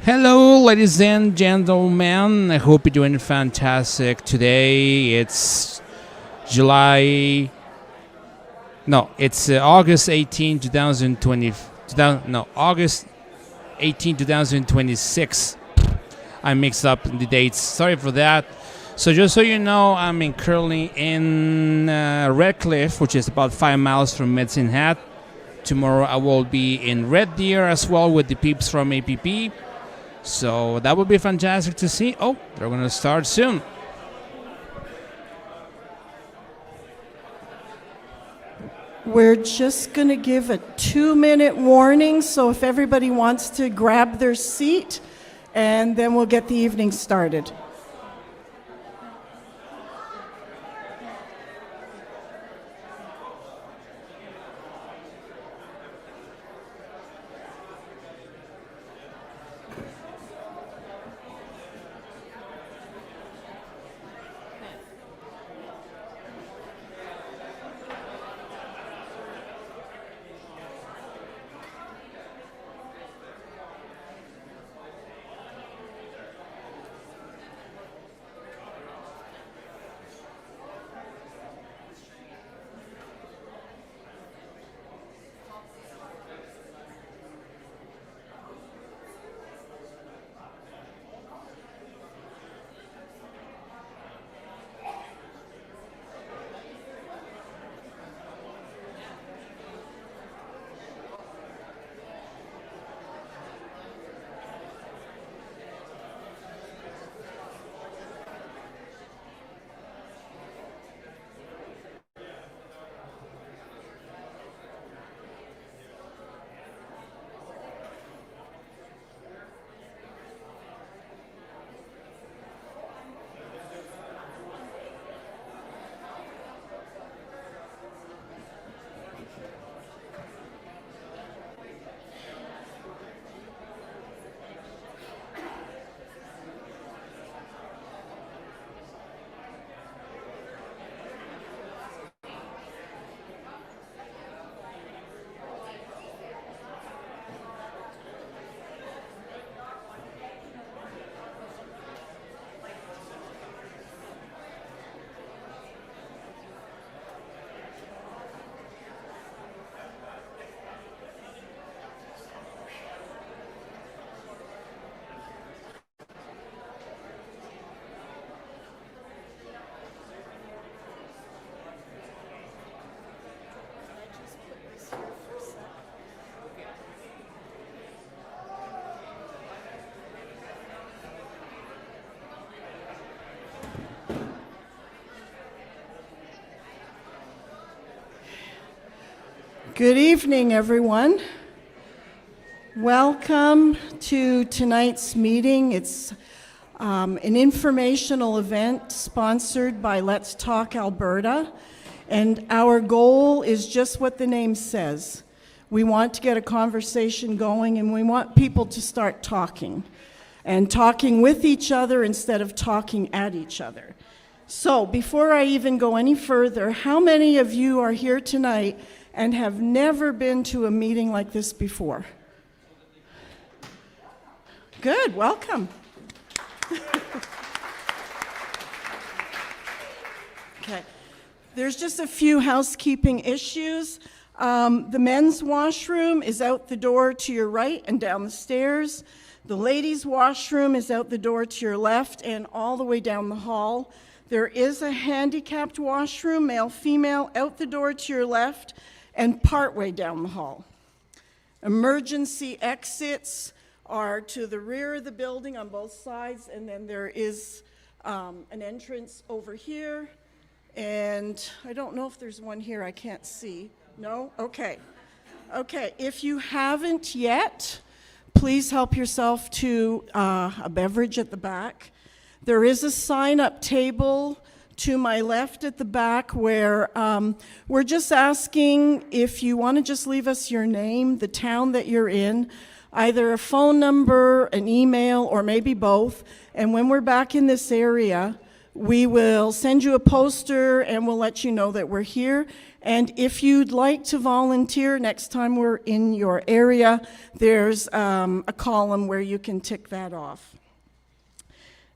Hello, ladies and gentlemen. I hope you're doing fantastic today. It's July. No, it's August 18, 2020. August 18, 2026. I mixed up the dates. Sorry for that. So just so you know, I'm currently in Redcliff, which is about 5 miles from Medicine Hat. Tomorrow I will be in Red Deer as well with the peeps from APP. So that would be fantastic to see. Oh, they're going to start soon. We're just going to give a 2-minute warning, so if everybody wants to grab their seat, and then we'll get the evening started. Good evening, everyone. Welcome to tonight's meeting. It's an informational event sponsored by Let's Talk Alberta, and our goal is just what the name says. We want to get a conversation going, and we want people to start talking, and talking with each other instead of talking at each other. So before I even go any further, how many of you are here tonight and have never been to a meeting like this before? Good, welcome. Okay, there's just a few housekeeping issues. The men's washroom is out the door to your right and down the stairs. The ladies' washroom is out the door to your left and all the way down the hall. There is a handicapped washroom, male, female, out the door to your left and partway down the hall. Emergency exits are to the rear of the building on both sides, and then there is an entrance over here, and I don't know if there's one here, I can't see. No? Okay. Okay, if you haven't yet, please help yourself to a beverage at the back. There is a sign-up table to my left at the back where we're just asking if you want to just leave us your name, the town that you're in, either a phone number, an email, or maybe both. And when we're back in this area, We will send you a poster and we'll let you know that we're here. And if you'd like to volunteer next time we're in your area, there's a column where you can tick that off.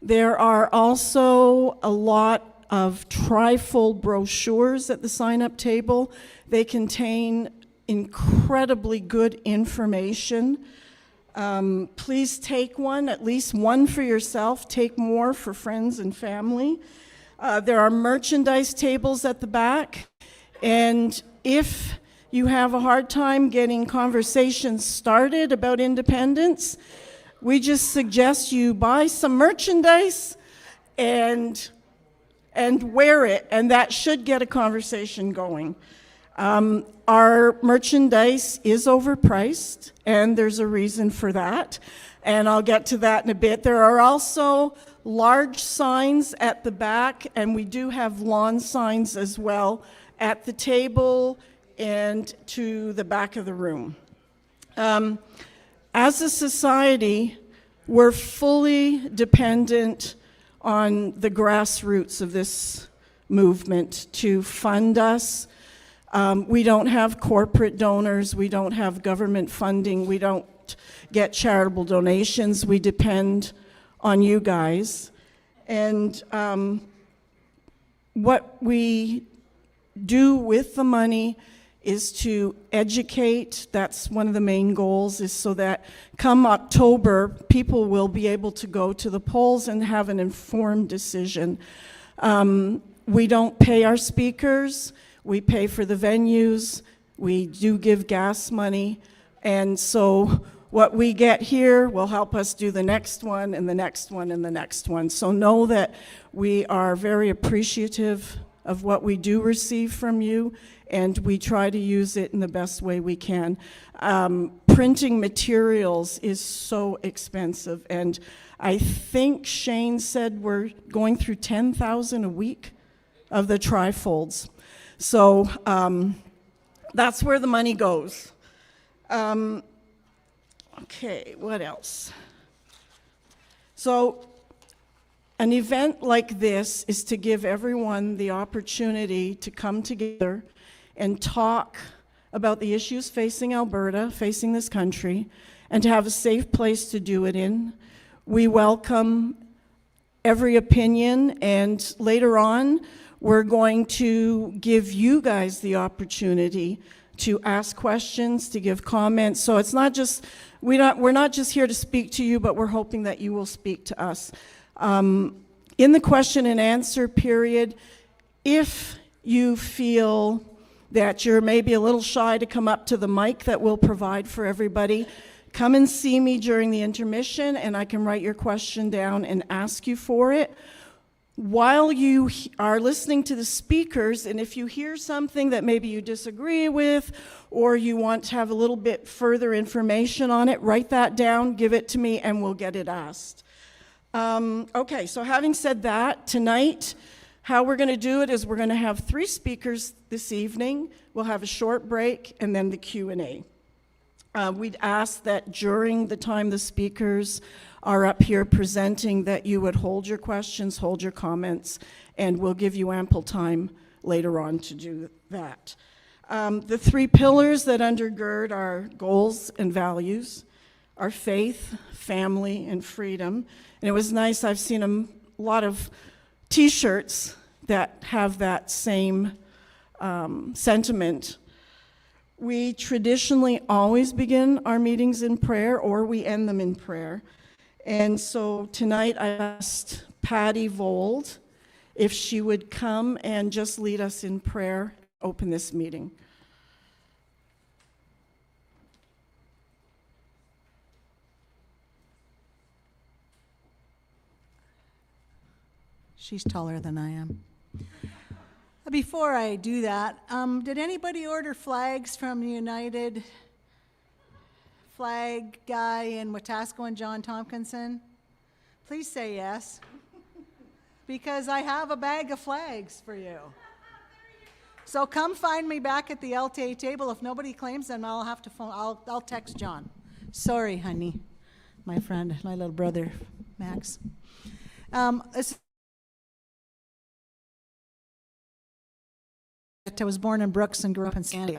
There are also a lot of trifold brochures at the sign-up table. They contain incredibly good information. Please take one, at least one for yourself. Take more for friends and family. There are merchandise tables at the back. And if you have a hard time getting conversations started about independence, we just suggest you buy some merchandise and wear it, and that should get a conversation going. Our merchandise is overpriced, and there's a reason for that, and I'll get to that in a bit. There are also large signs at the back, and we do have lawn signs as well at the table and to the back of the room. As a society, we're fully dependent on the grassroots of this movement to fund us. We don't have corporate donors, we don't have government funding, we don't get charitable donations, we depend on you guys. And what we do with the money is to educate. That's one of the main goals, is so that come October, people will be able to go to the polls and have an informed decision. We don't pay our speakers, we pay for the venues, we do give gas money, and so what we get here will help us do the next one and the next one and the next one. So know that we are very appreciative of what we do receive from you, and we try to use it in the best way we can. Printing materials is so expensive, and I think Shane said we're going through 10,000 a week of the trifolds. So that's where the money goes. Okay, what else? So an event like this is to give everyone the opportunity to come together and talk about the issues facing Alberta, facing this country, and to have a safe place to do it in. We welcome every opinion, and later on, we're going to give you guys the opportunity to ask questions, to give comments. So it's not just, we're not just here to speak to you, but we're hoping that you will speak to us. In the question and answer period, if you feel that you're maybe a little shy to come up to the mic that we'll provide for everybody, come and see me during the intermission, and I can write your question down and ask you for it. While you are listening to the speakers, and if you hear something that maybe you disagree with, or you want to have a little bit further information on it, write that down, give it to me, and we'll get it asked. Okay, so having said that, tonight, how we're going to do it is we're going to have 3 speakers this evening. We'll have a short break, and then the Q&A. We'd ask that during the time the speakers are up here presenting that you would hold your questions, hold your comments, and we'll give you ample time later on to do that. The 3 pillars that undergird our goals and values are faith, family, and freedom. And it was nice, I've seen a lot of t-shirts that have that same sentiment. We traditionally always begin our meetings in prayer, or we end them in prayer. And so tonight I asked Patty Vold if she would come and just lead us in prayer, open this meeting. She's taller than I am. Before I do that, did anybody order flags from United Flag guy in Wetaskiwin, John Tompkinson? Please say yes, because I have a bag of flags for you. So come find me back at the LTA table. If nobody claims them, I'll have to phone. I'll text John. Sorry, honey, my friend, my little brother, Max. I was born in Brooks and grew up in Sandy.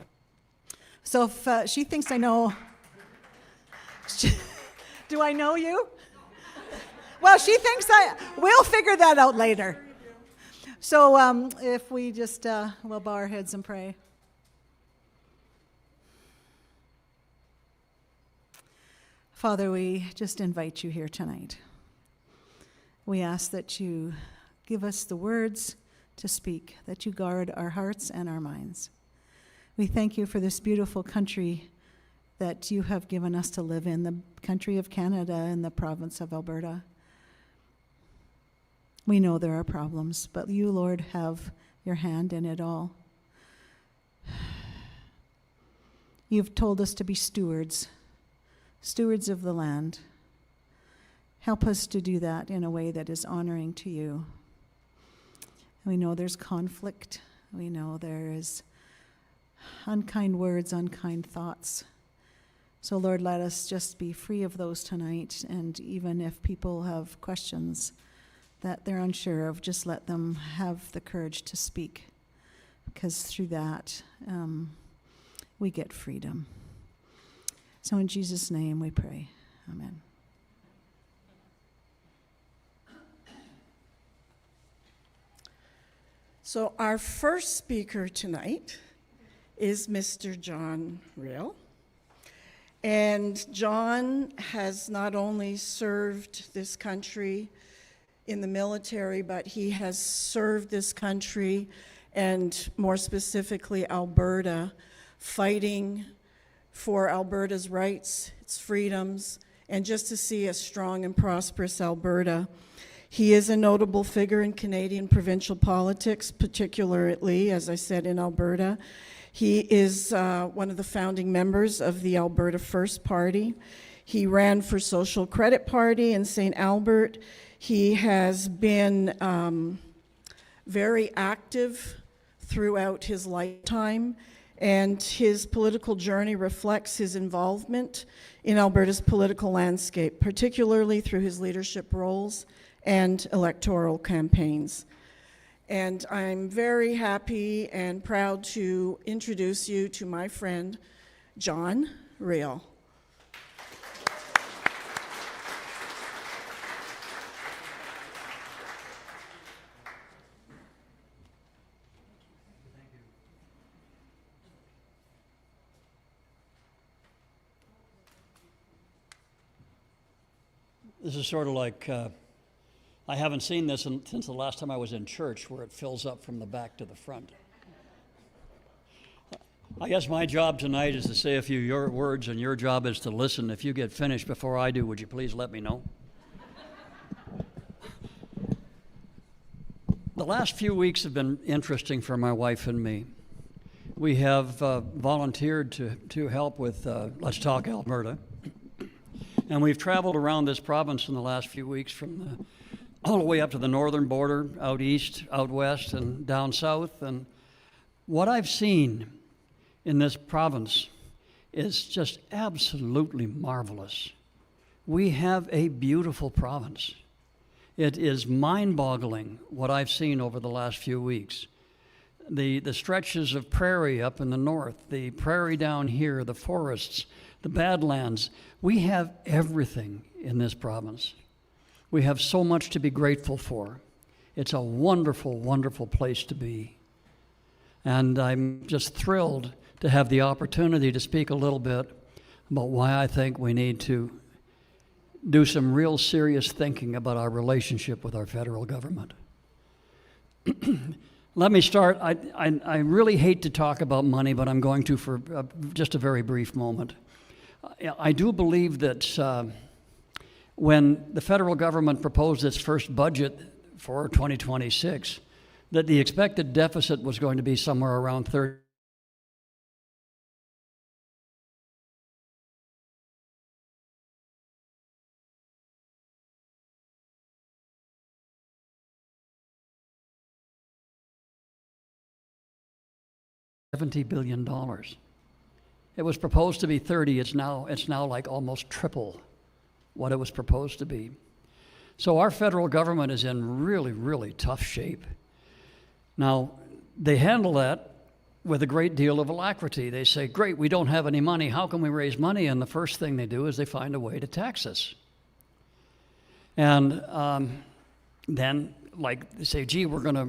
So if she thinks I know, do I know you? Well, she thinks we'll figure that out later. So if we just, we'll bow our heads and pray. Father, we just invite you here tonight. We ask that you give us the words to speak, that you guard our hearts and our minds. We thank you for this beautiful country that you have given us to live in, the country of Canada and the province of Alberta. We know there are problems, but you, Lord, have your hand in it all. You've told us to be stewards of the land. Help us to do that in a way that is honoring to you. We know there's conflict. We know there is unkind words, unkind thoughts. So, Lord, let us just be free of those tonight. And even if people have questions that they're unsure of, just let them have the courage to speak. Because through that, we get freedom. So in Jesus' name we pray. Amen. So our first speaker tonight is Mr. John Riel. And John has not only served this country in the military, but he has served this country, and more specifically Alberta, fighting for Alberta's rights, its freedoms, and just to see a strong and prosperous Alberta. He is a notable figure in Canadian provincial politics, particularly, as I said, in Alberta. He is one of the founding members of the Alberta First Party. He ran for Social Credit Party in St. Albert. He has been very active throughout his lifetime, and his political journey reflects his involvement in Alberta's political landscape, particularly through his leadership roles and electoral campaigns. And I'm very happy and proud to introduce you to my friend, John Riel. This is sort of like, I haven't seen this since the last time I was in church, where it fills up from the back to the front. I guess my job tonight is to say a few your words, and your job is to listen. If you get finished before I do, would you please let me know? The last few weeks have been interesting for my wife and me. We have volunteered to help with Let's Talk Alberta. And we've traveled around this province in the last few weeks from all the way up to the northern border, out east, out west, and down south. And what I've seen in this province is just absolutely marvelous. We have a beautiful province. It is mind-boggling what I've seen over the last few weeks. The stretches of prairie up in the north, the prairie down here, the forests, the Badlands. We have everything in this province. We have so much to be grateful for. It's a wonderful, wonderful place to be. And I'm just thrilled to have the opportunity to speak a little bit about why I think we need to do some real serious thinking about our relationship with our federal government. Let me start. I really hate to talk about money, but I'm going to for just a very brief moment. I do believe that when the federal government proposed its first budget for 2026, that the expected deficit was going to be somewhere around 70 billion dollars. It was proposed to be 30. It's now like almost triple what it was proposed to be. So our federal government is in really, really tough shape. Now, they handle that with a great deal of alacrity. They say, great, we don't have any money. How can we raise money? And the first thing they do is they find a way to tax us. And then, like, they say, gee, we're going to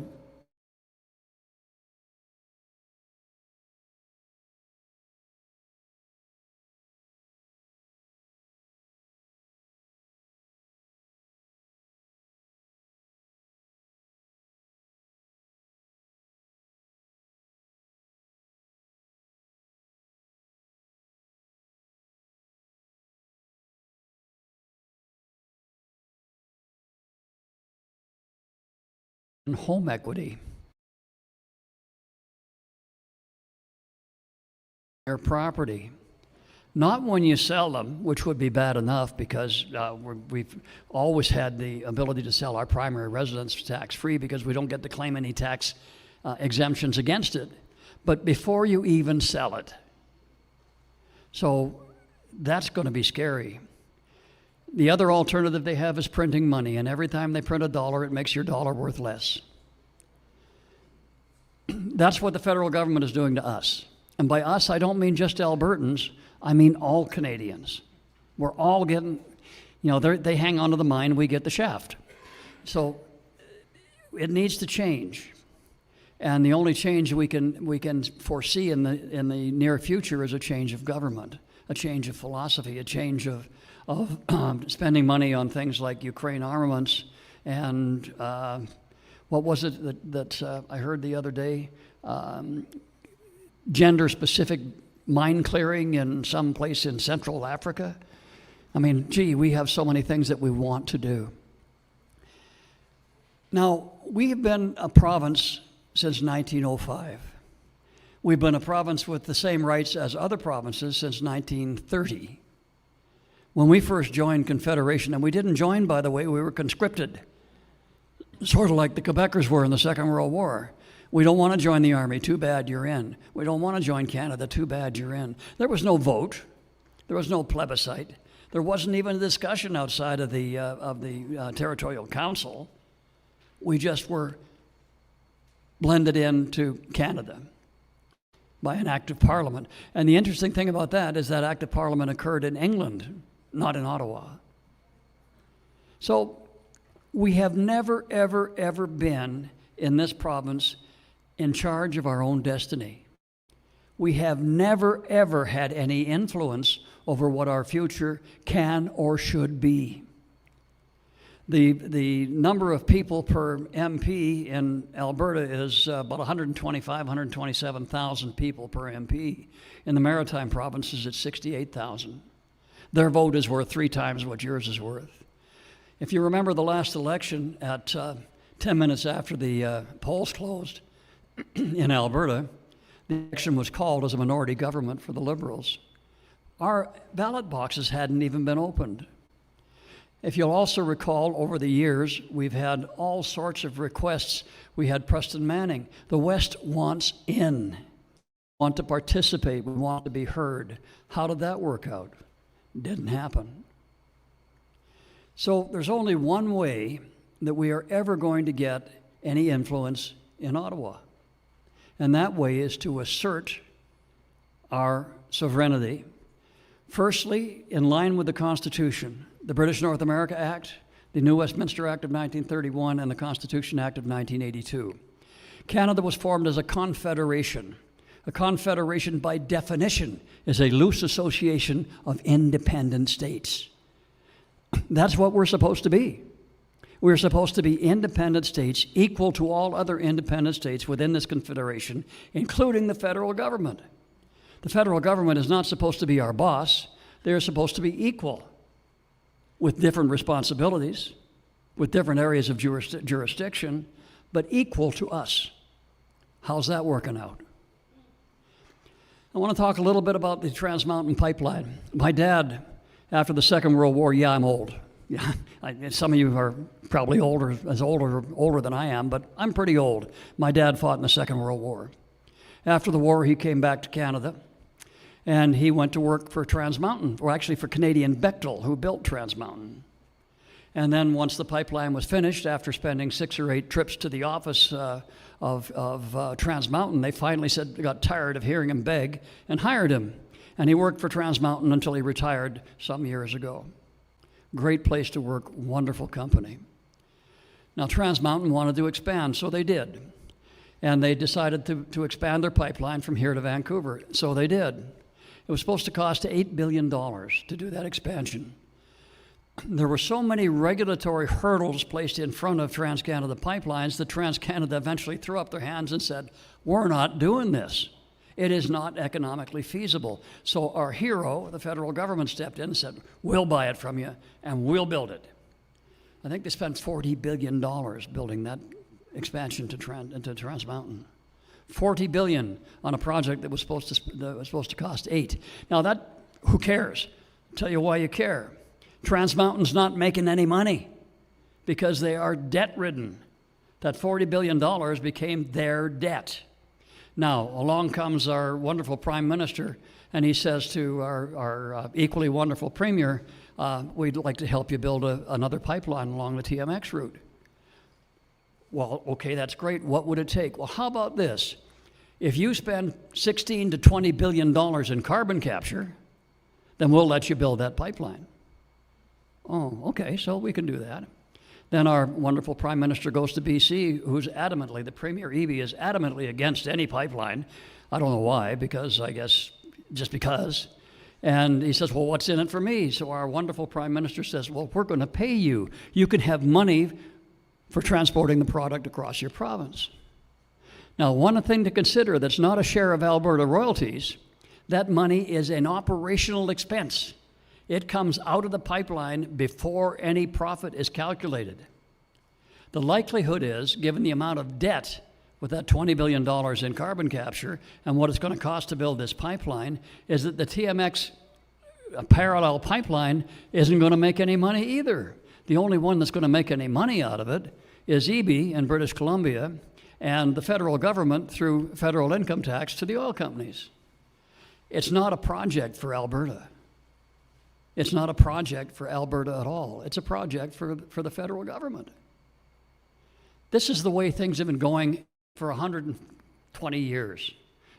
home equity. Their property. Not when you sell them, which would be bad enough because we've always had the ability to sell our primary residence tax-free because we don't get to claim any tax exemptions against it. But before you even sell it. So that's going to be scary. The other alternative they have is printing money, and every time they print a dollar, it makes your dollar worth less. That's what the federal government is doing to us. And by us, I don't mean just Albertans, I mean all Canadians. We're all getting, they hang on to the mine, we get the shaft. So it needs to change. And the only change we can foresee in the near future is a change of government, a change of philosophy, a change of spending money on things like Ukraine armaments and what was it that I heard the other day? Gender-specific mine clearing in some place in Central Africa. I mean, gee, we have so many things that we want to do. Now, we have been a province since 1905. We've been a province with the same rights as other provinces since 1930. When we first joined Confederation, and we didn't join, by the way, we were conscripted, sort of like the Quebecers were in the Second World War. We don't want to join the Army, too bad you're in. We don't want to join Canada, too bad you're in. There was no vote. There was no plebiscite. There wasn't even a discussion outside of the Territorial Council. We just were blended into Canada by an act of Parliament. And the interesting thing about that is that act of Parliament occurred in England, not in Ottawa. So we have never, ever, ever been in this province in charge of our own destiny. We have never, ever had any influence over what our future can or should be. The number of people per MP in Alberta is about 127,000 people per MP. In the Maritime provinces, it's 68,000. Their vote is worth 3 times what yours is worth. If you remember the last election at 10 minutes after the polls closed in Alberta, the election was called as a minority government for the Liberals. Our ballot boxes hadn't even been opened. If you'll also recall, over the years, we've had all sorts of requests. We had Preston Manning. The West wants in, want to participate, we want to be heard. How did that work out? Didn't happen. So there's only one way that we are ever going to get any influence in Ottawa. And that way is to assert our sovereignty. Firstly, in line with the Constitution, the British North America Act, the New Westminster Act of 1931, and the Constitution Act of 1982. Canada was formed as a confederation. A confederation, by definition, is a loose association of independent states. That's what we're supposed to be. We're supposed to be independent states equal to all other independent states within this confederation, including the federal government. The federal government is not supposed to be our boss. They're supposed to be equal, with different responsibilities, with different areas of jurisdiction, but equal to us. How's that working out? I want to talk a little bit about the Trans Mountain Pipeline. My dad, after the Second World War, yeah, I'm old. Yeah, some of you are probably older than I am, but I'm pretty old. My dad fought in the Second World War. After the war, he came back to Canada, and he went to work for Trans Mountain, or actually for Canadian Bechtel, who built Trans Mountain. And then once the pipeline was finished, after spending 6 or 8 trips to the office of Trans Mountain, they finally said they got tired of hearing him beg and hired him. And he worked for Trans Mountain until he retired some years ago. Great place to work, wonderful company. Now Trans Mountain wanted to expand, so they did. And they decided to expand their pipeline from here to Vancouver, so they did. It was supposed to cost $8 billion to do that expansion. There were so many regulatory hurdles placed in front of TransCanada Pipelines that TransCanada eventually threw up their hands and said, we're not doing this. It is not economically feasible. So our hero, the federal government, stepped in and said, we'll buy it from you and we'll build it. I think they spent $40 billion building that expansion to Trans Mountain. $40 billion on a project that was supposed to cost $8 billion. Now that, who cares? I'll tell you why you care. Trans Mountain's not making any money because they are debt-ridden. That $40 billion became their debt. Now, along comes our wonderful Prime Minister, and he says to our equally wonderful Premier, we'd like to help you build another pipeline along the TMX route. Well, okay, that's great. What would it take? Well, how about this? If you spend $16 to $20 billion in carbon capture, then we'll let you build that pipeline. Oh, okay, so we can do that. Then our wonderful Prime Minister goes to BC, who's adamantly, the Premier Eby is adamantly against any pipeline. I don't know why, because I guess just because. And he says, well, what's in it for me? So our wonderful Prime Minister says, well, we're going to pay you. You can have money for transporting the product across your province. Now, one thing to consider that's not a share of Alberta royalties, that money is an operational expense. It comes out of the pipeline before any profit is calculated. The likelihood is, given the amount of debt with that $20 billion in carbon capture and what it's going to cost to build this pipeline, is that the TMX parallel pipeline isn't going to make any money either. The only one that's going to make any money out of it is Eby in British Columbia and the federal government through federal income tax to the oil companies. It's not a project for Alberta. It's not a project for Alberta at all. It's a project for the federal government. This is the way things have been going for 120 years.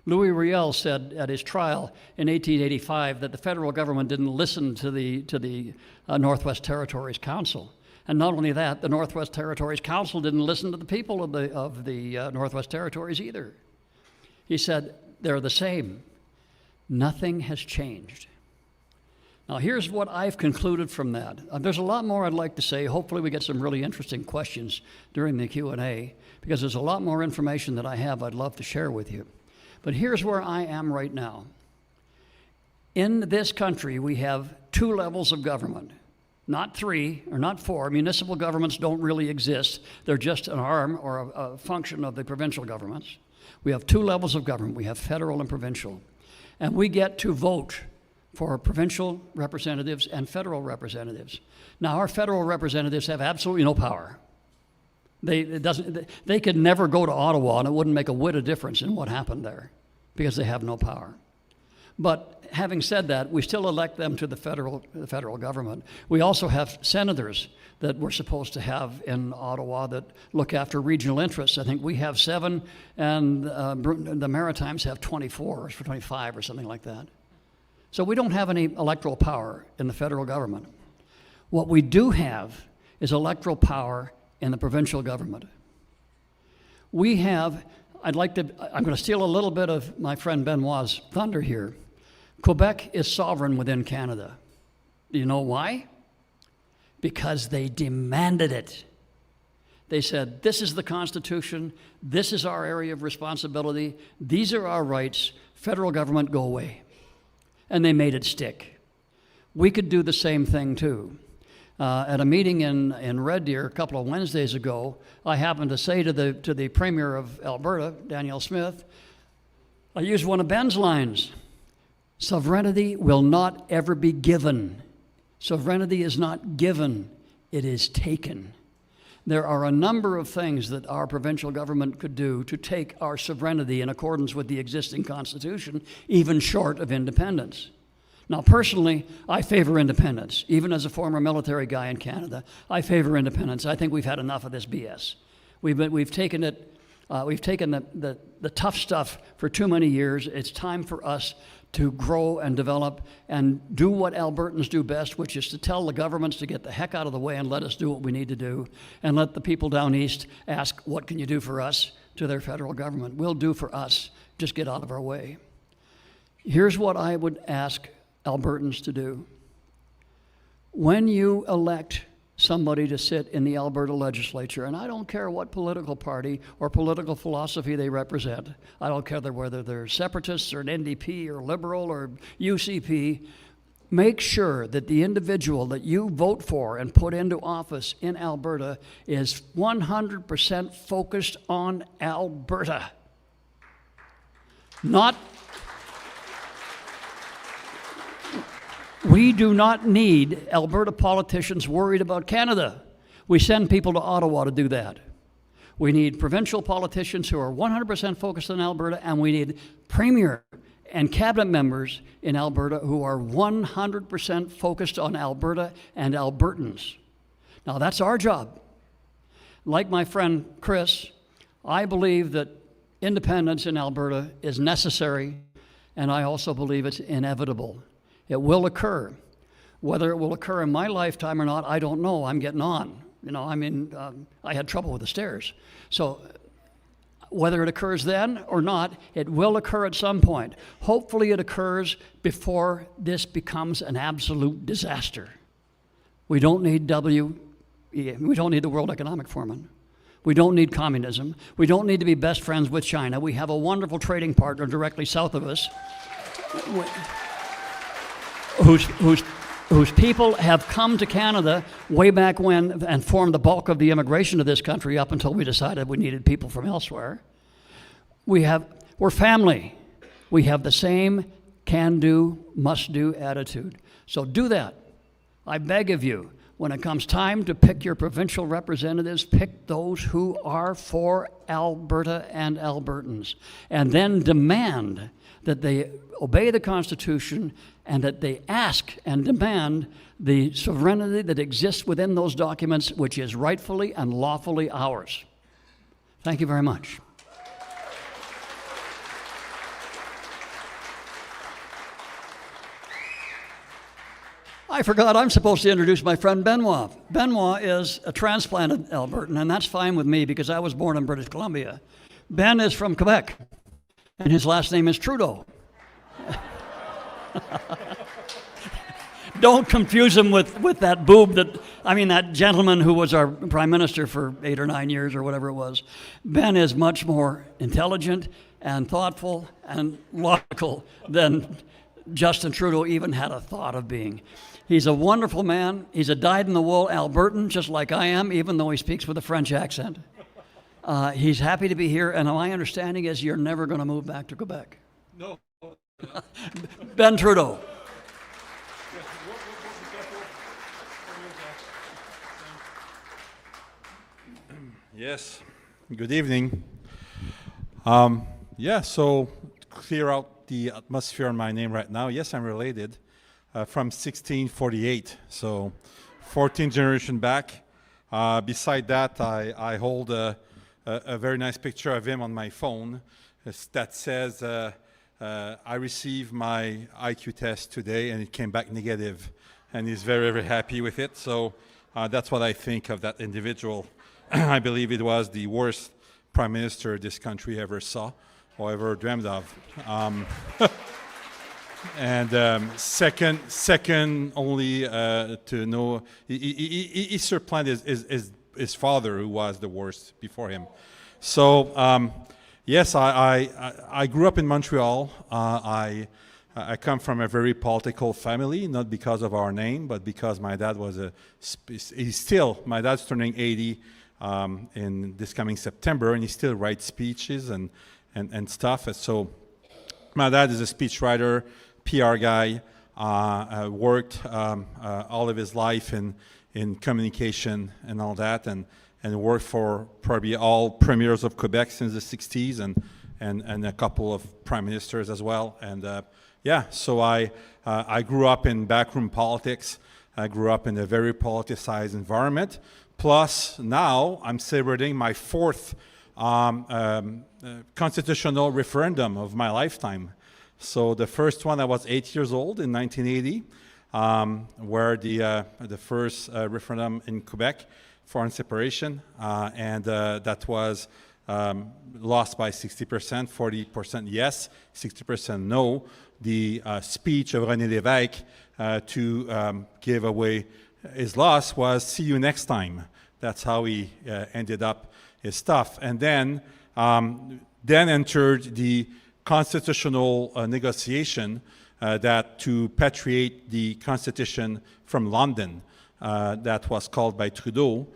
Louis Riel said at his trial in 1885 that the federal government didn't listen to the Northwest Territories Council. And not only that, the Northwest Territories Council didn't listen to the people of the Northwest Territories either. He said, they're the same. Nothing has changed. Now, here's what I've concluded from that. There's a lot more I'd like to say. Hopefully we get some really interesting questions during the Q&A, because there's a lot more information that I have I'd love to share with you. But here's where I am right now. In this country, we have 2 levels of government, not 3 or not 4. Municipal governments don't really exist. They're just an arm or a function of the provincial governments. We have 2 levels of government. We have federal and provincial. And we get to vote for provincial representatives and federal representatives. Now, our federal representatives have absolutely no power. They could never go to Ottawa, and it wouldn't make a whit of difference in what happened there, because they have no power. But having said that, we still elect them to the federal government. We also have senators that we're supposed to have in Ottawa that look after regional interests. I think we have 7, and the Maritimes have 24 or 25 or something like that. So we don't have any electoral power in the federal government. What we do have is electoral power in the provincial government. We have, I'm going to steal a little bit of my friend Benoit's thunder here. Quebec is sovereign within Canada. Do you know why? Because they demanded it. They said, this is the Constitution, this is our area of responsibility, these are our rights, federal government, go away. And they made it stick. We could do the same thing too. At a meeting in Red Deer a couple of Wednesdays ago, I happened to say to the Premier of Alberta, Danielle Smith, I used one of Ben's lines, sovereignty will not ever be given. Sovereignty is not given, it is taken. There are a number of things that our provincial government could do to take our sovereignty in accordance with the existing Constitution, even short of independence. Now, personally, I favor independence. Even as a former military guy in Canada, I favor independence. I think we've had enough of this BS. We've taken the tough stuff for too many years. It's time for us to grow and develop and do what Albertans do best, which is to tell the governments to get the heck out of the way and let us do what we need to do, and let the people down east ask, what can you do for us, to their federal government. We'll do for us, just get out of our way. Here's what I would ask Albertans to do. When you elect somebody to sit in the Alberta legislature, and I don't care what political party or political philosophy they represent, I don't care whether they're separatists or an NDP or Liberal or UCP, make sure that the individual that you vote for and put into office in Alberta is 100% focused on Alberta. We do not need Alberta politicians worried about Canada. We send people to Ottawa to do that. We need provincial politicians who are 100% focused on Alberta, and we need premier and cabinet members in Alberta who are 100% focused on Alberta and Albertans. Now, that's our job. Like my friend Chris, I believe that independence in Alberta is necessary, and I also believe it's inevitable. It will occur. Whether it will occur in my lifetime or not, I don't know. I'm getting on. I had trouble with the stairs. So whether it occurs then or not, it will occur at some point. Hopefully it occurs before this becomes an absolute disaster. We don't need we don't need the World Economic Forum. We don't need communism. We don't need to be best friends with China. We have a wonderful trading partner directly south of us, whose people have come to Canada way back when and formed the bulk of the immigration to this country up until we decided we needed people from elsewhere. We're family. We have the same can-do, must-do attitude. So do that. I beg of you, when it comes time to pick your provincial representatives, pick those who are for Alberta and Albertans, and then demand that they obey the Constitution and that they ask and demand the sovereignty that exists within those documents, which is rightfully and lawfully ours. Thank you very much. I forgot I'm supposed to introduce my friend Benoit. Benoit is a transplanted Albertan, and that's fine with me because I was born in British Columbia. Ben is from Quebec, and his last name is Trudeau. Don't confuse him with that boob that gentleman who was our prime minister for 8 or 9 years or whatever it was. Ben is much more intelligent and thoughtful and logical than Justin Trudeau even had a thought of being. He's a wonderful man. He's a dyed-in-the-wool Albertan, just like I am, even though he speaks with a French accent. He's happy to be here, and my understanding is you're never going to move back to Quebec. No. Ben Trudeau. Yes. Good evening. So to clear out the atmosphere on my name right now, yes, I'm related from 1648, so 14th generation back. Beside that, I hold a very nice picture of him on my phone that says, I received my IQ test today and it came back negative, and he's very, very happy with it. So that's what I think of that individual. I believe it was the worst prime minister this country ever saw or ever dreamed of. And second only to know, he supplanted his father, who was the worst before him. So yes, I grew up in Montreal. I come from a very political family, not because of our name, but because my dad was my dad's turning 80 in this coming September, and he still writes speeches and stuff. So my dad is a speechwriter, PR guy, worked all of his life in communication and all that, and worked for probably all premiers of Quebec since the 60s and a couple of prime ministers as well. And Yeah, so I grew up in backroom politics. I grew up in a very politicized environment. Plus, now I'm celebrating my fourth constitutional referendum of my lifetime. So the first one, I was 8 years old in 1980, where the first referendum in Quebec, foreign separation, and that was lost by 60%, 40% yes, 60% no. The speech of René Lévesque to give away his loss was "see you next time." That's how he ended up his stuff. And then entered the constitutional negotiation that to patriate the Constitution from London, that was called by Trudeau,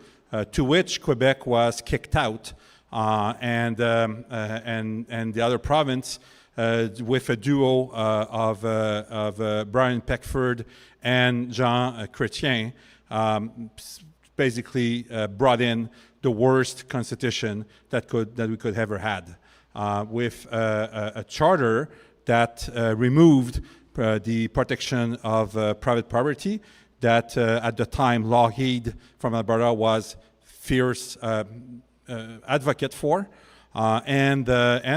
to which Quebec was kicked out, and the other province, with a duo of Brian Peckford and Jean Chrétien, basically brought in the worst constitution that we could ever had, with a charter that removed the protection of private property that at the time Lougheed from Alberta was fierce advocate for. And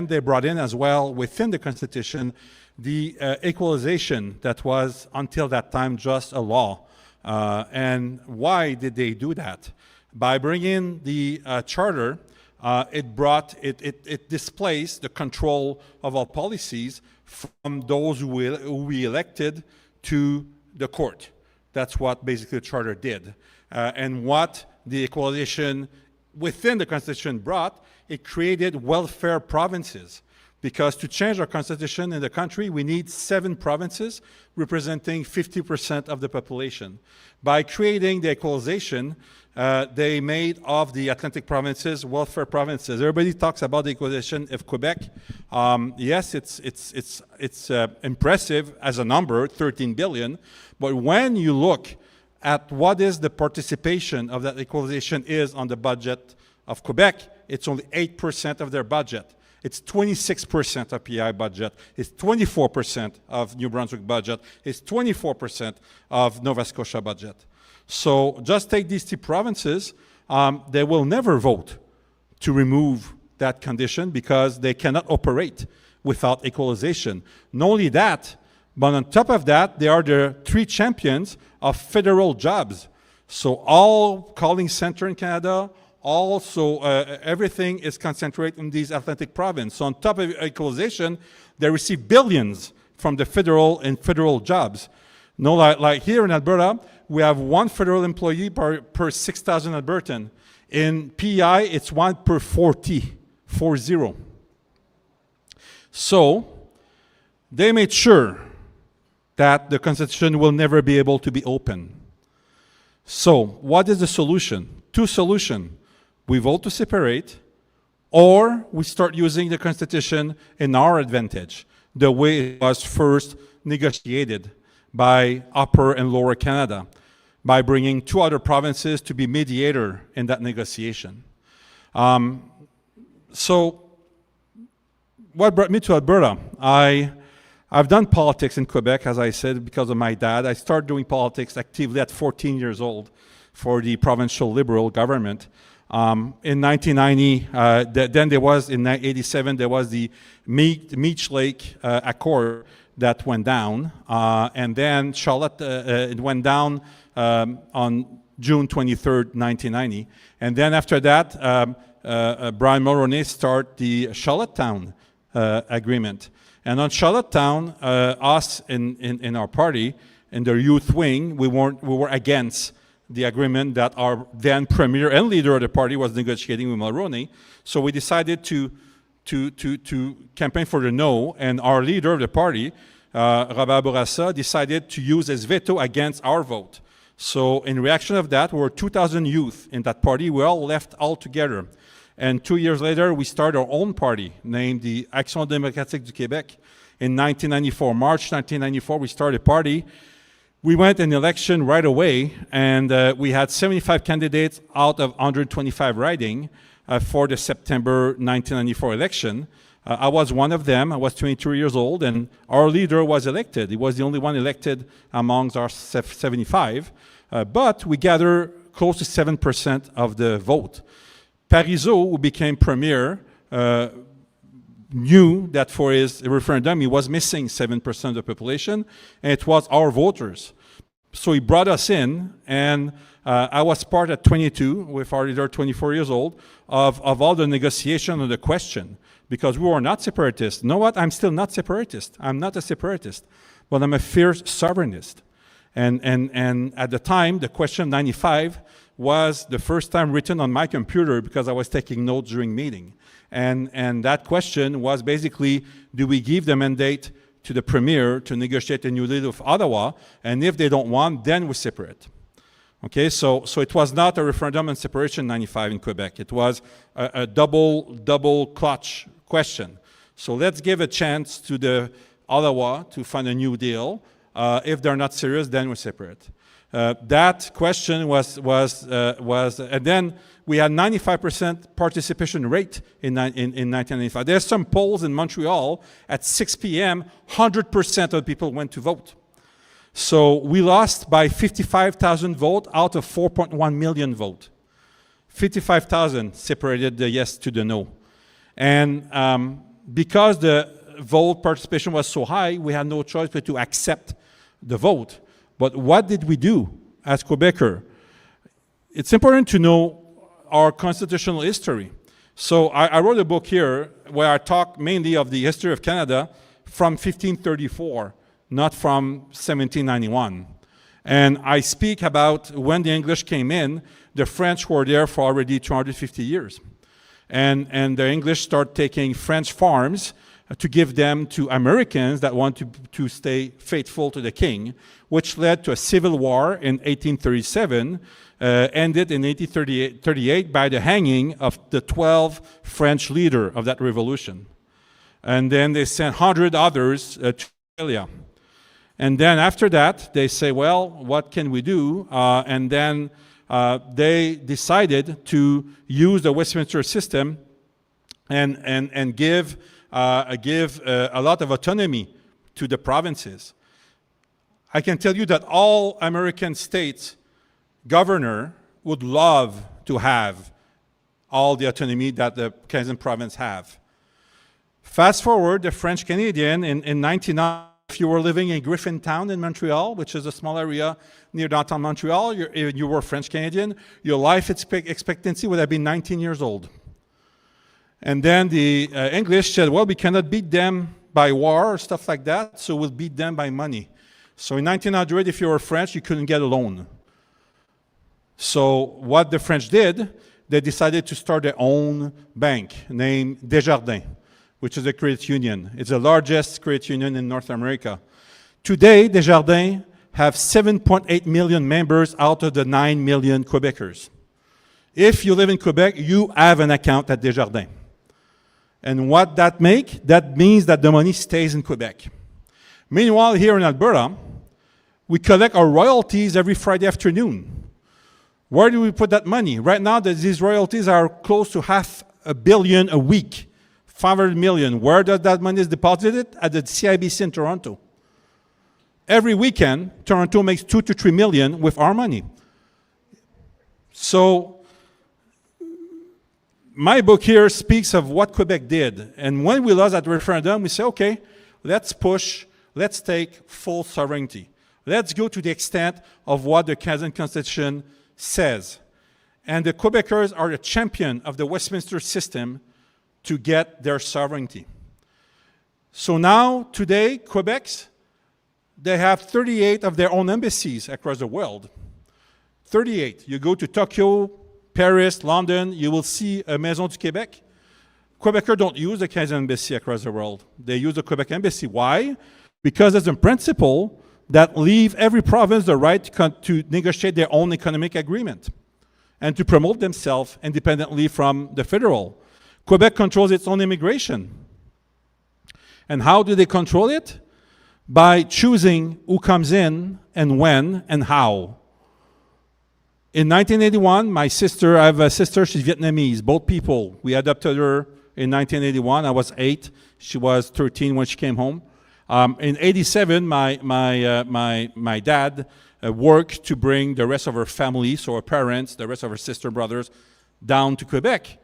they brought in as well within the Constitution the equalization that was until that time just a law. And why did they do that? By bringing the charter, it displaced the control of all policies from those who we elected to the court. That's what basically the charter did. And what the equalization within the Constitution brought, it created welfare provinces. Because to change our constitution in the country, we need 7 provinces representing 50% of the population. By creating the equalization, they made of the Atlantic provinces welfare provinces. Everybody talks about the equalization of Quebec. Yes, it's impressive as a number, 13 billion. But when you look at what is the participation of that equalization is on the budget of Quebec, it's only 8% of their budget. It's 26% of PI budget. It's 24% of New Brunswick budget. It's 24% of Nova Scotia budget. So just take these 2 provinces. They will never vote to remove that condition because they cannot operate without equalization. Not only that, but on top of that, they are the 3 champions of federal jobs. So all calling center in Canada, also, everything is concentrated in these Atlantic provinces. So on top of equalization, they receive billions from the federal jobs. No, like here in Alberta, we have 1 federal employee per 6,000 Albertan. In PEI, it's 1 per 40. So they made sure that the Constitution will never be able to be open. So what is the solution? 2 solutions. We vote to separate, or we start using the Constitution in our advantage, the way it was first negotiated by Upper and Lower Canada, by bringing 2 other provinces to be mediator in that negotiation. So what brought me to Alberta? I've done politics in Quebec, as I said, because of my dad. I started doing politics actively at 14 years old for the provincial Liberal government. In 1990, then there was, in 87, there was the Meech Lake Accord that went down. And then Charlotte, it went down on June 23rd, 1990. And then after that, Brian Mulroney started the Charlottetown agreement. And on Charlottetown, us in our party, in the youth wing, we were against the agreement that our then premier and leader of the party was negotiating with Mulroney. So we decided to campaign for the no, and our leader of the party, Robert Bourassa, decided to use his veto against our vote. So in reaction of that, we were 2,000 youth in that party. We all left all together. And 2 years later, we started our own party, named the Action démocratique du Québec. In 1994, March 1994, we started a party. We went in election right away, and we had 75 candidates out of 125 riding for the September 1994 election. I was one of them. I was 22 years old, and our leader was elected. He was the only one elected amongst our 75, but we gathered close to 7% of the vote. Parizeau, who became premier, knew that for his referendum he was missing 7% of the population, and it was our voters. So he brought us in, and I was part at 22, with our leader 24 years old, of all the negotiation on the question, because we were not separatists. You know what? I'm still not separatist. I'm not a separatist, but I'm a fierce sovereignist. And at the time, the question 95 was the first time written on my computer because I was taking notes during meeting. And that question was basically, do we give the mandate to the premier to negotiate a new deal with Ottawa? And if they don't want, then we separate. Okay, so it was not a referendum on separation 95 in Quebec. It was a double clutch question. So let's give a chance to the Ottawa to find a new deal. If they're not serious, then we separate. That question was and then we had 95% participation rate in 1995. There's some polls in Montreal at 6 p.m., 100% of the people went to vote. So we lost by 55,000 votes out of 4.1 million votes. 55,000 separated the yes to the no. And because the vote participation was so high, we had no choice but to accept the vote. But what did we do as Quebecers? It's important to know our constitutional history. So I wrote a book here where I talk mainly of the history of Canada from 1534, not from 1791. And I speak about when the English came in, the French were there for already 250 years. And the English start taking French farms to give them to Americans that want to stay faithful to the king, which led to a civil war in 1837, ended in 1838 by the hanging of the 12 French leaders of that revolution. And then they sent 100 others to Australia. And then after that, they say, well, what can we do? And then they decided to use the Westminster system and give a lot of autonomy to the provinces. I can tell you that all American states governor would love to have all the autonomy that the Canadian province have. Fast forward, the French Canadian in 1999, if you were living in Griffintown in Montreal, which is a small area near downtown Montreal, you were French Canadian, your life expectancy would have been 19 years old. And then the English said, well, we cannot beat them by war or stuff like that, so we'll beat them by money. So in 1900, if you were French, you couldn't get a loan. So what the French did, they decided to start their own bank named Desjardins, which is a credit union. It's the largest credit union in North America. Today, Desjardins have 7.8 million members out of the 9 million Quebecers. If you live in Quebec, you have an account at Desjardins. And what that means that the money stays in Quebec. Meanwhile, here in Alberta, we collect our royalties every Friday afternoon. Where do we put that money? Right now, these royalties are close to $500 million a week, 500 million. Where does that money is deposited? At the CIBC in Toronto. Every weekend, Toronto makes 2 to 3 million with our money. So, my book here speaks of what Quebec did. And when we lost that referendum, we say, okay, let's push, let's take full sovereignty. Let's go to the extent of what the Canadian Constitution says. And the Quebecers are the champion of the Westminster system to get their sovereignty. So now, today, Quebec's, they have 38 of their own embassies across the world. 38. You go to Tokyo, Paris, London, you will see a Maison du Québec. Quebecers don't use the Canadian embassy across the world. They use the Quebec embassy. Why? Because there's a principle that leave every province the right to negotiate their own economic agreement and to promote themselves independently from the federal. Quebec controls its own immigration. And how do they control it? By choosing who comes in and when and how. In 1981, I have a sister, she's Vietnamese, both people. We adopted her in 1981. I was 8. She was 13 when she came home. In 87, my dad worked to bring the rest of her family, so her parents, the rest of her sister, brothers, down to Quebec.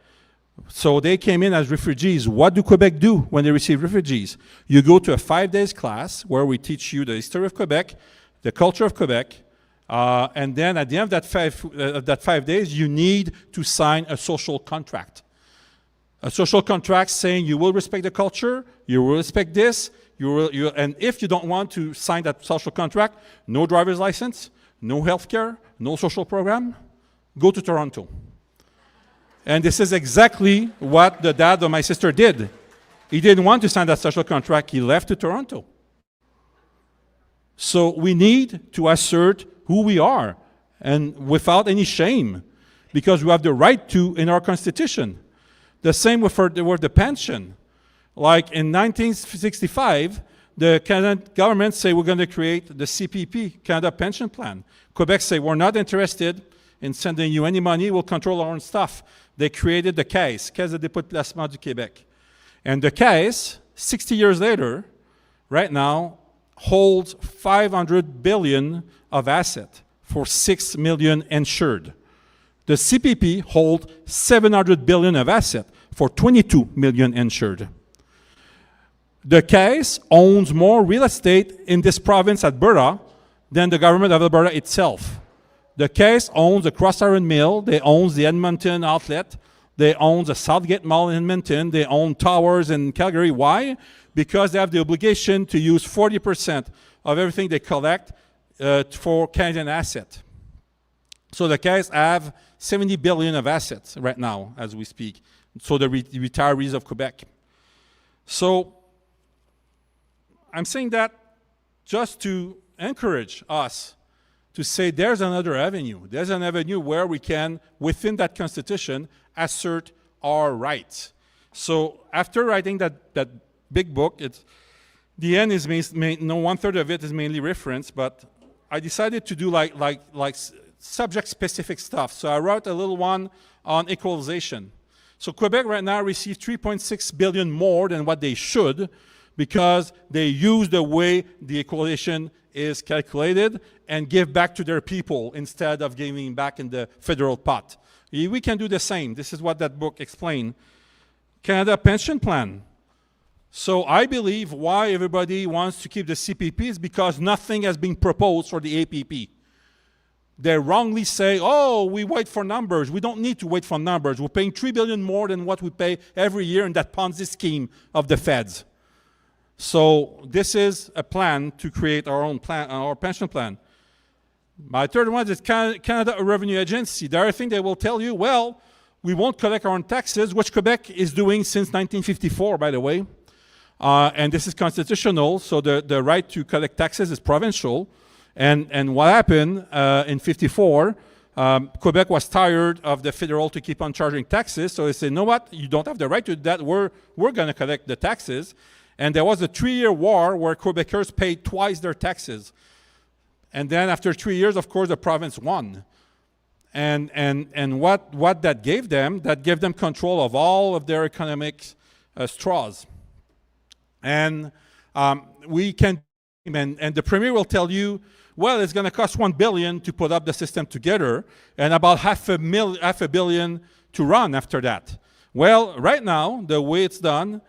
So they came in as refugees. What do Quebec do when they receive refugees? You go to a 5-day class where we teach you the history of Quebec, the culture of Quebec, and then at the end of that 5 days, you need to sign a social contract. A social contract saying you will respect the culture, you will respect this, and if you don't want to sign that social contract, no driver's license, no health care, no social program, go to Toronto. And this is exactly what the dad of my sister did. He didn't want to sign that social contract. He left to Toronto. So we need to assert who we are, and without any shame, because we have the right to in our Constitution. The same with the pension. Like in 1965, the Canadian government say we're going to create the CPP, Canada Pension Plan. Quebec say we're not interested in sending you any money, we'll control our own stuff. They created the Caisse, Caisse de dépôt de placement du Québec. And the Caisse, 60 years later, right now, holds 500 billion of asset for 6 million insured. The CPP holds 700 billion of asset for 22 million insured. The Caisse owns more real estate in this province, Alberta, than the government of Alberta itself. The Caisse owns the Cross Iron Mill, they own the Edmonton Outlet, they own the Southgate Mall in Edmonton, they own towers in Calgary. Why? Because they have the obligation to use 40% of everything they collect for Canadian asset. So the Caisse have 70 billion of assets right now as we speak. So the retirees of Quebec. So I'm saying that just to encourage us to say there's another avenue. There's an avenue where we can, within that Constitution, assert our rights. So after writing that big book, the end is 1/3 of it is mainly reference, but I decided to do like subject-specific stuff. So I wrote a little one on equalization. So Quebec right now receives 3.6 billion more than what they should because they use the way the equalization is calculated and give back to their people instead of giving back in the federal pot. We can do the same. This is what that book explained. Canada Pension Plan. So I believe why everybody wants to keep the CPP is because nothing has been proposed for the APP. They wrongly say, oh, we wait for numbers. We don't need to wait for numbers. We're paying $3 billion more than what we pay every year in that Ponzi scheme of the feds. So this is a plan to create our own plan, our pension plan. My third one is Canada Revenue Agency. The other thing they will tell you, well, we won't collect our own taxes, which Quebec is doing since 1954, by the way. And this is constitutional, so the right to collect taxes is provincial. And what happened in 54, Quebec was tired of the federal to keep on charging taxes, so they said, you know what, you don't have the right to do that, we're going to collect the taxes. And there was a 3-year war where Quebecers paid twice their taxes. And then after 3 years, of course, the province won. And what that gave them control of all of their economic straws. And we can, and the Premier will tell you, well, it's going to cost $1 billion to put up the system together, and about half a billion to run after that. Well, right now, the way it's done,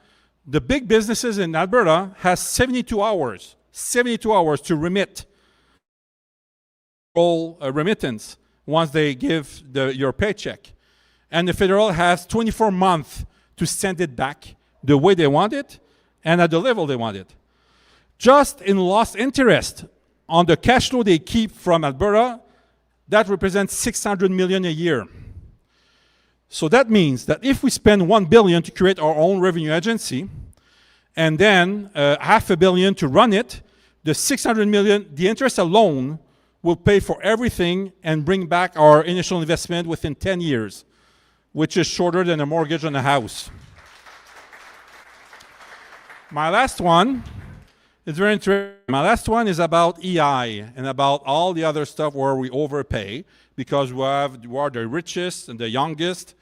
the big businesses in Alberta has 72 hours to remit all remittance once they give your paycheck. And the federal has 24 months to send it back the way they want it and at the level they want it. Just in lost interest on the cash flow they keep from Alberta, that represents $600 million a year. So that means that if we spend $1 billion to create our own revenue agency, and then $500 million to run it, the $600 million, the interest alone will pay for everything and bring back our initial investment within 10 years, which is shorter than a mortgage on a house. My last one is very interesting. My last one is about EI and about all the other stuff where we overpay because we are the richest and the youngest.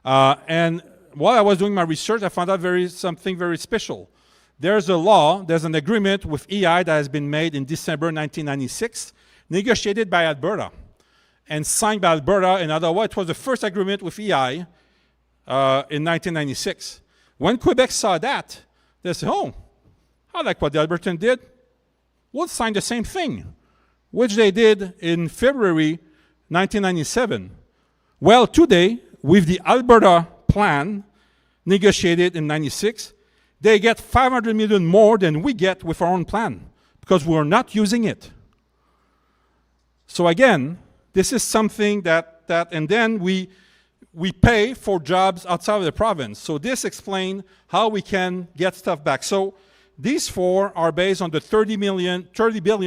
And while I was doing my research, I found out something very special. There's a law, there's an agreement with EI that has been made in December 1996, negotiated by Alberta and signed by Alberta and Ottawa. It was the first agreement with EI in 1996. When Quebec saw that, they said, oh, I like what the Albertans did. We'll sign the same thing, which they did in February 1997. Well, today, with the Alberta plan negotiated in 96, they get 500 million more than we get with our own plan because we're not using it. So again, this is something that and then we pay for jobs outside of the province. So this explains how we can get stuff back. So these four are based on the 30 billion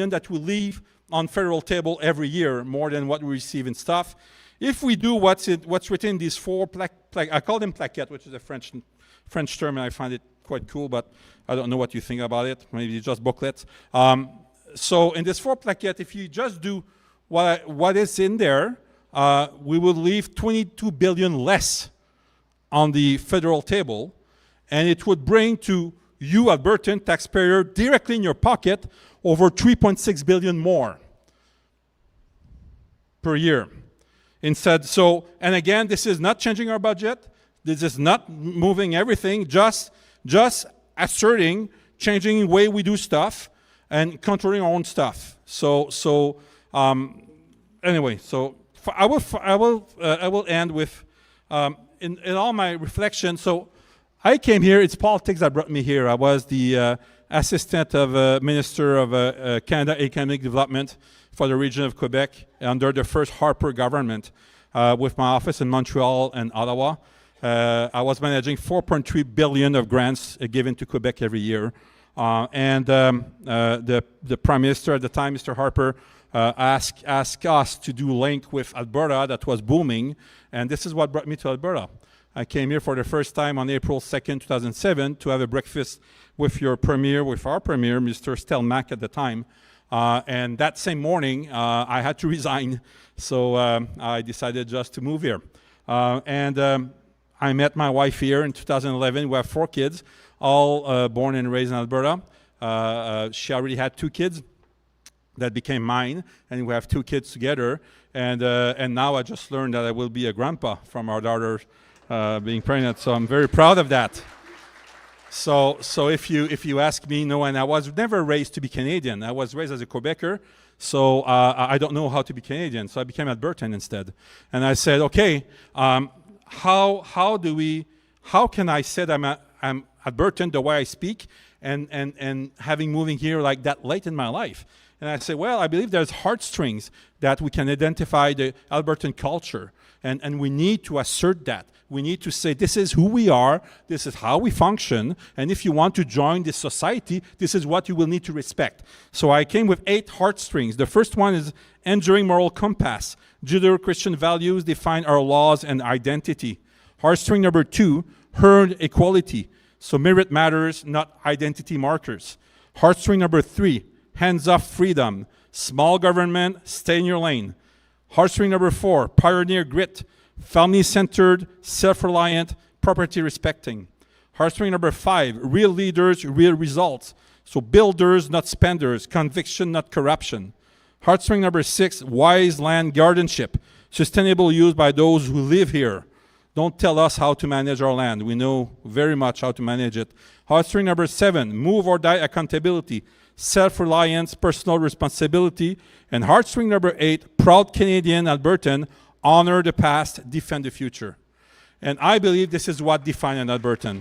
that we leave on federal table every year, more than what we receive in stuff. If we do what's within these four I call them plaquettes, which is a French term, and I find it quite cool, but I don't know what you think about it. Maybe just booklets. So in this four plaquettes, if you just do what is in there, we will leave 22 billion less on the federal table, and it would bring to you, Albertan taxpayer, directly in your pocket, over 3.6 billion more per year. Instead, and again, this is not changing our budget. This is not moving everything, just asserting, changing the way we do stuff, and controlling our own stuff. Anyway, I will end with in all my reflections. So I came here. It's politics that brought me here. I was the assistant of Minister of Canada Economic Development for the region of Quebec under the first Harper government, with my office in Montreal and Ottawa. I was managing 4.3 billion of grants given to Quebec every year. The Prime Minister at the time, Mr. Harper, asked us to do link with Alberta that was booming, and this is what brought me to Alberta. I came here for the first time on April 2nd, 2007, to have a breakfast with our Premier, Mr. Stelmach at the time. And that same morning, I had to resign, so I decided just to move here. I met my wife here in 2011. We have 4 kids, all born and raised in Alberta. She already had 2 kids that became mine, and we have 2 kids together. And now I just learned that I will be a grandpa from our daughter being pregnant, so I'm very proud of that. So if you ask me, no, and I was never raised to be Canadian. I was raised as a Quebecer, so I don't know how to be Canadian. So I became Albertan instead. And I said, okay, how can I say that I'm Albertan the way I speak, and having moving here like that late in my life? And I said, well, I believe there's heartstrings that we can identify the Albertan culture, and we need to assert that. We need to say, this is who we are, this is how we function, and if you want to join this society, this is what you will need to respect. So I came with 8 heartstrings. The first one is enduring moral compass. Judeo-Christian values define our laws and identity. Heartstring number 2, herd equality. So merit matters, not identity markers. Heartstring number 3, hands-off freedom. Small government, stay in your lane. Heartstring number 4, pioneer grit. Family-centered, self-reliant, property-respecting. Heartstring number 5, real leaders, real results. So builders, not spenders. Conviction, not corruption. Heartstring number 6, wise land guardianship. Sustainable use by those who live here. Don't tell us how to manage our land. We know very much how to manage it. Heartstring number 7, move or die accountability. Self-reliance, personal responsibility. And heartstring number 8, proud Canadian Albertan, honor the past, defend the future. And I believe this is what defines an Albertan.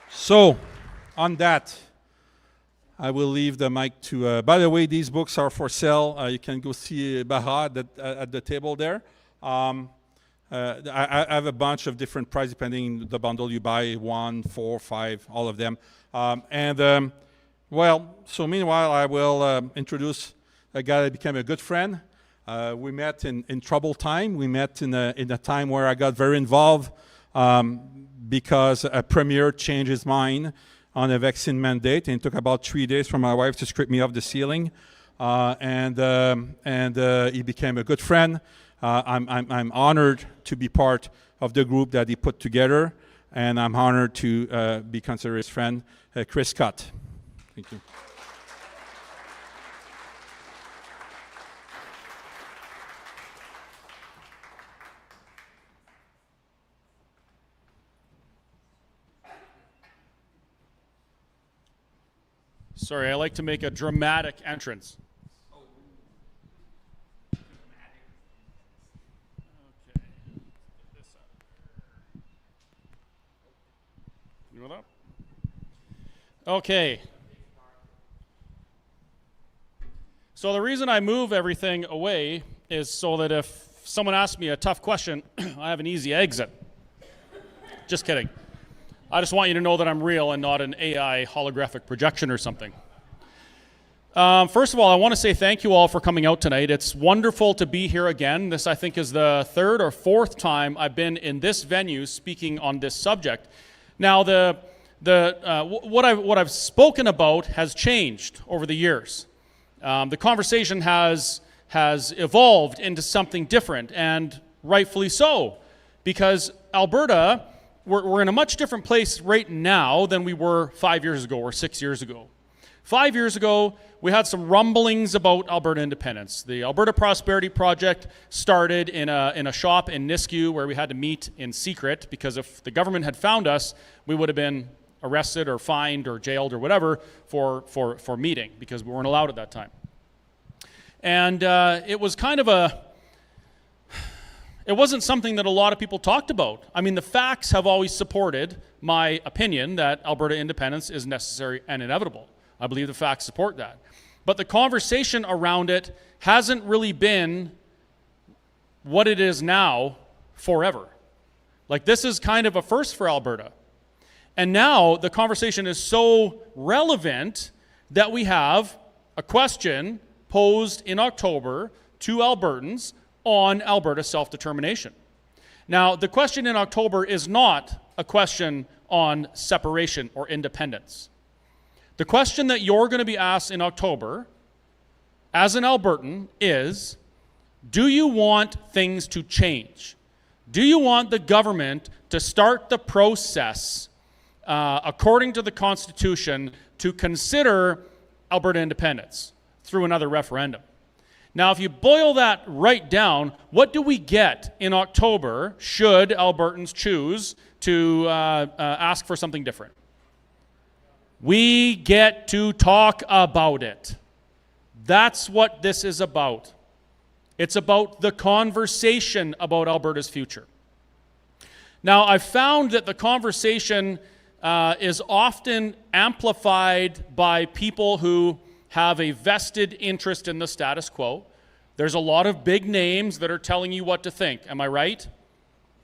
So, on that, I will leave the mic to, by the way, these books are for sale. You can go see Baha at the table there. I have a bunch of different prices depending on the bundle you buy, 1, 4, 5, all of them. Well, so meanwhile, I will introduce a guy that became a good friend. We met in troubled time. We met in a time where I got very involved because a premier changed his mind on a vaccine mandate, and it took about 3 days for my wife to scrape me off the ceiling. And he became a good friend. I'm honored to be part of the group that he put together, and I'm honored to be considered his friend, Chris Scott. Thank you. Sorry, I like to make a dramatic entrance. Okay. You know that? Okay. So the reason I move everything away is so that if someone asks me a tough question, I have an easy exit. Just kidding. I just want you to know that I'm real and not an AI holographic projection or something. First of all, I want to say thank you all for coming out tonight. It's wonderful to be here again. This, I think, is the third or fourth time I've been in this venue speaking on this subject. Now, what I've spoken about has changed over the years. The conversation has evolved into something different, and rightfully so, because Alberta, we're in a much different place right now than we were 5 years ago or 6 years ago. 5 years ago, we had some rumblings about Alberta independence. The Alberta Prosperity Project started in a shop in Nisku where we had to meet in secret, because if the government had found us, we would have been arrested or fined or jailed or whatever for meeting, because we weren't allowed at that time. And it was kind of it wasn't something that a lot of people talked about. I mean, the facts have always supported my opinion that Alberta independence is necessary and inevitable. I believe the facts support that. But the conversation around it hasn't really been what it is now forever. Like, this is kind of a first for Alberta. And now the conversation is so relevant that we have a question posed in October to Albertans on Alberta self-determination. Now, the question in October is not a question on separation or independence. The question that you're going to be asked in October, as an Albertan, is, do you want things to change? Do you want the government to start the process, according to the Constitution, to consider Alberta independence through another referendum? Now, if you boil that right down, what do we get in October should Albertans choose to ask for something different? We get to talk about it. That's what this is about. It's about the conversation about Alberta's future. Now, I've found that the conversation is often amplified by people who have a vested interest in the status quo. There's a lot of big names that are telling you what to think. Am I right?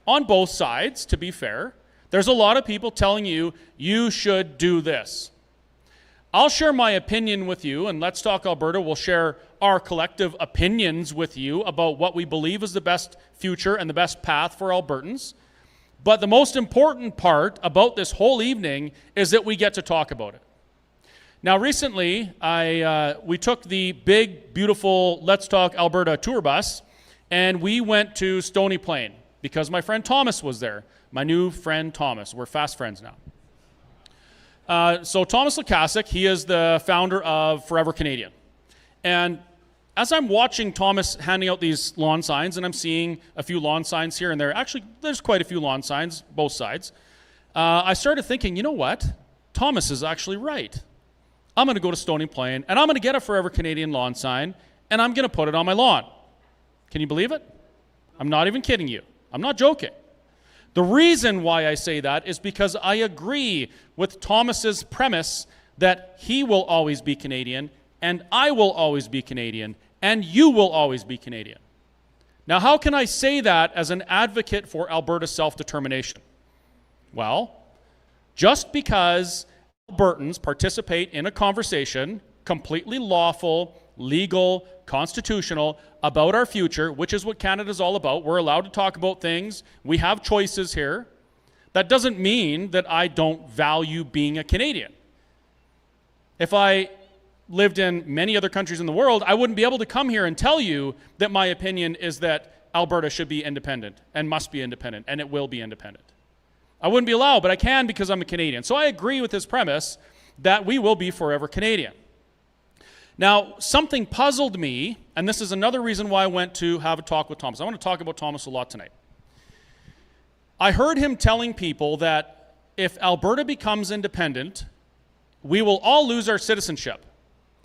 On both sides, to be fair. There's a lot of people telling you, you should do this. I'll share my opinion with you, and Let's Talk Alberta will share our collective opinions with you about what we believe is the best future and the best path for Albertans. But the most important part about this whole evening is that we get to talk about it. Now, recently, we took the big, beautiful Let's Talk Alberta tour bus, and we went to Stony Plain because my friend Thomas was there. My new friend Thomas. We're fast friends now. So Thomas Lukasic, he is the founder of Forever Canadian. And as I'm watching Thomas handing out these lawn signs, and I'm seeing a few lawn signs here and there, actually, there's quite a few lawn signs, both sides, I started thinking, you know what? Thomas is actually right. I'm going to go to Stony Plain, and I'm going to get a Forever Canadian lawn sign, and I'm going to put it on my lawn. Can you believe it? I'm not even kidding you. I'm not joking. The reason why I say that is because I agree with Thomas's premise that he will always be Canadian, and I will always be Canadian, and you will always be Canadian. Now, how can I say that as an advocate for Alberta self-determination? Well, just because Albertans participate in a conversation, completely lawful, legal, constitutional, about our future, which is what Canada's all about. We're allowed to talk about things. We have choices here. That doesn't mean that I don't value being a Canadian. If I lived in many other countries in the world, I wouldn't be able to come here and tell you that my opinion is that Alberta should be independent and must be independent, and it will be independent. I wouldn't be allowed, but I can because I'm a Canadian. So I agree with his premise that we will be forever Canadian. Now, something puzzled me, and this is another reason why I went to have a talk with Thomas. I want to talk about Thomas a lot tonight. I heard him telling people that if Alberta becomes independent, we will all lose our citizenship.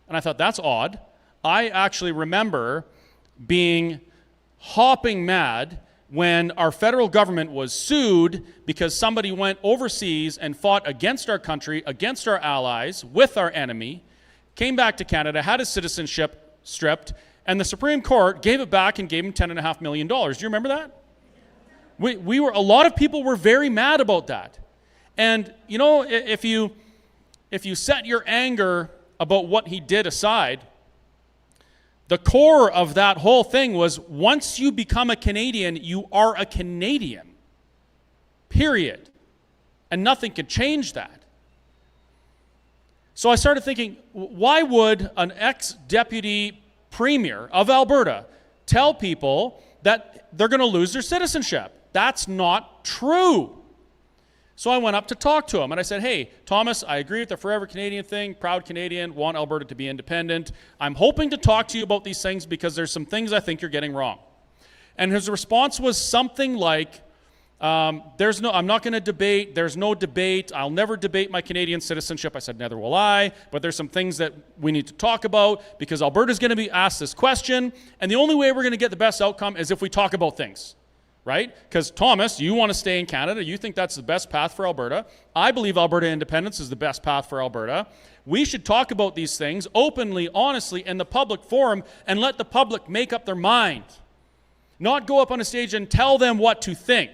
And I thought, that's odd. I actually remember being hopping mad when our federal government was sued because somebody went overseas and fought against our country, against our allies, with our enemy, came back to Canada, had his citizenship stripped, and the Supreme Court gave it back and gave him $10.5 million. Do you remember that? A lot of people were very mad about that. And, you know, if you set your anger about what he did aside, the core of that whole thing was once you become a Canadian, you are a Canadian. Period. And nothing could change that. So I started thinking, why would an ex-deputy premier of Alberta tell people that they're going to lose their citizenship? That's not true. So I went up to talk to him, and I said, hey, Thomas, I agree with the Forever Canadian thing, proud Canadian, want Alberta to be independent. I'm hoping to talk to you about these things because there's some things I think you're getting wrong. And his response was something like, I'm not going to debate, there's no debate, I'll never debate my Canadian citizenship. I said, neither will I, but there's some things that we need to talk about because Alberta's going to be asked this question, and the only way we're going to get the best outcome is if we talk about things. Right? Because Thomas, you want to stay in Canada. You think that's the best path for Alberta. I believe Alberta independence is the best path for Alberta. We should talk about these things openly, honestly, in the public forum and let the public make up their mind. Not go up on a stage and tell them what to think.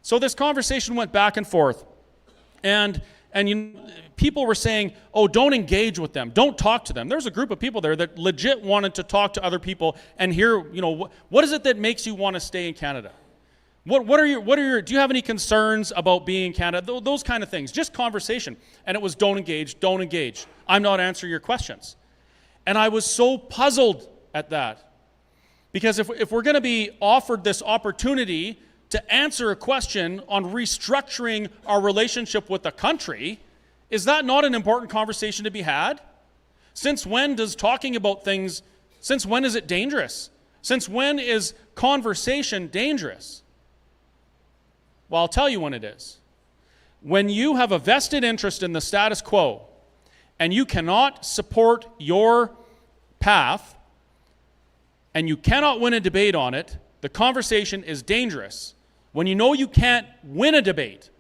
So this conversation went back and forth. And people were saying, oh, don't engage with them. Don't talk to them. There's a group of people there that legit wanted to talk to other people and hear, what is it that makes you want to stay in Canada? Do you have any concerns about being in Canada? Those kind of things. Just conversation. And it was don't engage. I'm not answering your questions. And I was so puzzled at that. Because if we're going to be offered this opportunity to answer a question on restructuring our relationship with the country, is that not an important conversation to be had? Since when is it dangerous? Since when is conversation dangerous? Well, I'll tell you when it is. When you have a vested interest in the status quo and you cannot support your path and you cannot win a debate on it, the conversation is dangerous. When you know you can't win a debate,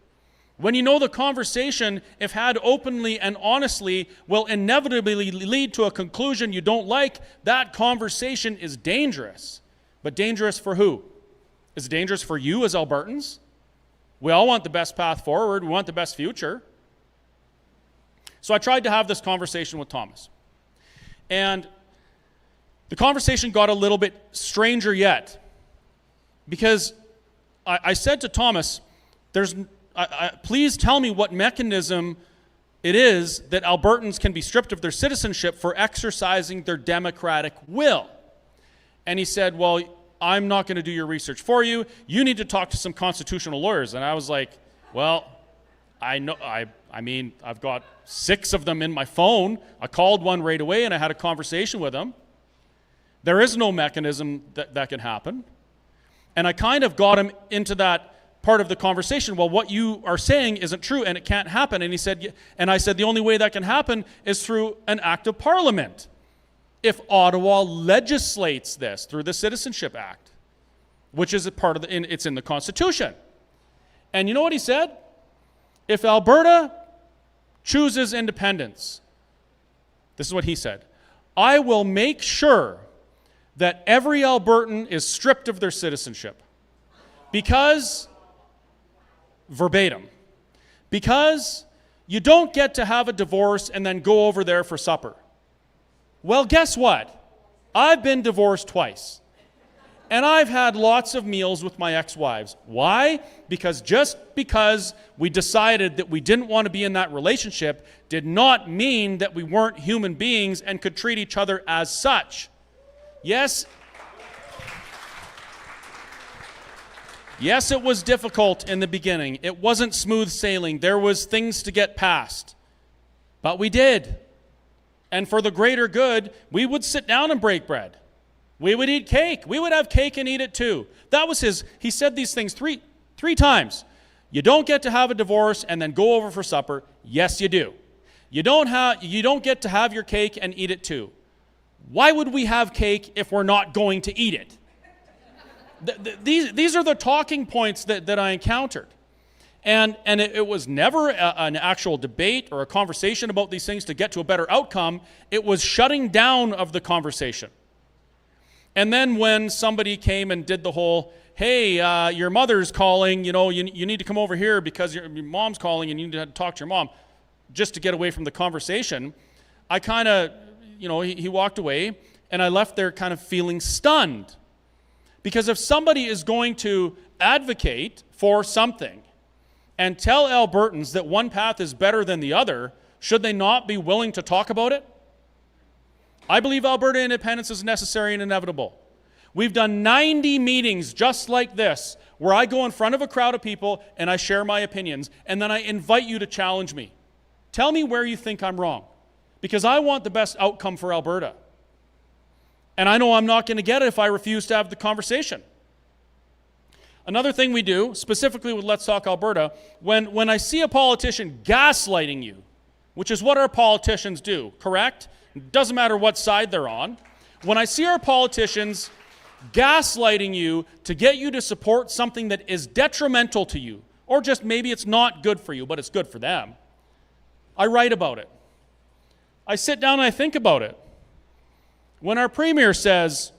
when you know the conversation, if had openly and honestly, will inevitably lead to a conclusion you don't like, that conversation is dangerous. But dangerous for who? Is it dangerous for you as Albertans? We all want the best path forward. We want the best future. So I tried to have this conversation with Thomas. And the conversation got a little bit stranger yet. Because I said to Thomas, please tell me what mechanism it is that Albertans can be stripped of their citizenship for exercising their democratic will. And he said, well, I'm not going to do your research for you. You need to talk to some constitutional lawyers. And I was like, well, I've got 6 of them in my phone. I called one right away and I had a conversation with them. There is no mechanism that can happen. And I kind of got him into that part of the conversation. Well, what you are saying isn't true and it can't happen. And I said, the only way that can happen is through an act of parliament. If Ottawa legislates this through the Citizenship Act, which is a part of it's in the Constitution. And you know what he said? If Alberta chooses independence, this is what he said, I will make sure that every Albertan is stripped of their citizenship. Because, verbatim, because you don't get to have a divorce and then go over there for supper. Well, guess what? I've been divorced twice. And I've had lots of meals with my ex-wives. Why? Because just because we decided that we didn't want to be in that relationship did not mean that we weren't human beings and could treat each other as such. Yes, Yes, it was difficult in the beginning. It wasn't smooth sailing. There was things to get past. But we did. And for the greater good, we would sit down and break bread. We would eat cake. We would have cake and eat it too. That was he said these things three times. You don't get to have a divorce and then go over for supper. Yes, you do. You don't get to have your cake and eat it too. Why would we have cake if we're not going to eat it? These are the talking points that I encountered. And it was never an actual debate or a conversation about these things to get to a better outcome. It was shutting down of the conversation. And then when somebody came and did the whole, hey, your mother's calling, you need to come over here because your mom's calling and you need to talk to your mom, just to get away from the conversation, I kind of, he walked away and I left there kind of feeling stunned. Because if somebody is going to advocate for something and tell Albertans that one path is better than the other, should they not be willing to talk about it? I believe Alberta independence is necessary and inevitable. We've done 90 meetings just like this, where I go in front of a crowd of people and I share my opinions, and then I invite you to challenge me. Tell me where you think I'm wrong, because I want the best outcome for Alberta. And I know I'm not going to get it if I refuse to have the conversation. Another thing we do, specifically with Let's Talk Alberta, when I see a politician gaslighting you, which is what our politicians do, correct? It doesn't matter what side they're on. When I see our politicians gaslighting you to get you to support something that is detrimental to you, or just maybe it's not good for you, but it's good for them, I write about it. I sit down and I think about it. When our premier says,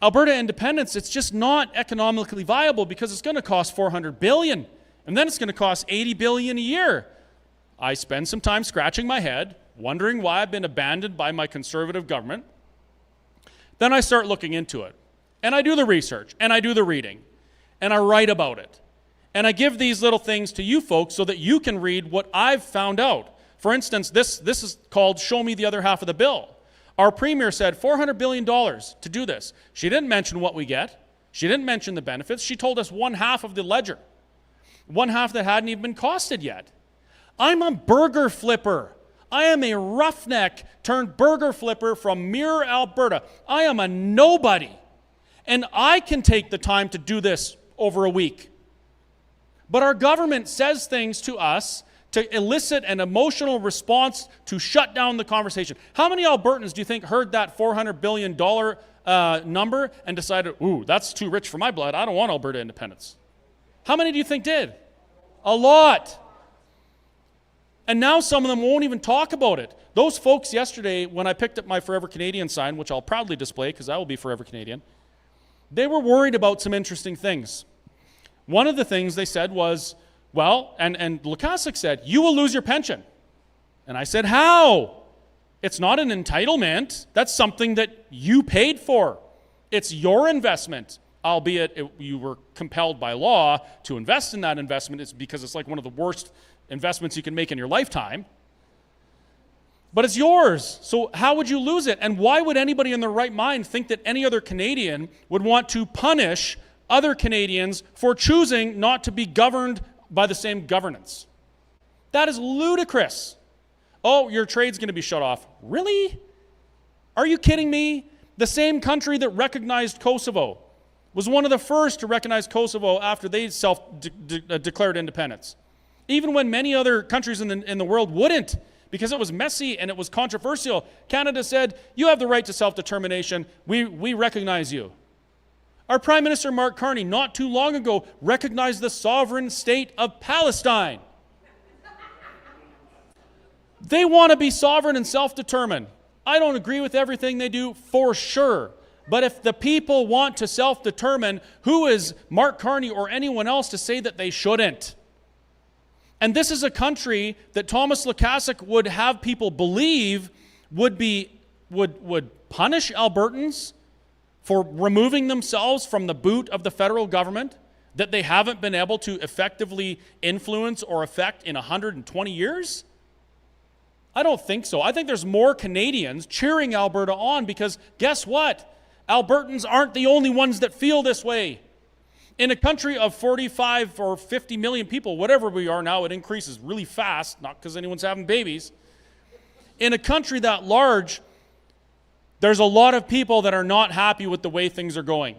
Alberta independence, it's just not economically viable because it's going to cost $400 billion, and then it's going to cost $80 billion a year. I spend some time scratching my head, wondering why I've been abandoned by my conservative government. Then I start looking into it, and I do the research, and I do the reading, and I write about it. And I give these little things to you folks so that you can read what I've found out. For instance, this is called Show Me the Other Half of the Bill. Our premier said $400 billion to do this. She didn't mention what we get. She didn't mention the benefits. She told us one half of the ledger. One half that hadn't even been costed yet. I'm a burger flipper. I am a roughneck turned burger flipper from Mirror, Alberta. I am a nobody. And I can take the time to do this over a week. But our government says things to us to elicit an emotional response to shut down the conversation. How many Albertans do you think heard that $400 billion number and decided, ooh, that's too rich for my blood, I don't want Alberta independence? How many do you think did? A lot. And now some of them won't even talk about it. Those folks yesterday, when I picked up my Forever Canadian sign, which I'll proudly display because I will be Forever Canadian, they were worried about some interesting things. One of the things they said was, well, and Lukasik said, you will lose your pension. And I said, how? It's not an entitlement. That's something that you paid for. It's your investment, albeit you were compelled by law to invest in that investment. It's because it's like one of the worst investments you can make in your lifetime. But it's yours. So how would you lose it? And why would anybody in their right mind think that any other Canadian would want to punish other Canadians for choosing not to be governed by the same governance? That is ludicrous. Oh, your trade's going to be shut off. Really? Are you kidding me? The same country that recognized Kosovo was one of the first to recognize Kosovo after they self-declared independence. Even when many other countries in the world wouldn't, because it was messy and it was controversial. Canada said, you have the right to self-determination. We recognize you. Our Prime Minister, Mark Carney, not too long ago, recognized the sovereign state of Palestine. They want to be sovereign and self-determined. I don't agree with everything they do, for sure. But if the people want to self-determine, who is Mark Carney or anyone else to say that they shouldn't? And this is a country that Thomas Lukasik would have people believe would punish Albertans for removing themselves from the boot of the federal government that they haven't been able to effectively influence or affect in 120 years? I don't think so. I think there's more Canadians cheering Alberta on because guess what? Albertans aren't the only ones that feel this way. In a country of 45 or 50 million people, whatever we are now, it increases really fast, not because anyone's having babies. In a country that large, there's a lot of people that are not happy with the way things are going.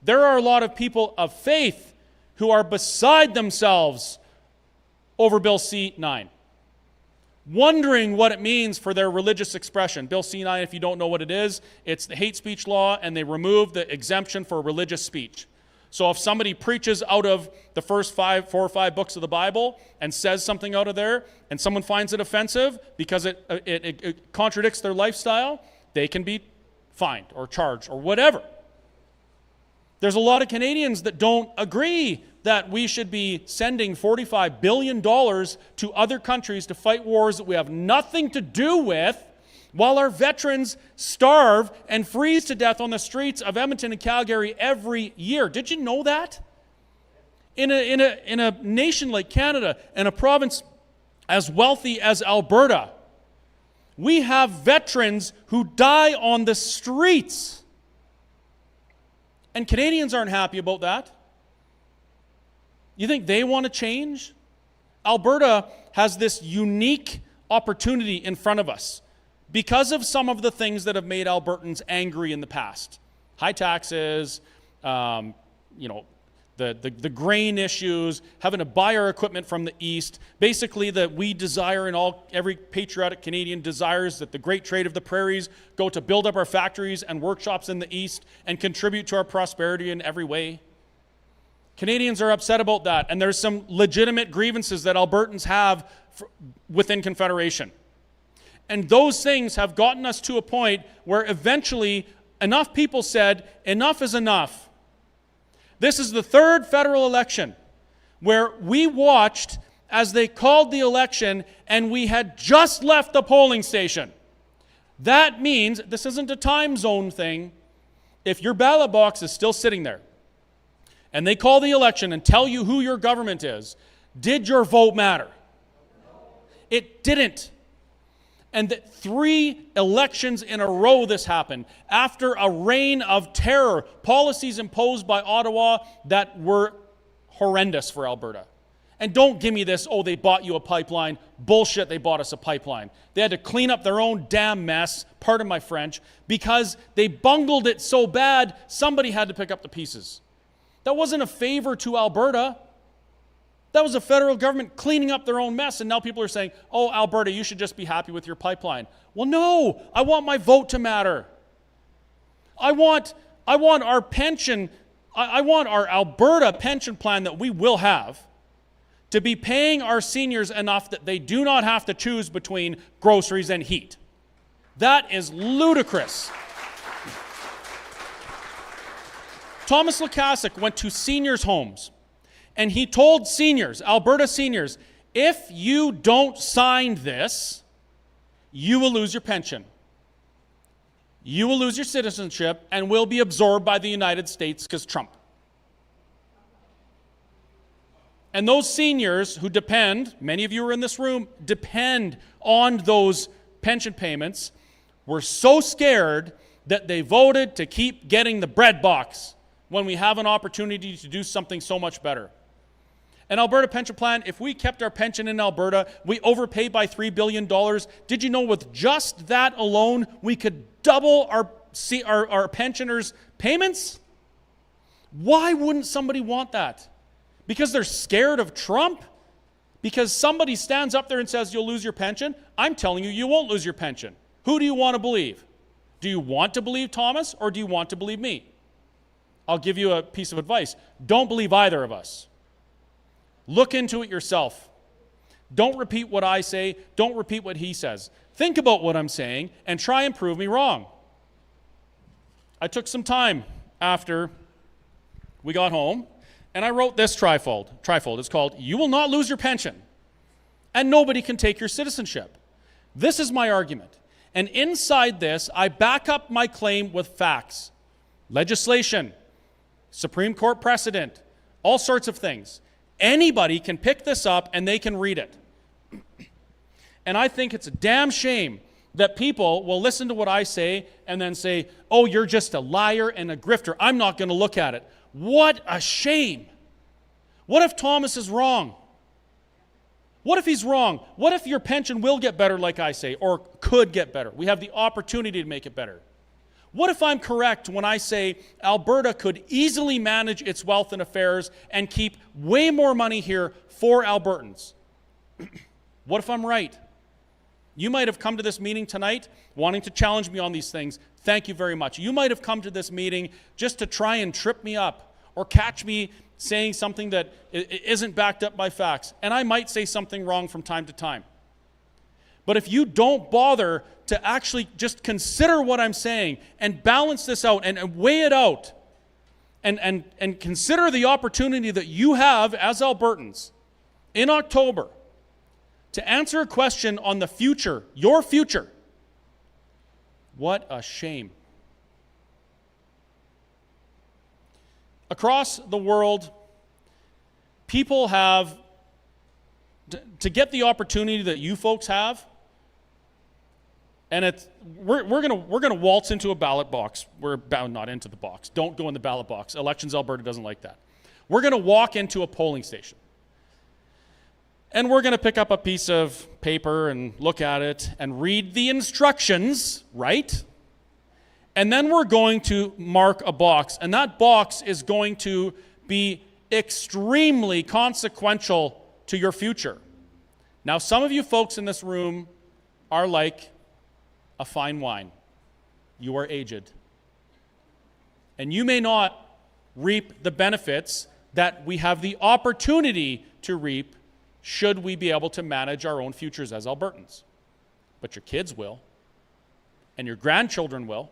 There are a lot of people of faith who are beside themselves over Bill C-9, wondering what it means for their religious expression. Bill C-9, if you don't know what it is, it's the hate speech law, and they removed the exemption for religious speech. So if somebody preaches out of the first 4 or 5 books of the Bible and says something out of there, and someone finds it offensive because it contradicts their lifestyle, they can be fined or charged or whatever. There's a lot of Canadians that don't agree that we should be sending $45 billion to other countries to fight wars that we have nothing to do with, while our veterans starve and freeze to death on the streets of Edmonton and Calgary every year. Did you know that? In a nation like Canada and a province as wealthy as Alberta, we have veterans who die on the streets. And Canadians aren't happy about that. You think they want to change? Alberta has this unique opportunity in front of us because of some of the things that have made Albertans angry in the past. High taxes, the grain issues, having to buy our equipment from the east. Basically, that we desire, and every patriotic Canadian desires, that the great trade of the prairies go to build up our factories and workshops in the east and contribute to our prosperity in every way. Canadians are upset about that, and there's some legitimate grievances that Albertans have within Confederation. And those things have gotten us to a point where eventually enough people said, enough is enough. This is the 3rd federal election where we watched as they called the election and we had just left the polling station. That means, this isn't a time zone thing, if your ballot box is still sitting there and they call the election and tell you who your government is, did your vote matter? It didn't. And that 3 elections in a row this happened after a reign of terror, policies imposed by Ottawa that were horrendous for Alberta. And don't give me this, oh, they bought you a pipeline. Bullshit, they bought us a pipeline. They had to clean up their own damn mess, pardon my French, because they bungled it so bad, somebody had to pick up the pieces. That wasn't a favor to Alberta. That was the federal government cleaning up their own mess, and now people are saying, oh, Alberta, you should just be happy with your pipeline. Well, no, I want my vote to matter. I want our pension, I want our Alberta pension plan that we will have to be paying our seniors enough that they do not have to choose between groceries and heat. That is ludicrous. Thomas Lukasik went to seniors' homes, and he told seniors, Alberta seniors, if you don't sign this, you will lose your pension. You will lose your citizenship and will be absorbed by the United States because Trump. And those seniors who depend, many of you are in this room, depend on those pension payments, were so scared that they voted to keep getting the bread box when we have an opportunity to do something so much better. An Alberta pension plan, if we kept our pension in Alberta, we overpaid by $3 billion. Did you know with just that alone, we could double our pensioners' payments? Why wouldn't somebody want that? Because they're scared of Trump? Because somebody stands up there and says you'll lose your pension? I'm telling you, you won't lose your pension. Who do you want to believe? Do you want to believe Thomas or do you want to believe me? I'll give you a piece of advice. Don't believe either of us. Look into it yourself. Don't repeat what I say. Don't repeat what he says. Think about what I'm saying and try and prove me wrong. I took some time after we got home and I wrote this trifold. It's called, "You will not lose your pension and nobody can take your citizenship." This is my argument. And inside this, I back up my claim with facts. Legislation, Supreme Court precedent, all sorts of things. Anybody can pick this up and they can read it. And I think it's a damn shame that people will listen to what I say and then say, oh, you're just a liar and a grifter. I'm not going to look at it. What a shame. What if Thomas is wrong? What if he's wrong? What if your pension will get better, like I say, or could get better? We have the opportunity to make it better. What if I'm correct when I say Alberta could easily manage its wealth and affairs and keep way more money here for Albertans? What if I'm right? You might have come to this meeting tonight wanting to challenge me on these things. Thank you very much. You might have come to this meeting just to try and trip me up or catch me saying something that isn't backed up by facts. And I might say something wrong from time to time. But if you don't bother to actually just consider what I'm saying and balance this out and weigh it out and consider the opportunity that you have as Albertans in October to answer a question on the future, your future, what a shame. Across the world, people have, to get the opportunity that you folks have, and we're gonna waltz into a ballot box. We're bound not into the box. Don't go in the ballot box. Elections Alberta doesn't like that. We're gonna walk into a polling station. And we're gonna pick up a piece of paper and look at it and read the instructions, right? And then we're going to mark a box, and that box is going to be extremely consequential to your future. Now, some of you folks in this room are like a fine wine. You are aged. And you may not reap the benefits that we have the opportunity to reap should we be able to manage our own futures as Albertans. But your kids will, and your grandchildren will.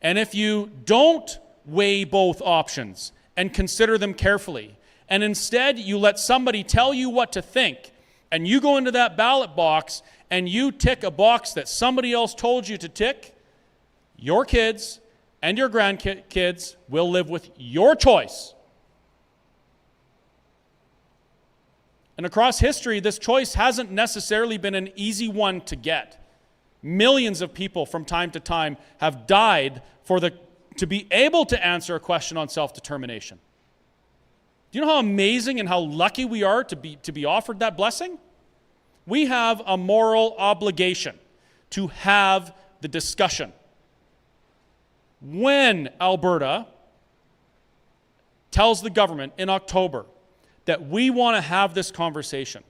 And if you don't weigh both options and consider them carefully, and instead you let somebody tell you what to think, and you go into that ballot box and you tick a box that somebody else told you to tick, your kids and your grandkids will live with your choice. And across history, this choice hasn't necessarily been an easy one to get. Millions of people from time to time have died to be able to answer a question on self-determination. Do you know how amazing and how lucky we are to be offered that blessing? We have a moral obligation to have the discussion. When Alberta tells the government in October that we want to have this conversation,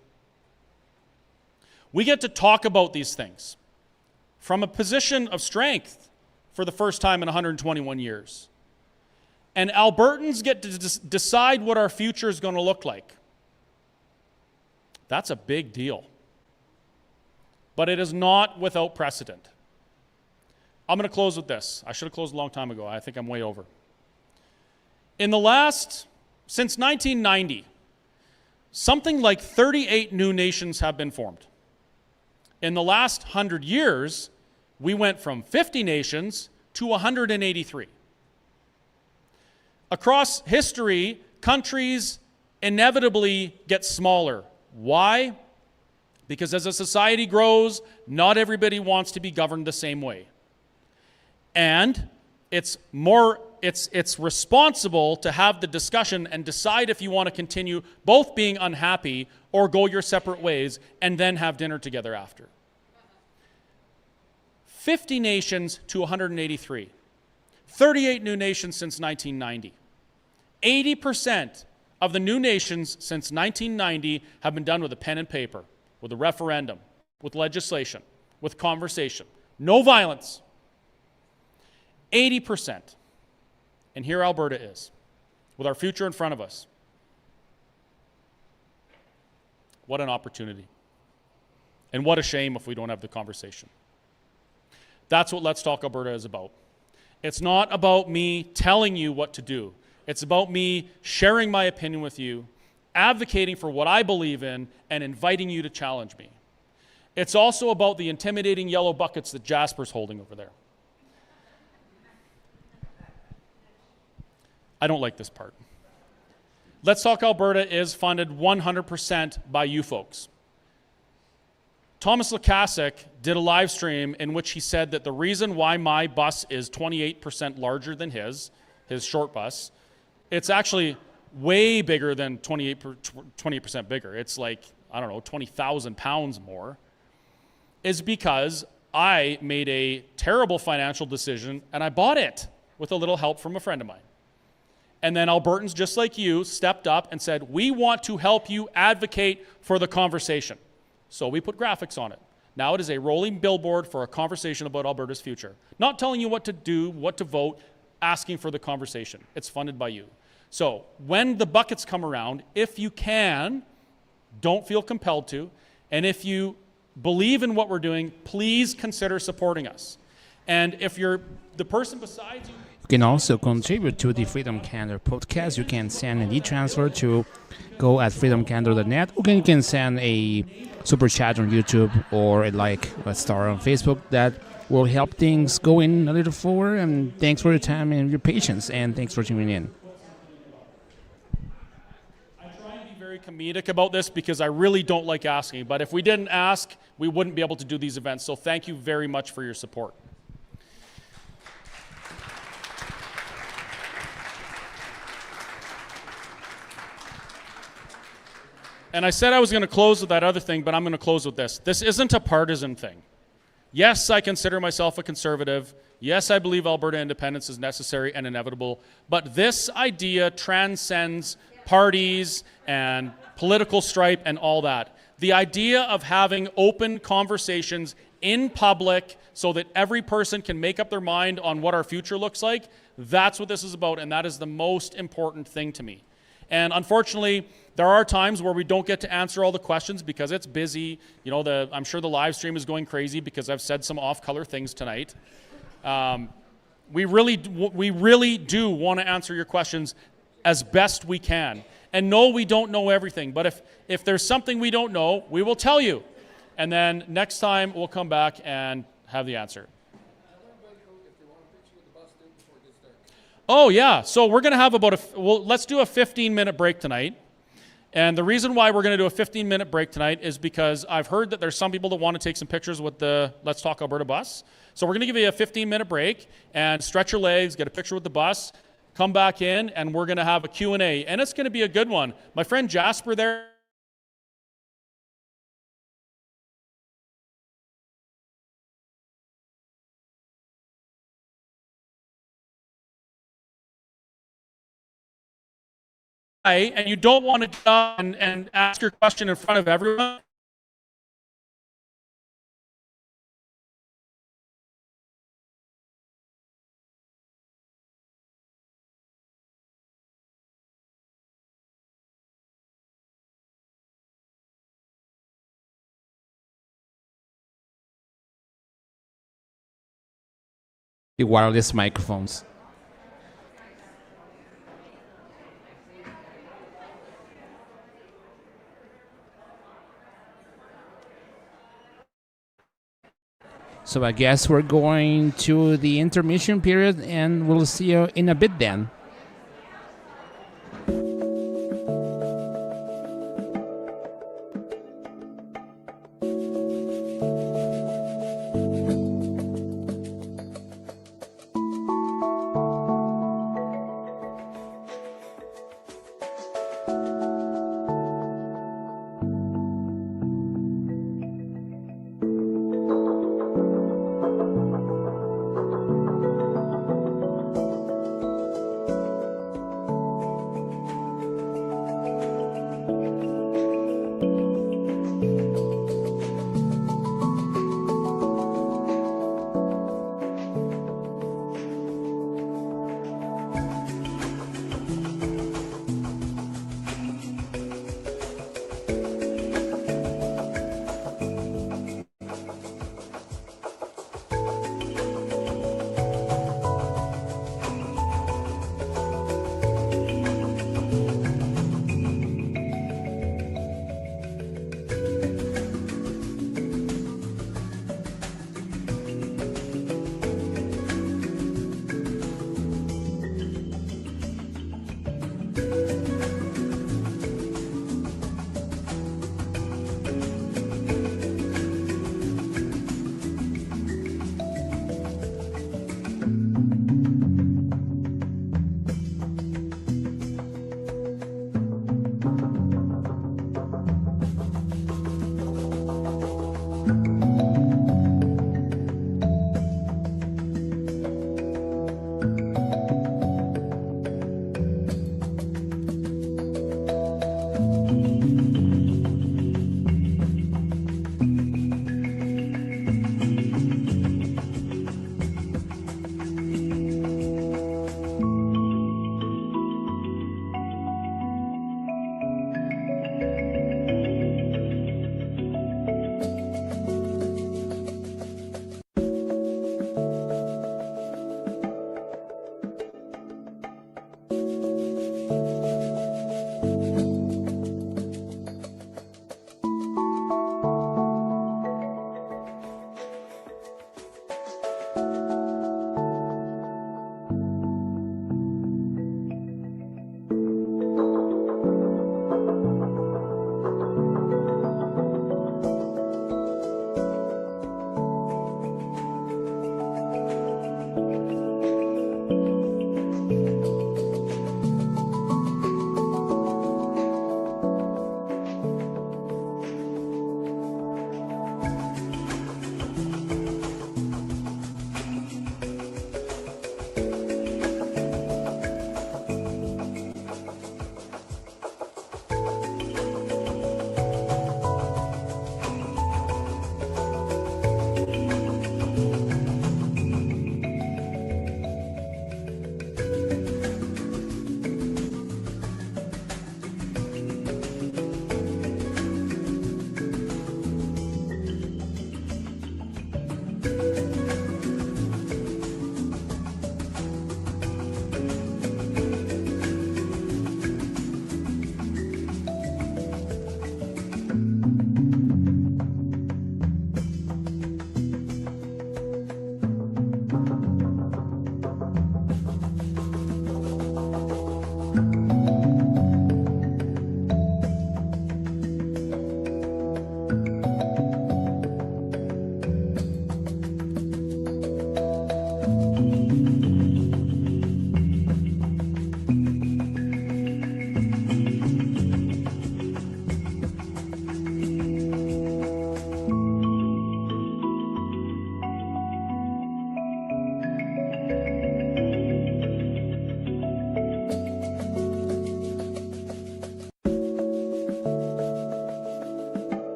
we get to talk about these things from a position of strength for the first time in 121 years. And Albertans get to decide what our future is going to look like. That's a big deal. But it is not without precedent. I'm going to close with this. I should have closed a long time ago. I think I'm way over. Since 1990, something like 38 new nations have been formed. In the last 100 years, we went from 50 nations to 183. Across history, countries inevitably get smaller. Why? Because as a society grows, not everybody wants to be governed the same way. And it's responsible to have the discussion and decide if you want to continue both being unhappy or go your separate ways and then have dinner together after. 50 nations to 183. 38 new nations since 1990. 80% of the new nations since 1990 have been done with a pen and paper, with a referendum, with legislation, with conversation. No violence. 80%. And here Alberta is, with our future in front of us. What an opportunity. And what a shame if we don't have the conversation. That's what Let's Talk Alberta is about. It's not about me telling you what to do. It's about me sharing my opinion with you, advocating for what I believe in, and inviting you to challenge me. It's also about the intimidating yellow buckets that Jasper's holding over there. I don't like this part. Let's Talk Alberta is funded 100% by you folks. Thomas Lukasik did a live stream in which he said that the reason why my bus is 28% larger than his his short bus, it's actually way bigger than 28% bigger. It's like, I don't know, 20,000 pounds more, is because I made a terrible financial decision and I bought it with a little help from a friend of mine. And then Albertans just like you stepped up and said, we want to help you advocate for the conversation. So we put graphics on it. Now it is a rolling billboard for a conversation about Alberta's future. Not telling you what to do, what to vote, asking for the conversation. It's funded by you. So when the buckets come around, if you can, don't feel compelled to, and if you believe in what we're doing, please consider supporting us. And if you're the person beside you, you can also contribute to the Freedom Canada podcast. You can send an e-transfer to go@freedomcanada.net, or you can send a super chat on YouTube or a star on Facebook. That will help things go in a little forward. And thanks for your time and your patience, and thanks for tuning in. I try and be very comedic about this because I really don't like asking, but if we didn't ask, we wouldn't be able to do these events. So thank you very much for your support. And I said I was going to close with that other thing, but I'm going to close with this. This isn't a partisan thing. Yes, I consider myself a conservative. Yes, I believe Alberta independence is necessary and inevitable. But this idea transcends parties and political stripe and all that. The idea of having open conversations in public so that every person can make up their mind on what our future looks like, that's what this is about, and that is the most important thing to me. And unfortunately, there are times where we don't get to answer all the questions because it's busy. You know, I'm sure the live stream is going crazy because I've said some off-color things tonight. We really do want to answer your questions as best we can. And no, we don't know everything. But if there's something we don't know, we will tell you. And then next time, we'll come back and have the answer. Oh, yeah. So we're going to have let's do a 15-minute break tonight. And the reason why we're going to do a 15-minute break tonight is because I've heard that there's some people that want to take some pictures with the Let's Talk Alberta bus. So we're going to give you a 15-minute break and stretch your legs, get a picture with the bus, come back in, and we're going to have a Q&A. And it's going to be a good one. My friend Jasper there, and you don't want to get up and ask your question in front of everyone. The wireless microphones. So I guess we're going to the intermission period, and we'll see you in a bit then.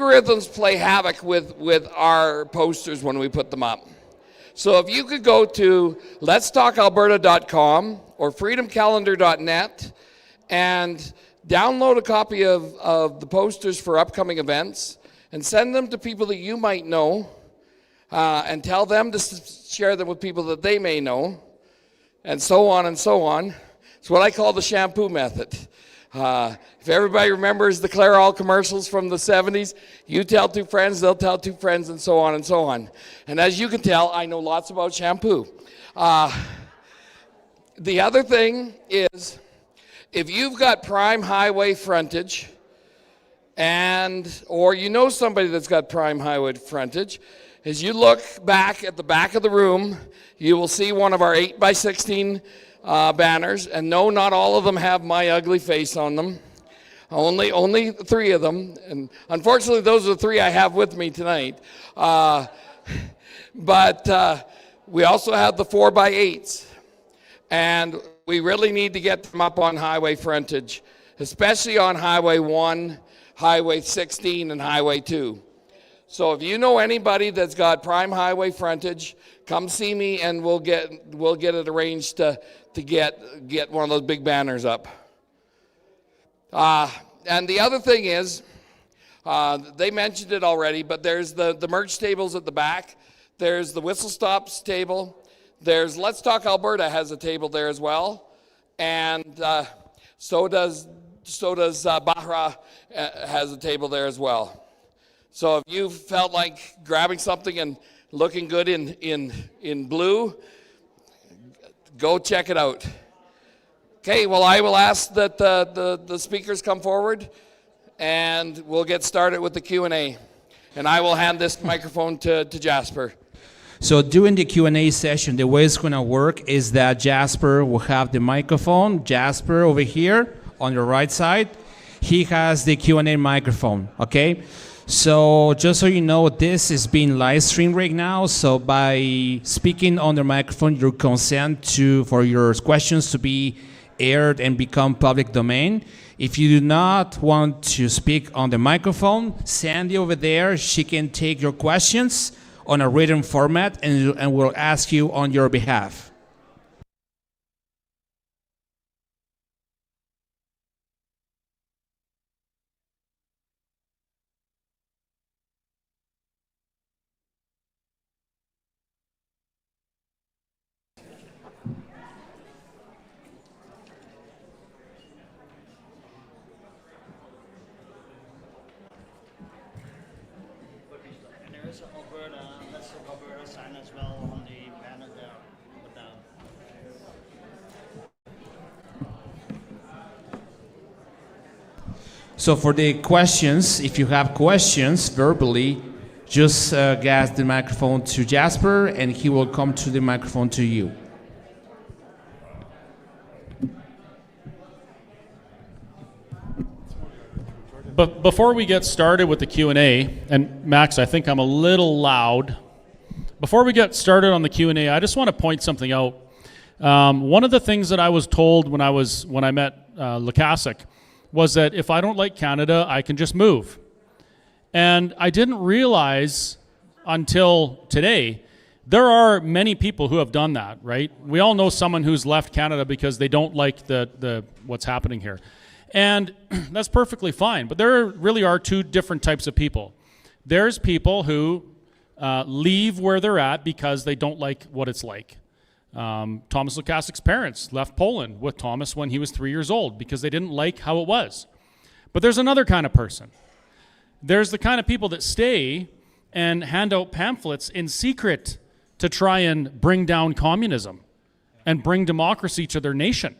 algorithms play havoc with our posters when we put them up. So if you could go to letstalkalberta.com or freedomcalendar.net and download a copy of the posters for upcoming events and send them to people that you might know, and tell them to share them with people that they may know, and so on and so on. It's what I call the shampoo method. If everybody remembers the Clairol commercials from the 70s, you tell two friends, they'll tell two friends, and so on and so on. And as you can tell, I know lots about shampoo. The other thing is, if you've got prime highway frontage, or you know somebody that's got prime highway frontage, as you look back at the back of the room, you will see one of our 8x16 banners, and no, not all of them have my ugly face on them. Only 3 of them, and unfortunately those are the 3 I have with me tonight. But we also have the 4x8s, and we really need to get them up on highway frontage, especially on Highway 1, Highway 16, and Highway 2. So if you know anybody that's got prime highway frontage, come see me and we'll get it arranged to get one of those big banners up. And the other thing is, they mentioned it already, but there's the merch tables at the back. There's the Whistle Stops table. There's Let's Talk Alberta has a table there as well, and so does Bahra has a table there as well. So if you felt like grabbing something and looking good in blue, go check it out. Okay, well, I will ask that the speakers come forward, and we'll get started with the Q&A. And I will hand this microphone to Jasper. So during the Q&A session, the way it's going to work is that Jasper will have the microphone. Jasper over here on your right side, he has the Q&A microphone, okay? So just so you know, this is being live streamed right now. So by speaking on the microphone, you consent for your questions to be aired and become public domain. If you do not want to speak on the microphone, Sandy over there, she can take your questions on a written format and will ask you on your behalf. Alberta sign as well on the banner there. So for the questions, if you have questions verbally, just gas the microphone to Jasper and he will come to the microphone to you. But before we get started with the Q&A, and Max, I think I'm a little loud. Before we get started on the Q&A, I just want to point something out. One of the things that I was told when I met Lukasik was that if I don't like Canada, I can just move. And I didn't realize until today, there are many people who have done that, right? We all know someone who's left Canada because they don't like the what's happening here. And that's perfectly fine, but there really are two different types of people. There's people who leave where they're at because they don't like what it's like. Thomas Lukasik's parents left Poland with Thomas when he was 3 years old because they didn't like how it was. But there's another kind of person. There's the kind of people that stay and hand out pamphlets in secret to try and bring down communism and bring democracy to their nation.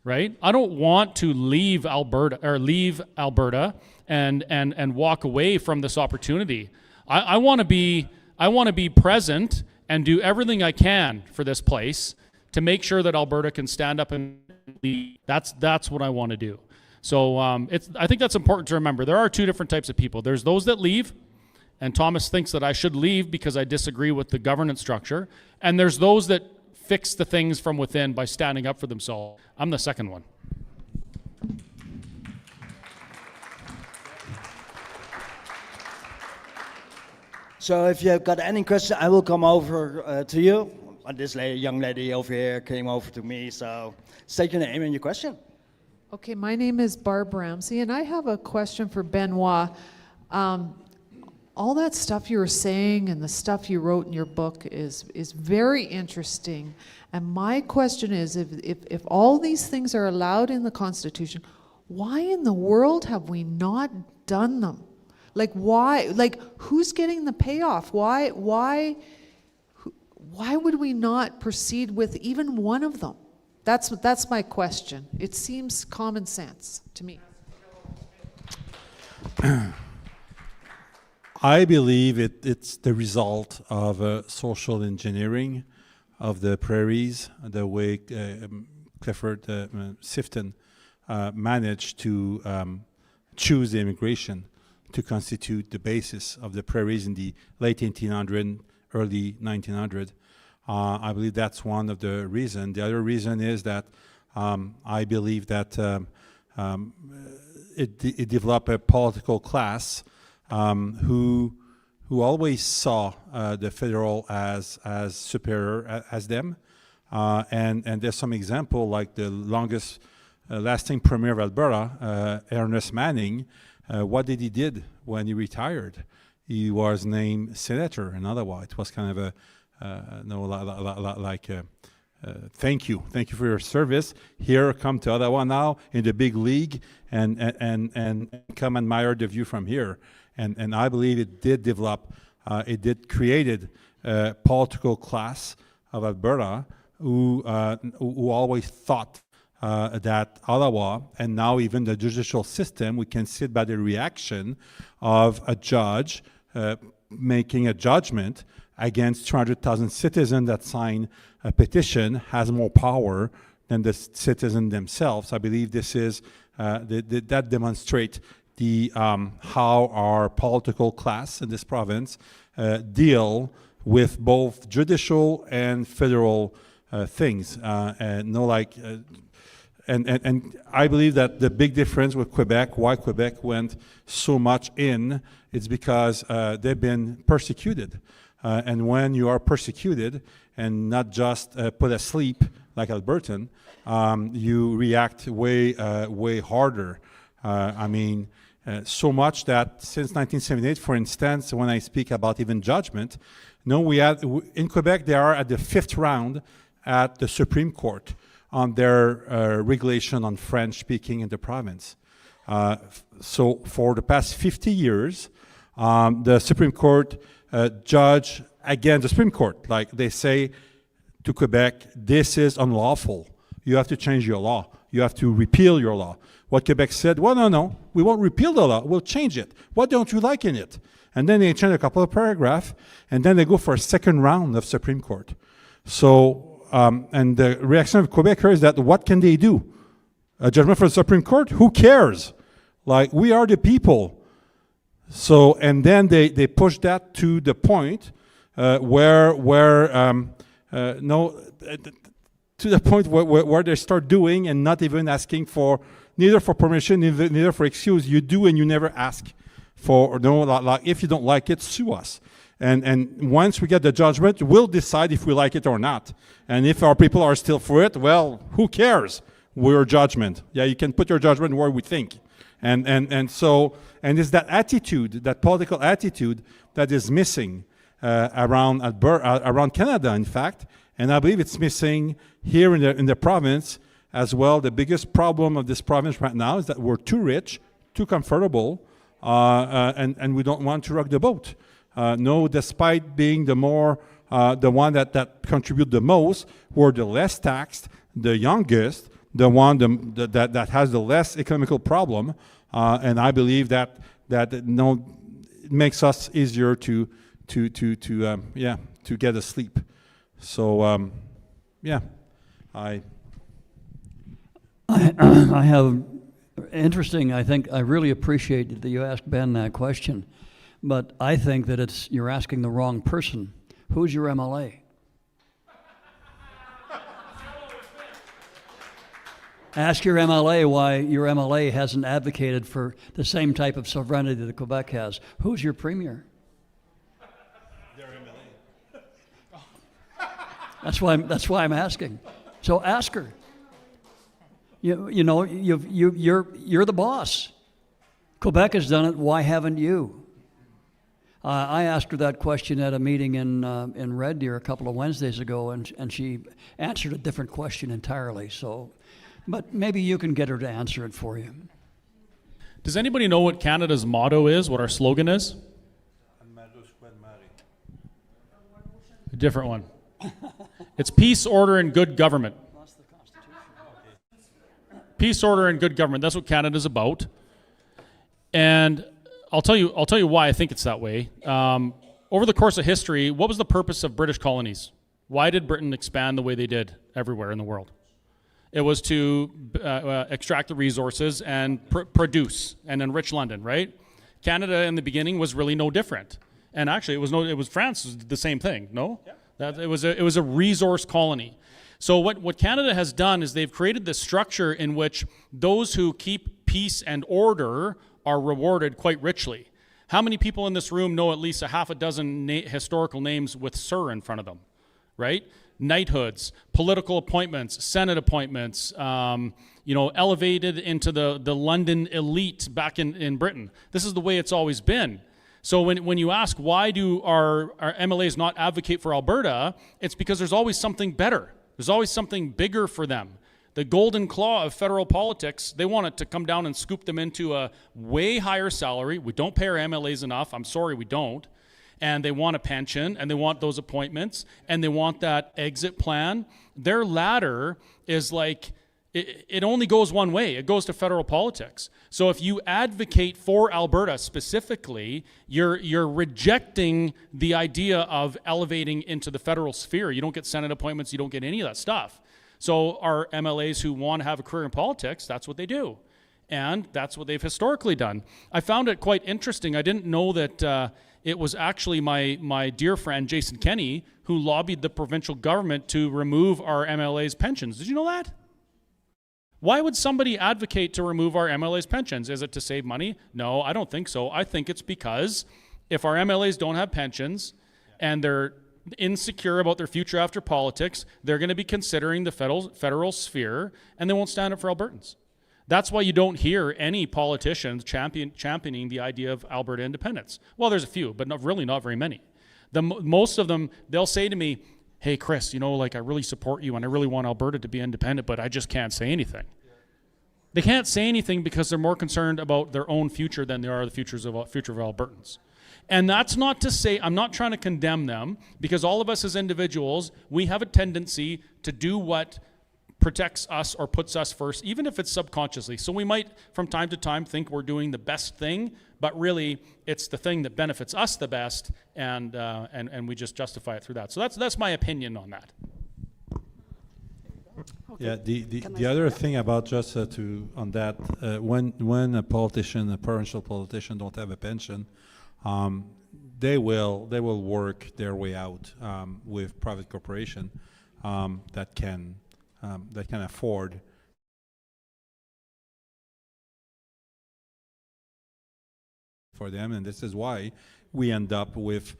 Right? I don't want to leave Alberta and walk away from this opportunity. I want to be present and do everything I can for this place to make sure that Alberta can stand up and lead. That's what I want to do. So I think that's important to remember. There are two different types of people. There's those that leave, and Thomas thinks that I should leave because I disagree with the governance structure. And there's those that fix the things from within by standing up for themselves. I'm the second one. So if you've got any question, I will come over to you. This young lady over here came over to me, so state your name and your question. Okay, my name is Barb Ramsey, and I have a question for Benoit. All that stuff you were saying and the stuff you wrote in your book is very interesting. And my question is, if all these things are allowed in the Constitution, why in the world have we not done them? Like, why? Like, who's getting the payoff? Why would we not proceed with even one of them? That's my question. It seems common sense to me. I believe it's the result of social engineering of the prairies, the way Clifford Sifton managed to choose the immigration to constitute the basis of the prairies in the late 1800s, early 1900s. I believe that's one of the reasons. The other reason is that I believe that it developed a political class who always saw the federal as superior as them. And there's some example, like the longest lasting premier of Alberta, Ernest Manning. What did he did when he retired? He was named senator in Ottawa. It was kind of a thank you for your service. Here, come to Ottawa now in the big league, and come admire the view from here. And I believe it did develop, it did created a political class of Alberta who always thought that Ottawa, and now even the judicial system, we can see it by the reaction of a judge making a judgment against 200,000 citizens that sign a petition, has more power than the citizens themselves. I believe this is that demonstrates the how our political class in this province deal with both judicial and federal things. And I believe that the big difference with Quebec, why Quebec went so much in, is because they've been persecuted. And when you are persecuted and not just put asleep like Albertan, you react way harder. So much that since 1978, for instance, when I speak about even judgment, in Quebec they are at the 5th round at the Supreme Court on their regulation on French speaking in the province. So for the past 50 years, the Supreme Court judge against the Supreme Court, like they say to Quebec, this is unlawful. You have to change your law. You have to repeal your law. What Quebec said, well, no, we won't repeal the law. We'll change it. What don't you like in it? And then they change a couple of paragraphs, and then they go for a second round of Supreme Court. So, and the reaction of Quebecers is that what can they do? A judgment from the Supreme Court? Who cares? Like, we are the people. So, and then they push that to the point where they start doing and not even asking for, neither for permission, neither for excuse. You do and you never ask for, like if you don't like it, sue us. And once we get the judgment, we'll decide if we like it or not. And if our people are still for it, well, who cares? We're judgment. Yeah, you can put your judgment where we think. And it's that attitude, that political attitude, that is missing around Alberta, around Canada, in fact. And I believe it's missing here in the province as well. The biggest problem of this province right now is that we're too rich, too comfortable, and we don't want to rock the boat. Despite being the one that contribute the most, we're the less taxed, the youngest, the one that has the less economical problem, and I believe that it makes us easier to get asleep. So I have interesting. I think I really appreciate that you asked Ben that question, but I think that you're asking the wrong person. Who's your MLA? Ask your MLA why your MLA hasn't advocated for the same type of sovereignty that Quebec has. Who's your premier? That's why I'm asking. So ask her. You know, you're the boss. Quebec has done it. Why haven't you? I asked her that question at a meeting in Red Deer a couple of Wednesdays ago, and she answered a different question entirely. So, but maybe you can get her to answer it for you. Does anybody know what Canada's motto is, what our slogan is? A different one. It's peace, order, and good government. Peace, order, and good government. That's what Canada's about. And I'll tell you why I think it's that way. Over the course of history, what was the purpose of British colonies? Why did Britain expand the way they did everywhere in the world? It was to extract the resources and produce and enrich London, right? Canada in the beginning was really no different. And actually, it was France was the same thing, no? Yeah. It was a resource colony. So what Canada has done is they've created this structure in which those who keep peace and order are rewarded quite richly. How many people in this room know at least a half a dozen historical names with "Sir" in front of them, right? Knighthoods, political appointments, Senate appointments, elevated into the London elite back in Britain. This is the way it's always been. So when you ask why do our MLAs not advocate for Alberta, it's because there's always something better. There's always something bigger for them. The golden claw of federal politics, they want it to come down and scoop them into a way higher salary. We don't pay our MLAs enough. I'm sorry, we don't. And they want a pension, and they want those appointments, and they want that exit plan. Their ladder is like, it only goes one way. It goes to federal politics. So if you advocate for Alberta specifically, you're rejecting the idea of elevating into the federal sphere. You don't get Senate appointments. You don't get any of that stuff. So our MLAs who want to have a career in politics, that's what they do. And that's what they've historically done. I found it quite interesting. I didn't know that it was actually my dear friend Jason Kenney who lobbied the provincial government to remove our MLAs' pensions. Did you know that? Why would somebody advocate to remove our MLAs' pensions? Is it to save money? No, I don't think so. I think it's because if our MLAs don't have pensions and they're insecure about their future after politics, they're going to be considering the federal sphere, and they won't stand up for Albertans. That's why you don't hear any politicians championing the idea of Alberta independence. Well, there's a few, but not very many. Most of them, they'll say to me, "Hey, Chris, I really support you and I really want Alberta to be independent, but I just can't say anything." They can't say anything because they're more concerned about their own future than they are the future of Albertans. And that's not to say, I'm not trying to condemn them, because all of us as individuals, we have a tendency to do what protects us or puts us first, even if it's subconsciously. So we might, from time to time, think we're doing the best thing, but really, it's the thing that benefits us the best, and we just justify it through that. So that's my opinion on that. Okay. Yeah, the other thing about just on that, when a provincial politician don't have a pension, they will work their way out with private corporation that can afford for them, and this is why we end up with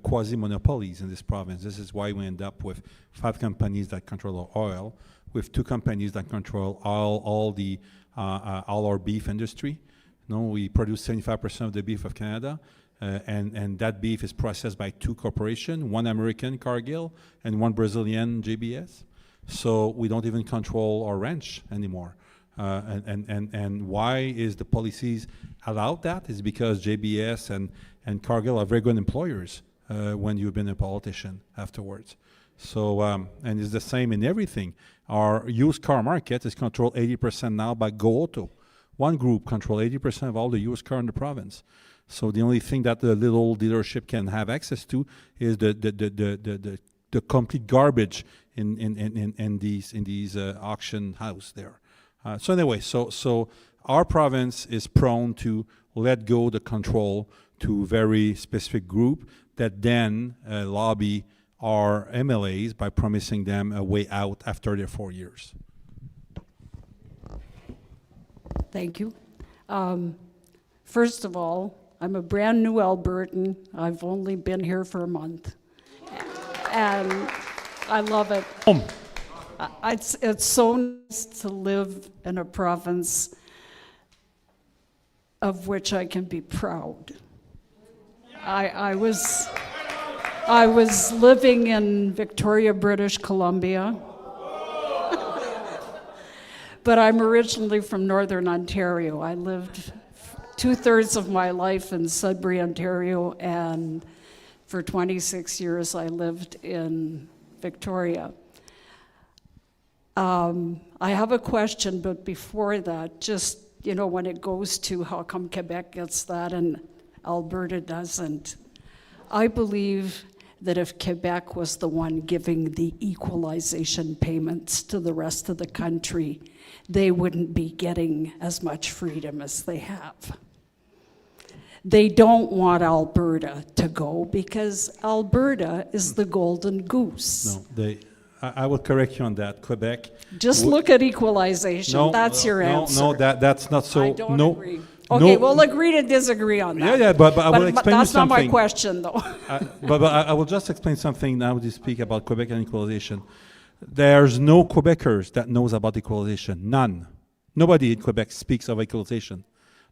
quasi-monopolies in this province. This is why we end up with 5 companies that control our oil, with 2 companies that control all our beef industry. We produce 75% of the beef of Canada, and that beef is processed by 2 corporations, one American, Cargill, and one Brazilian, JBS. So we don't even control our ranch anymore. And why is the policies allowed that? Is because JBS and Cargill are very good employers when you've been a politician afterwards. So, and it's the same in everything. Our used car market is controlled 80% now by Go Auto. One group controls 80% of all the used car in the province. So the only thing that the little dealership can have access to is the complete garbage in these auction house there. So anyway, so our province is prone to let go the control to very specific group that then lobby our MLAs by promising them a way out after their 4 years. Thank you. First of all, I'm a brand new Albertan. I've only been here for a month. And I love it. It's so nice to live in a province of which I can be proud. I was living in Victoria, British Columbia, but I'm originally from Northern Ontario. I lived 2/3 of my life in Sudbury, Ontario, and for 26 years I lived in Victoria. I have a question, but before that, just, you know, when it goes to how come Quebec gets that and Alberta doesn't, I believe that if Quebec was the one giving the equalization payments to the rest of the country, they wouldn't be getting as much freedom as they have. They don't want Alberta to go because Alberta is the golden goose. No, I will correct you on that. Quebec. Just look at equalization. No, That's your answer. No, that's not so. I don't no, agree. Okay, no, we'll agree to disagree on that. Yeah, but I will explain you that's not something. my question, though. But I will just explain something now. You speak about Quebec and equalization. There's no Quebecers that knows about equalization. None. Nobody in Quebec speaks of equalization.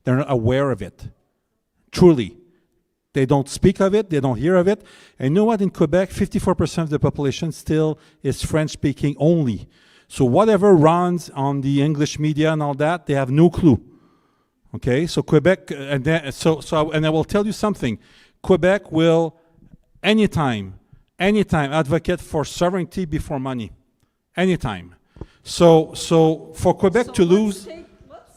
They're not aware of it. Truly. They don't speak of it, they don't hear of it. And you know what, in Quebec, 54% of the population still is French-speaking only. So whatever runs on the English media and all that, they have no clue. Okay, so Quebec, and I will tell you something. Quebec will anytime advocate for sovereignty before money. Anytime. So for Quebec to lose...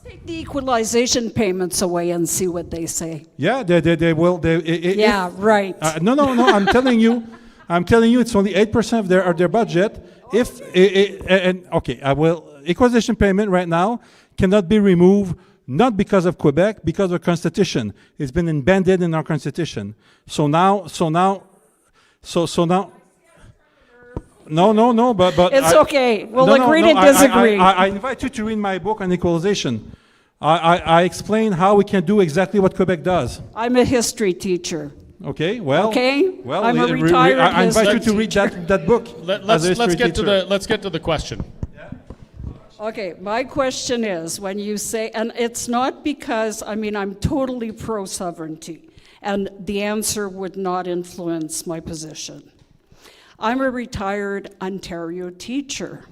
Take the equalization payments away and see what they say. Yeah, they will. Yeah, right. No. I'm telling you, it's only 8% of their budget. I will. Equalization payment right now cannot be removed, not because of Quebec, because of Constitution. It's been embedded in our Constitution. So now. No, but it's okay. We'll agree to disagree. I invite you to read my book on equalization. I explain how we can do exactly what Quebec does. I'm a history teacher. Okay, well. Okay, well, I'm a retired I invite you to read teacher. that book. Let's get to the question. Okay, my question is, when you say, and it's not because, I'm totally pro-sovereignty, and the answer would not influence my position. I'm a retired Ontario teacher,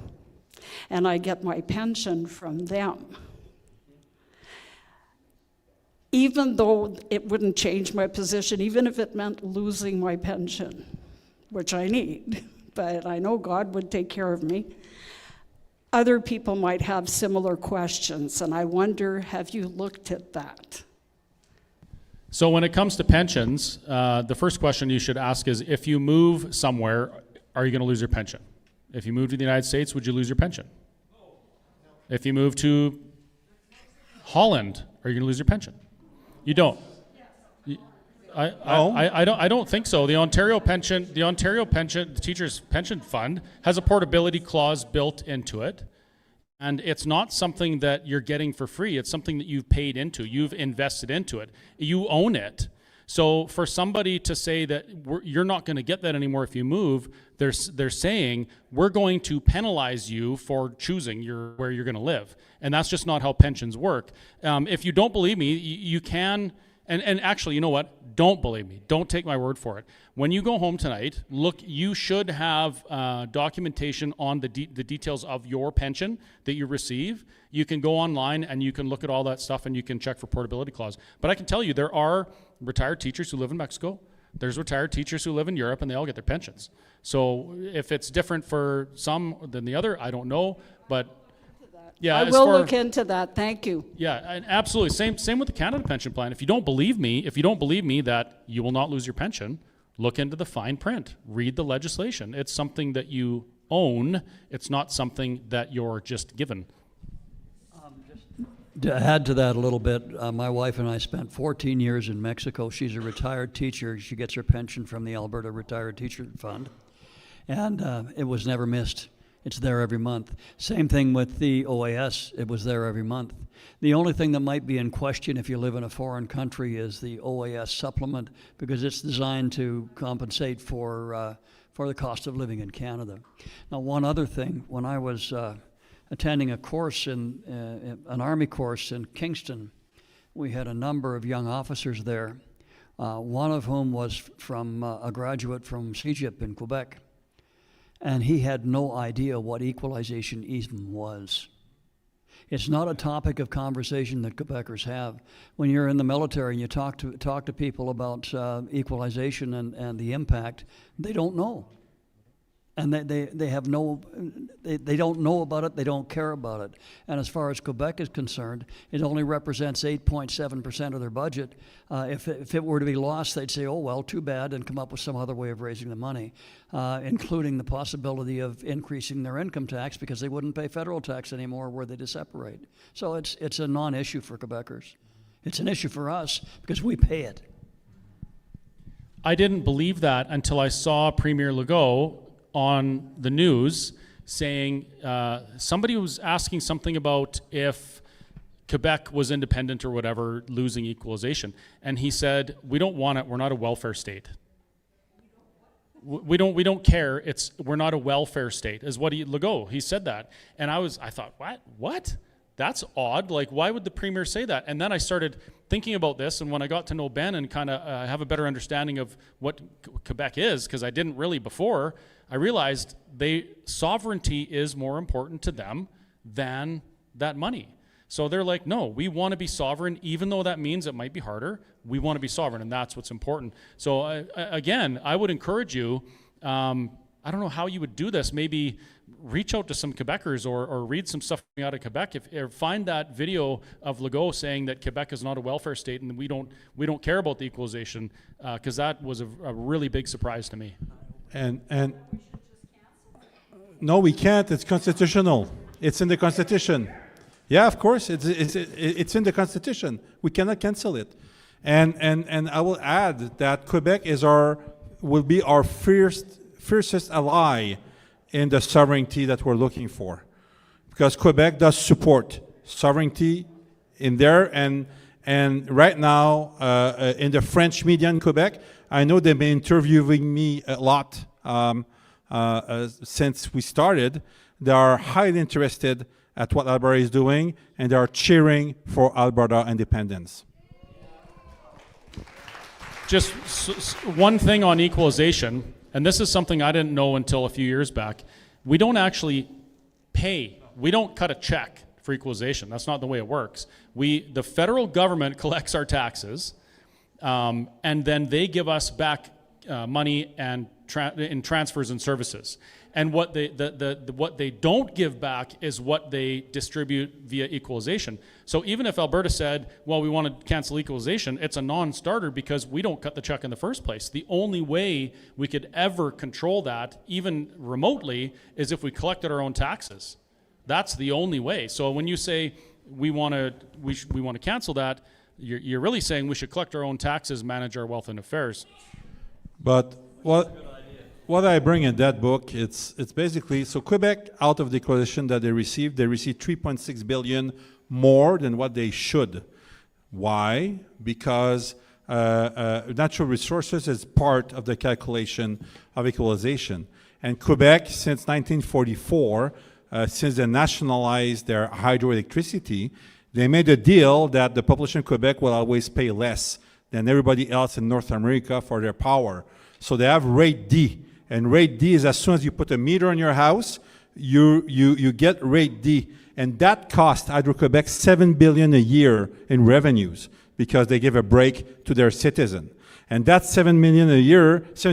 and I get my pension from them. Even though it wouldn't change my position, even if it meant losing my pension, which I need, but I know God would take care of me, other people might have similar questions, and I wonder, have you looked at that? So when it comes to pensions, the first question you should ask is, if you move somewhere, are you going to lose your pension? If you move to the United States, would you lose your pension? If you move to Holland, are you going to lose your pension? You don't. I don't think so. The Ontario pension, the teachers' pension fund has a portability clause built into it. And it's not something that you're getting for free. It's something that you've paid into. You've invested into it. You own it. So for somebody to say that you're not going to get that anymore if you move, they're saying we're going to penalize you for choosing where you're going to live. And that's just not how pensions work. If you don't believe me, you can... And actually, you know what? Don't believe me. Don't take my word for it. When you go home tonight, look, you should have documentation on the details of your pension that you receive. You can go online and you can look at all that stuff and you can check for portability clause. But I can tell you there are retired teachers who live in Mexico. There's retired teachers who live in Europe and they all get their pensions. So if it's different for some than the other, I don't know. But yeah, I will look into that. Thank you. Yeah, and absolutely. Same with the Canada Pension Plan. If you don't believe me that you will not lose your pension, look into the fine print. Read the legislation. It's something that you own. It's not something that you're just given. To add to that a little bit, my wife and I spent 14 years in Mexico. She's a retired teacher. She gets her pension from the Alberta Retired Teacher Fund, and it was never missed. It's there every month. Same thing with the OAS. It was there every month. The only thing that might be in question if you live in a foreign country is the OAS supplement, because it's designed to compensate for for the cost of living in Canada. Now, one other thing, when I was attending a course an Army course in Kingston, we had a number of young officers there, one of whom was from a graduate from CEGIP in Quebec, and he had no idea what equalization even was. It's not a topic of conversation that Quebecers have. When you're in the military and you talk to people about equalization and the impact, they don't know. And they have no, they don't know about it, they don't care about it. And as far as Quebec is concerned, it only represents 8.7% of their budget. If it were to be lost, they'd say, oh, well, too bad, and come up with some other way of raising the money, including the possibility of increasing their income tax because they wouldn't pay federal tax anymore were they to separate. So it's a non-issue for Quebecers. It's an issue for us because we pay it. I didn't believe that until I saw Premier Legault on the news saying somebody was asking something about if Quebec was independent or whatever, losing equalization. And he said, we don't want it, we're not a welfare state. We don't care, we're not a welfare state, is what Legault, he said that. And I thought, what? That's odd, like why would the Premier say that? And then I started thinking about this, and when I got to know Ben and kind of have a better understanding of what Quebec is, because I didn't really before, I realized sovereignty is more important to them than that money. So they're like, no, we want to be sovereign, even though that means it might be harder. We want to be sovereign, and that's what's important. So again, I would encourage you, I don't know how you would do this, maybe reach out to some Quebecers or read some stuff out of Quebec. Or find that video of Legault saying that Quebec is not a welfare state and we don't care about the equalization, because that was a really big surprise to me. And no, we can't. It's constitutional. It's in the Constitution. Yeah, of course. It's in the Constitution. We cannot cancel it. And I will add that Quebec will be our fiercest ally in the sovereignty that we're looking for, because Quebec does support sovereignty in there. And right now in the French media in Quebec, I know they've been interviewing me a lot since we started. They are highly interested at what Alberta is doing, and they are cheering for Alberta independence. Just one thing on equalization, and this is something I didn't know until a few years back. We don't actually pay. We don't cut a check for equalization. That's not the way it works. The federal government collects our taxes, and then they give us back money and in transfers and services. And what they don't give back is what they distribute via equalization. So even if Alberta said, well, we want to cancel equalization, it's a non-starter because we don't cut the check in the first place. The only way we could ever control that, even remotely, is if we collected our own taxes. That's the only way. So when you say we want to cancel that, you're really saying we should collect our own taxes, manage our wealth and affairs. But what I bring in that book, it's basically, so Quebec, out of the equalization that they received 3.6 billion more than what they should. Why? Because natural resources is part of the calculation of equalization. And Quebec, since 1944, since they nationalized their hydroelectricity, they made a deal that the population of Quebec will always pay less than everybody else in North America for their power. So they have rate D. And rate D is as soon as you put a meter in your house, you get rate D. And that cost Hydro-Quebec $7 billion a year in revenues because they give a break to their citizen. And that $7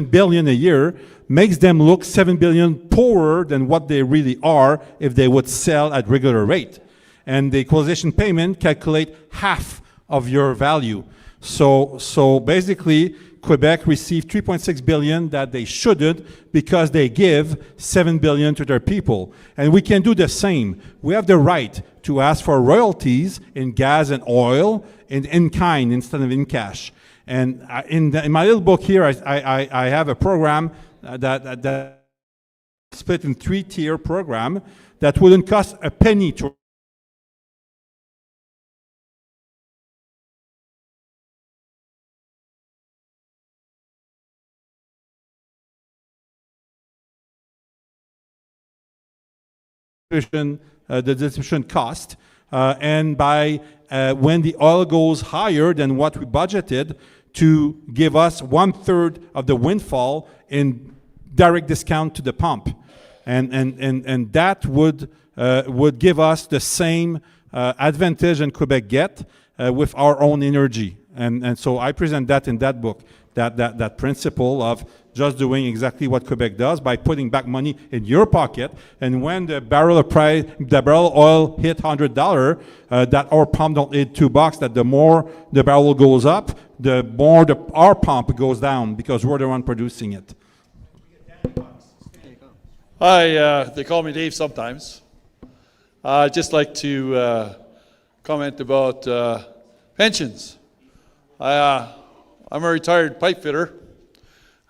billion a year makes them look $7 billion poorer than what they really are if they would sell at regular rate. And the equalization payment calculate half of your value. So basically, Quebec received 3.6 billion that they shouldn't because they give 7 billion to their people. And we can do the same. We have the right to ask for royalties in gas and oil in kind instead of in cash. And in my little book here, I have a program that split in 3-tier program that wouldn't cost a penny to distribution cost, and by when the oil goes higher than what we budgeted, to give us 1/3 of the windfall in direct discount to the pump, and that would give us the same advantage in Quebec get with our own energy, and so I present that in that book, that principle of just doing exactly what Quebec does by putting back money in your pocket, and when the barrel of oil hit $100, that our pump don't hit $2. That the more the barrel goes up, the more our pump goes down because we're the one producing it. Hi, they call me Dave sometimes. I'd just like to comment about pensions. I'm a retired pipe fitter.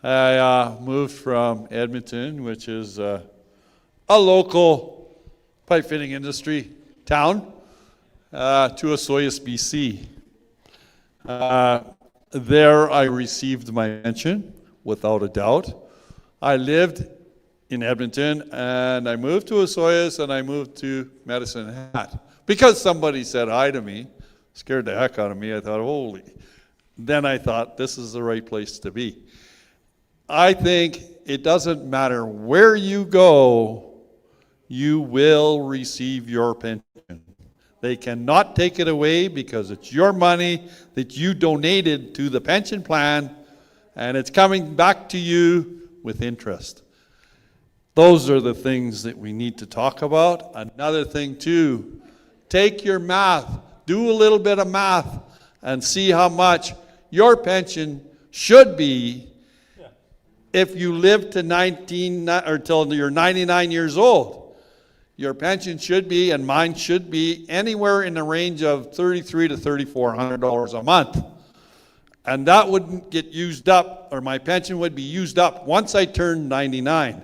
I moved from Edmonton, which is a local pipe fitting industry town, to Osoyoos, BC. There I received my pension, without a doubt. I lived in Edmonton, and I moved to Osoyoos, and I moved to Medicine Hat. Because somebody said hi to me, scared the heck out of me, I thought, holy. Then I thought, this is the right place to be. I think it doesn't matter where you go, you will receive your pension. They cannot take it away because it's your money that you donated to the pension plan, and it's coming back to you with interest. Those are the things that we need to talk about. Another thing too, take your math, do a little bit of math, and see how much your pension should be if you live to till you're 99 years old. Your pension should be, and mine should be, anywhere in the range of $3,300 to $3,400 a month. And that wouldn't get used up, or my pension would be used up once I turn 99.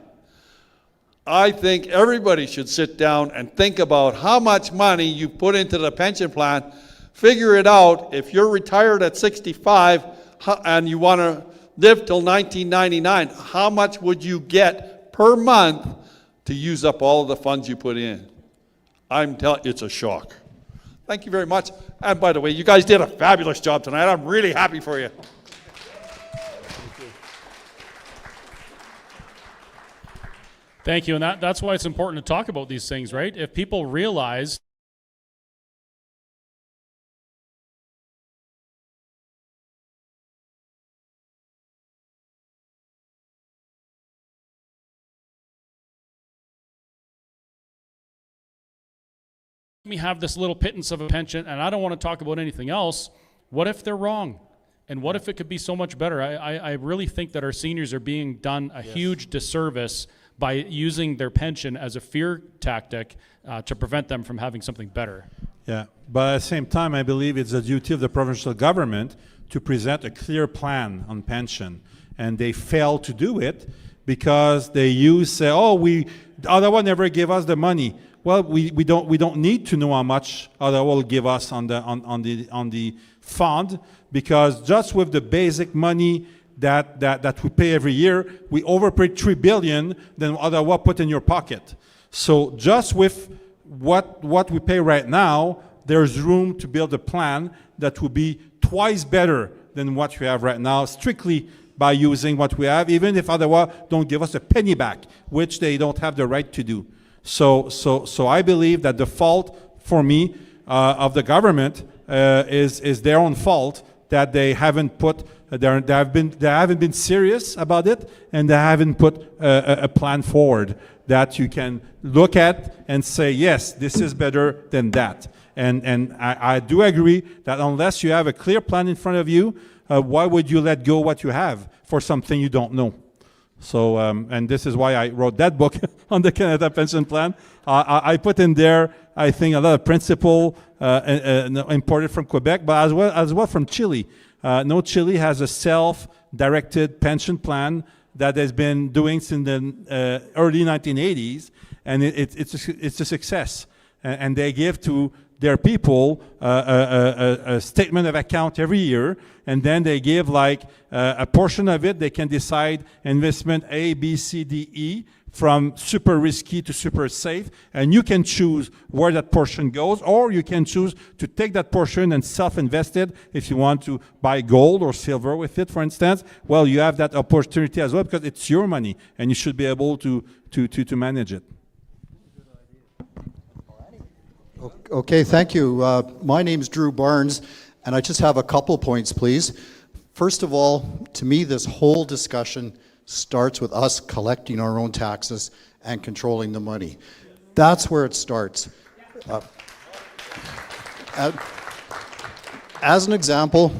I think everybody should sit down and think about how much money you put into the pension plan. Figure it out. If you're retired at 65 and you want to live till 1999, how much would you get per month to use up all of the funds you put in? I'm telling you, it's a shock. Thank you very much. And by the way, you guys did a fabulous job tonight. I'm really happy for you. Thank you, and that's why it's important to talk about these things, right? If people realize we have this little pittance of a pension, and I don't want to talk about anything else, what if they're wrong? And what if it could be so much better? I really think that our seniors are being done a huge disservice by using their pension as a fear tactic to prevent them from having something better. Yeah, but at the same time, I believe it's the duty of the provincial government to present a clear plan on pension. And they fail to do it because they say, oh, Ottawa never gave us the money. Well, we don't need to know how much Ottawa will give us on the fund, because just with the basic money that we pay every year, we overpay $3 billion than Ottawa put in your pocket. So just with what we pay right now, there's room to build a plan that will be twice better than what we have right now, strictly by using what we have, even if Ottawa don't give us a penny back, which they don't have the right to do. So I believe that the fault, for me, of the government is their own fault, that they haven't put, they haven't been serious about it, and they haven't put a plan forward that you can look at and say, yes, this is better than that. And I do agree that unless you have a clear plan in front of you, why would you let go what you have for something you don't know? So, and this is why I wrote that book on the Canada Pension Plan. I put in there, I think, a lot of principle imported from Quebec, but as well from Chile. Chile has a self-directed pension plan that has been doing since the early 1980s, and it's a success. And they give to their people a statement of account every year, and then they give like a portion of it. They can decide investment A, B, C, D, E from super risky to super safe, and you can choose where that portion goes, or you can choose to take that portion and self-invest it if you want to buy gold or silver with it, for instance. Well, you have that opportunity as well because it's your money, and you should be able to manage it. Okay, thank you. My name's Drew Barnes, and I just have a couple points, please. First of all, to me, this whole discussion starts with us collecting our own taxes and controlling the money. That's where it starts. As an example,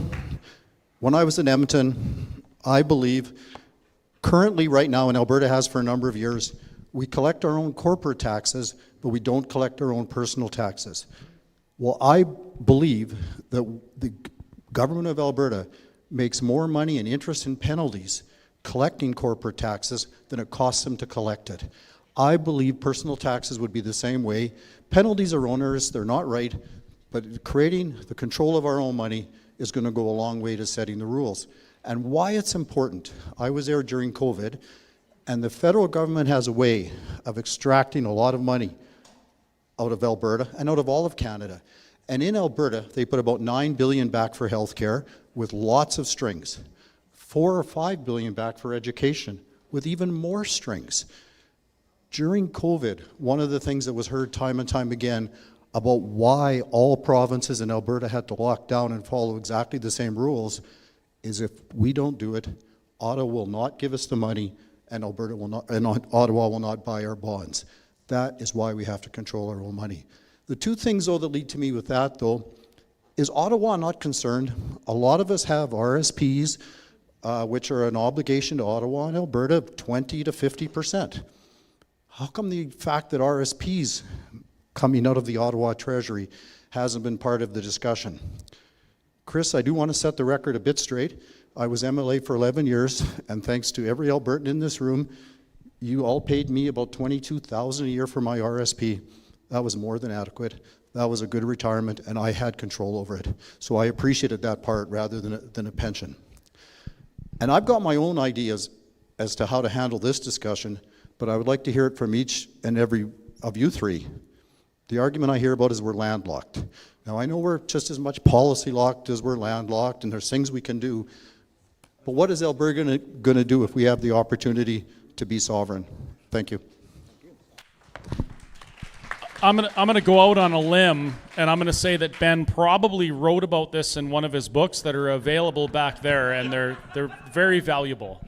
when I was in Edmonton, I believe currently right now, and Alberta has for a number of years, we collect our own corporate taxes, but we don't collect our own personal taxes. Well, I believe that the government of Alberta makes more money in interest and penalties collecting corporate taxes than it costs them to collect it. I believe personal taxes would be the same way. Penalties are onerous, they're not right, but creating the control of our own money is going to go a long way to setting the rules. And why it's important, I was there during COVID, and the federal government has a way of extracting a lot of money out of Alberta and out of all of Canada. And in Alberta, they put about $9 billion back for healthcare with lots of strings. 4 or 5 billion back for education with even more strings. During COVID, one of the things that was heard time and time again about why all provinces in Alberta had to lock down and follow exactly the same rules is if we don't do it, Ottawa will not give us the money and Alberta will not, and Ottawa will not buy our bonds. That is why we have to control our own money. The two things though that lead to me with that though, is Ottawa not concerned? A lot of us have RSPs, which are an obligation to Ottawa and Alberta of 20 to 50%. How come the fact that RSPs coming out of the Ottawa Treasury hasn't been part of the discussion? Chris, I do want to set the record a bit straight. I was MLA for 11 years, and thanks to every Albertan in this room, you all paid me about $22,000 a year for my RSP. That was more than adequate. That was a good retirement, and I had control over it. So I appreciated that part rather than a pension. And I've got my own ideas as to how to handle this discussion, but I would like to hear it from each and every of you three. The argument I hear about is we're landlocked. Now I know we're just as much policy locked as we're landlocked, and there's things we can do, but what is Alberta going to do if we have the opportunity to be sovereign? Thank you. I'm gonna go out on a limb, and I'm gonna say that Ben probably wrote about this in one of his books that are available back there, and they're very valuable.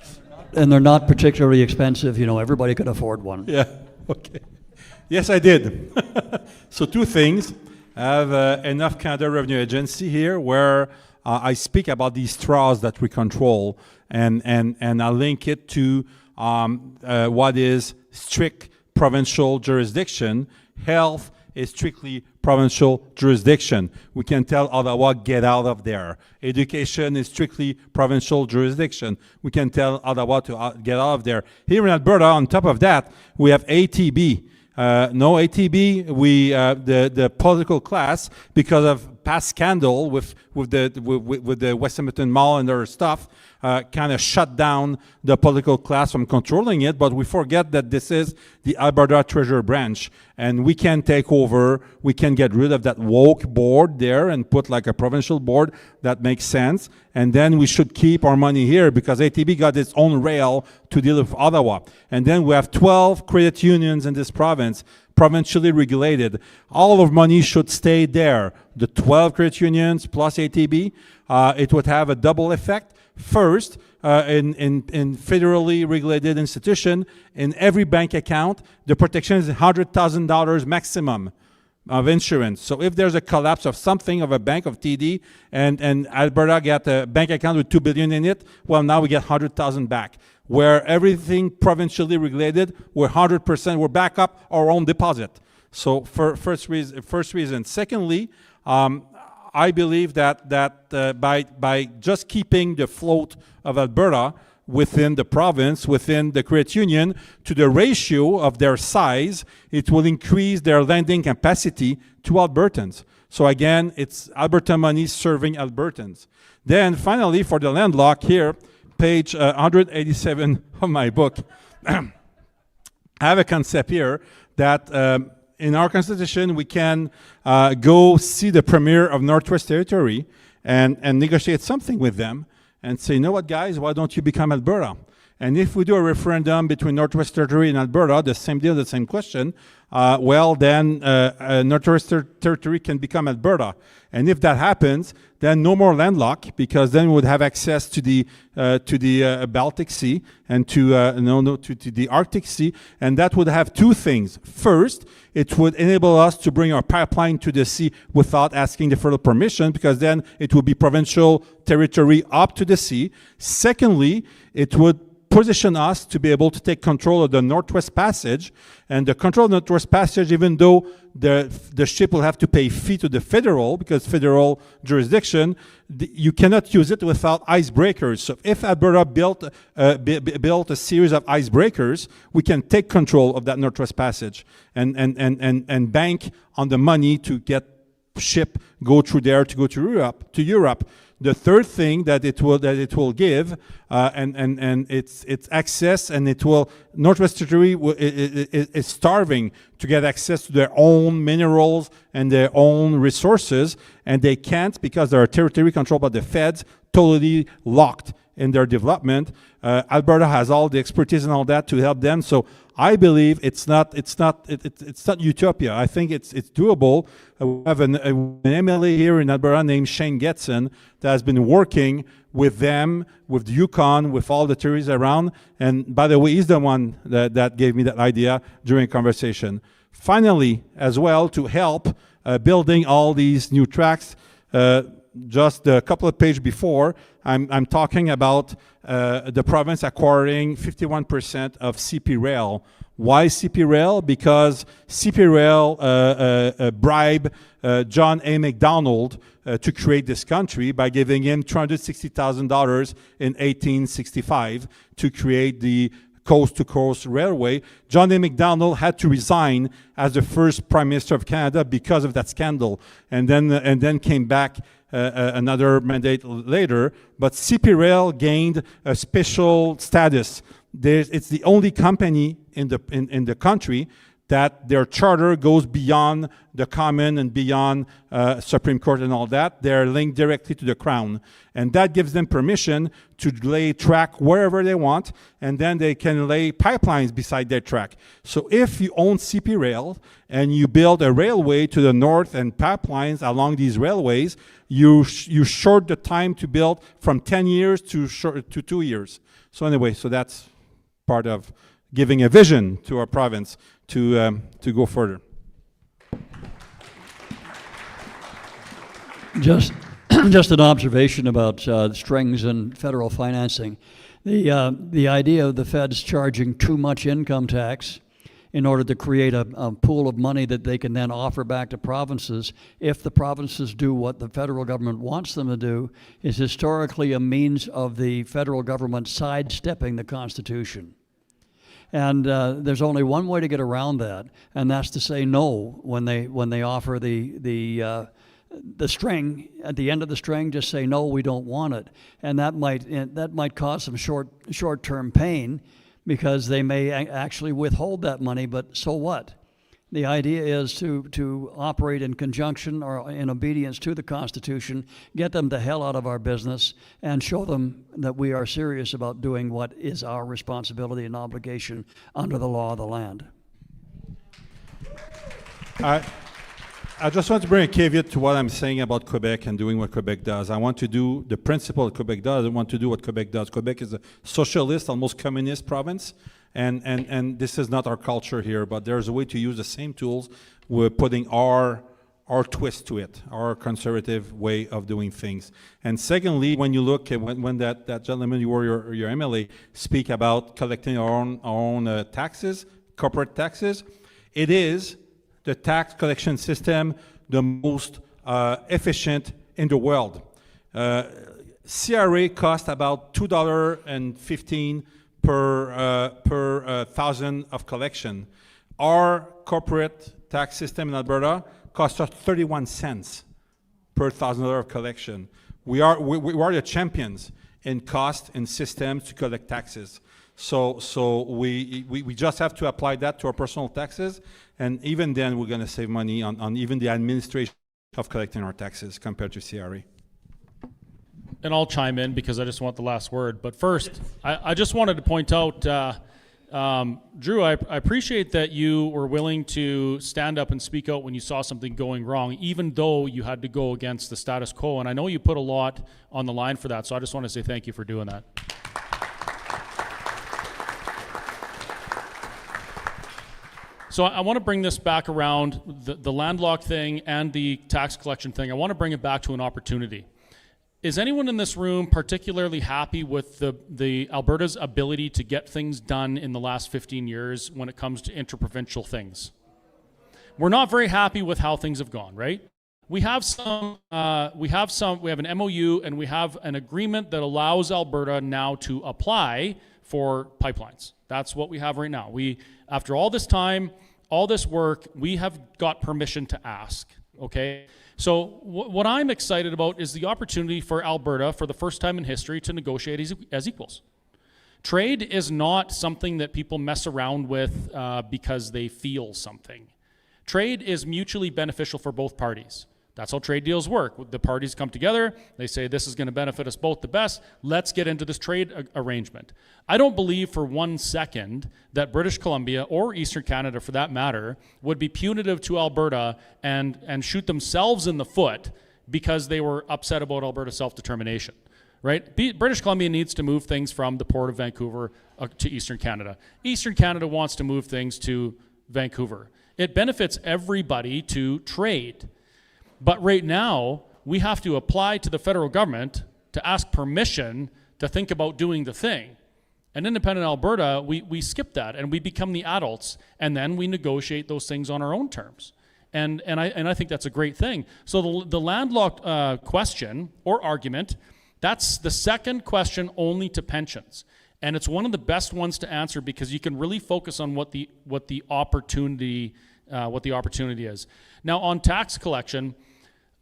And they're not particularly expensive. You know, everybody could afford one. Yeah. Okay. Yes, I did. So two things. I have enough Canada Revenue Agency here where I speak about these straws that we control, and I link it to what is strict provincial jurisdiction. Health is strictly provincial jurisdiction. We can tell Ottawa, get out of there. Education is strictly provincial jurisdiction. We can tell Ottawa to get out of there. Here in Alberta, on top of that, we have ATB. No ATB, the political class, because of past scandal with the West Edmonton Mall and their stuff, kind of shut down the political class from controlling it. But we forget that this is the Alberta Treasurer Branch, and we can take over. We can get rid of that woke board there and put like a provincial board that makes sense. And then we should keep our money here because ATB got its own rail to deal with Ottawa. And then we have 12 credit unions in this province, provincially regulated. All of money should stay there. The 12 credit unions plus ATB, it would have a double effect. First, in federally regulated institution, in every bank account, the protection is $100,000 maximum of insurance. So if there's a collapse of something, of a bank, of TD, and Alberta got a bank account with $2 billion in it, well, now we get $100,000 back. Where everything provincially regulated, we're 100%, we're back up our own deposit. So for first reason. Secondly, I believe that by just keeping the float of Alberta within the province, within the credit union, to the ratio of their size, it will increase their lending capacity to Albertans. So again, it's Alberta money serving Albertans. Then finally, for the landlock here, page 187 of my book, have a concept here that in our constitution we can go see the premier of Northwest Territory and negotiate something with them and say, you know what, guys, why don't you become Alberta? And if we do a referendum between Northwest Territory and Alberta, the same deal, the same question, well, then Northwest Territory can become Alberta. And if that happens, then no more landlocked, because then we would have access to the Baltic Sea and to the Arctic Sea, and that would have two things. First, it would enable us to bring our pipeline to the sea without asking the federal permission, because then it would be provincial territory up to the sea. Secondly, it would position us to be able to take control of the Northwest Passage, and the control of the Northwest Passage, even though the ship will have to pay fee to the federal, because federal jurisdiction, you cannot use it without icebreakers. So if Alberta built a series of icebreakers, we can take control of that Northwest Passage and bank on the money to get ship go through there to go to Europe. The third thing that it will give, and it's access, and it will, Northwest Territory is starving to get access to their own minerals and their own resources, and they can't because they're a territory controlled by the feds, totally locked in their development. Alberta has all the expertise and all that to help them. So I believe it's not utopia. I think it's doable. We have an MLA here in Alberta named Shane Getson that has been working with them, with Yukon, with all the territories around. And by the way, he's the one that gave me that idea during conversation. Finally, as well, to help building all these new tracks, just a couple of pages before, I'm talking about the province acquiring 51% of CP Rail. Why CP Rail? Because CP Rail bribed John A. Macdonald to create this country by giving him $260,000 in 1865 to create the coast-to-coast railway. John A. Macdonald had to resign as the first Prime Minister of Canada because of that scandal, and then came back another mandate later. But CP Rail gained a special status. It's the only company in the country that their charter goes beyond the Common and beyond Supreme Court and all that. They're linked directly to the Crown. And that gives them permission to lay track wherever they want, and then they can lay pipelines beside their track. So if you own CP Rail and you build a railway to the north and pipelines along these railways, you short the time to build from 10 years to 2 years. So anyway, so that's part of giving a vision to our province to go further. Just an observation about strings and federal financing. The idea of the feds charging too much income tax in order to create a pool of money that they can then offer back to provinces if the provinces do what the federal government wants them to do is historically a means of the federal government sidestepping the Constitution. And there's only one way to get around that, and that's to say no when they offer the string. At the end of the string, just say no, we don't want it, and that might cause some short-term pain because they may actually withhold that money. But so what? The idea is to operate in conjunction or in obedience to the Constitution, get them the hell out of our business, and show them that we are serious about doing what is our responsibility and obligation under the law of the land. I just want to bring a caveat to what I'm saying about Quebec and doing what Quebec does. I want to do the principle that Quebec does. I want to do what Quebec does. Quebec is a socialist, almost communist province. And this is not our culture here, but there's a way to use the same tools. We're putting our twist to it, our conservative way of doing things. And secondly, when you look at when that gentleman, you were your MLA, speak about collecting our own taxes, corporate taxes, it is the tax collection system the most efficient in the world. CRA cost about $2.15 per thousand of collection. Our corporate tax system in Alberta costs us 31 cents per $1,000 of collection. We are the champions in cost and systems to collect taxes. So we just have to apply that to our personal taxes, and even then we're going to save money on even the administration of collecting our taxes compared to CRA. And I'll chime in because I just want the last word. But first, I just wanted to point out, Drew, I appreciate that you were willing to stand up and speak out when you saw something going wrong, even though you had to go against the status quo. And I know you put a lot on the line for that, so I just want to say thank you for doing that. So I want to bring this back around, the landlocked thing and the tax collection thing. I want to bring it back to an opportunity. Is anyone in this room particularly happy with the Alberta's ability to get things done in the last 15 years when it comes to interprovincial things? We're not very happy with how things have gone, right? We have an MOU and we have an agreement that allows Alberta now to apply for pipelines. That's what we have right now. After all this time, all this work, we have got permission to ask, okay? So what I'm excited about is the opportunity for Alberta, for the first time in history, to negotiate as equals. Trade is not something that people mess around with because they feel something. Trade is mutually beneficial for both parties. That's how trade deals work. The parties come together, they say this is going to benefit us both the best, let's get into this trade arrangement. I don't believe for 1 second that British Columbia, or Eastern Canada for that matter, would be punitive to Alberta and shoot themselves in the foot because they were upset about Alberta self-determination. Right? British Columbia needs to move things from the Port of Vancouver to Eastern Canada. Eastern Canada wants to move things to Vancouver. It benefits everybody to trade. But right now, we have to apply to the federal government to ask permission to think about doing the thing. And independent Alberta, we skip that and we become the adults, and then we negotiate those things on our own terms. And I think that's a great thing. So the landlocked question or argument, that's the second question only to pensions. And it's one of the best ones to answer because you can really focus on what the opportunity is. Now on tax collection,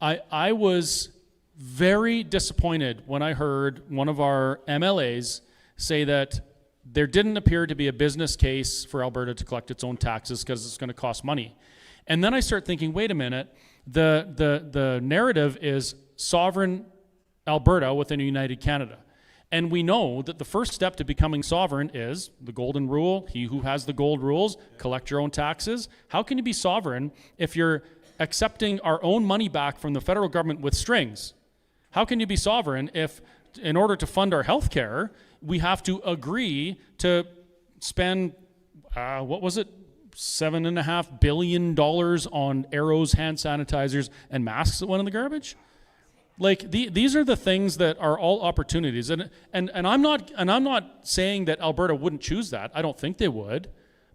I was very disappointed when I heard one of our MLAs say that there didn't appear to be a business case for Alberta to collect its own taxes because it's going to cost money. And then I start thinking, wait a minute, the narrative is sovereign Alberta within a united Canada. And we know that the first step to becoming sovereign is the golden rule. He who has the gold rules, collect your own taxes. How can you be sovereign if you're accepting our own money back from the federal government with strings? How can you be sovereign if, in order to fund our health care, we have to agree to spend, $7.5 billion on arrows, hand sanitizers, and masks that went in the garbage? Like these are the things that are all opportunities, and I'm not saying that Alberta wouldn't choose that. I don't think they would,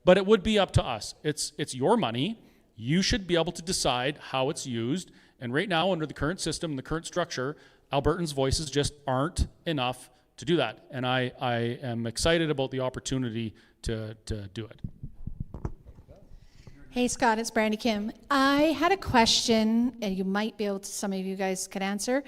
but it would be up to us. It's your money. You should be able to decide how it's used. And right now, under the current system and the current structure, Albertans' voices just aren't enough to do that. And I am excited about the opportunity to do it. Hey Scott, it's Brandy Kim. I had a question, and you might be able to, some of you guys could answer.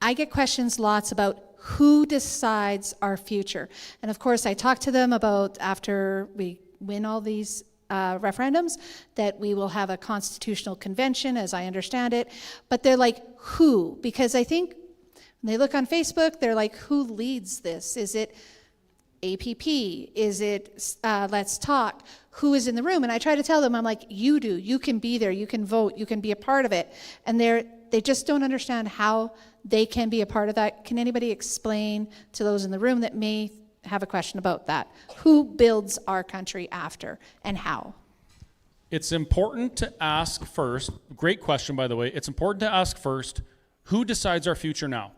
I get questions lots about who decides our future. And of course, I talk to them about after we win all these referendums, that we will have a constitutional convention, as I understand it. But they're like, who? Because I think when they look on Facebook, they're like, who leads this? Is it APP? Is it Let's Talk? Who is in the room? And I try to tell them, I'm like, you do. You can be there. You can vote. You can be a part of it. And they just don't understand how they can be a part of that. Can anybody explain to those in the room that may have a question about that? Who builds our country after and how? It's important to ask first, great question by the way, it's important to ask first, who decides our future now?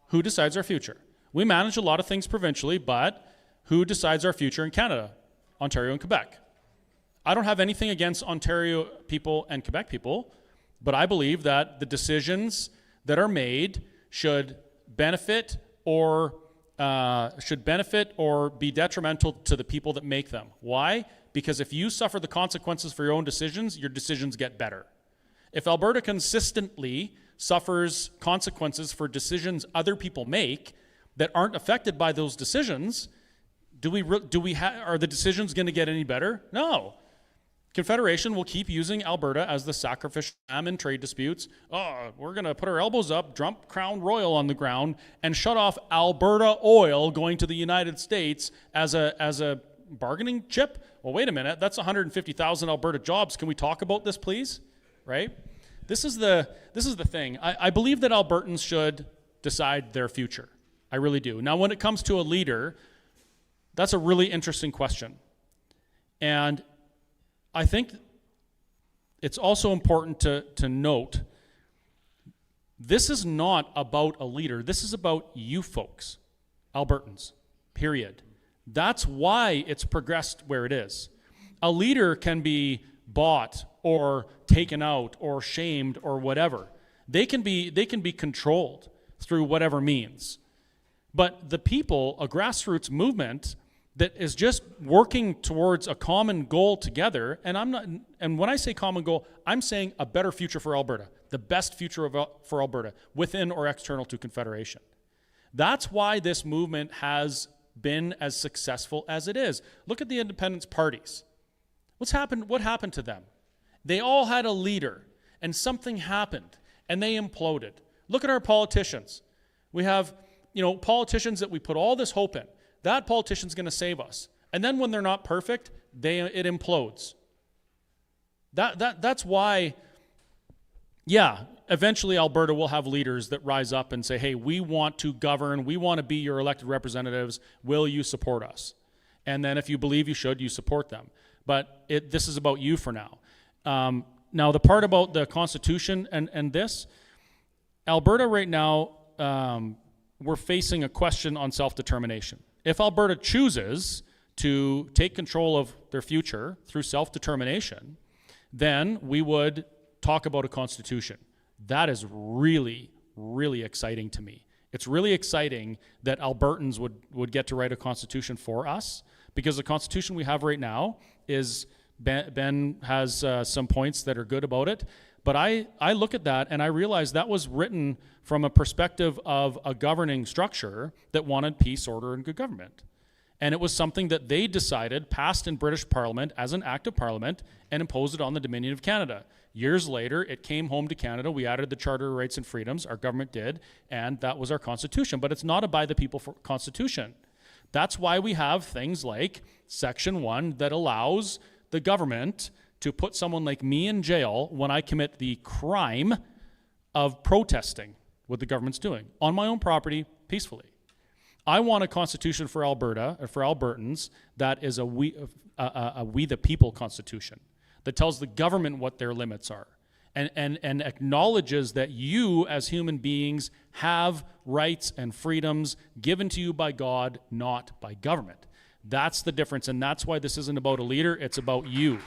Who decides our future? We manage a lot of things provincially, but who decides our future in Canada? Ontario and Quebec. I don't have anything against Ontario people and Quebec people, but I believe that the decisions that are made should benefit or be detrimental to the people that make them. Why? Because if you suffer the consequences for your own decisions, your decisions get better. If Alberta consistently suffers consequences for decisions other people make, that aren't affected by those decisions, are the decisions going to get any better? No. Confederation will keep using Alberta as the sacrificial lamb in trade disputes. Oh, we're going to put our elbows up, dump Crown Royal on the ground, and shut off Alberta oil going to the United States as a bargaining chip. Well, wait a minute. That's 150,000 Alberta jobs. Can we talk about this, please? Right? This is the thing. I believe that Albertans should decide their future. I really do. Now, when it comes to a leader, that's a really interesting question. And I think it's also important to note, this is not about a leader. This is about you folks, Albertans, period. That's why it's progressed where it is. A leader can be bought or taken out or shamed or whatever. They can be controlled through whatever means. But the people, a grassroots movement that is just working towards a common goal together, and when I say common goal, I'm saying a better future for Alberta, the best future for Alberta, within or external to Confederation. That's why this movement has been as successful as it is. Look at the independence parties. What happened to them? They all had a leader, and something happened, and they imploded. Look at our politicians. We have, politicians that we put all this hope in. That politician's going to save us. And then when they're not perfect, it implodes. That's why, eventually Alberta will have leaders that rise up and say, hey, we want to govern. We want to be your elected representatives. Will you support us? And then if you believe you should, you support them. But this is about you for now. Now, the part about the Constitution and this, Alberta right now, we're facing a question on self-determination. If Alberta chooses to take control of their future through self-determination, then we would talk about a constitution. That is really, really exciting to me. It's really exciting that Albertans would get to write a constitution for us, because the constitution we have right now is, Ben has some points that are good about it, but I look at that and I realize that was written from a perspective of a governing structure that wanted peace, order, and good government. And it was something that they decided, passed in British Parliament as an act of Parliament, and imposed it on the Dominion of Canada. Years later, it came home to Canada. We added the Charter of Rights and Freedoms, our government did, and that was our Constitution. But it's not a by the people Constitution. That's why we have things like Section 1 that allows the government to put someone like me in jail when I commit the crime of protesting what the government's doing on my own property peacefully. I want a constitution for Alberta, or for Albertans, that is a we the people constitution that tells the government what their limits are and acknowledges that you as human beings have rights and freedoms given to you by God, not by government. That's the difference, and that's why this isn't about a leader, it's about you.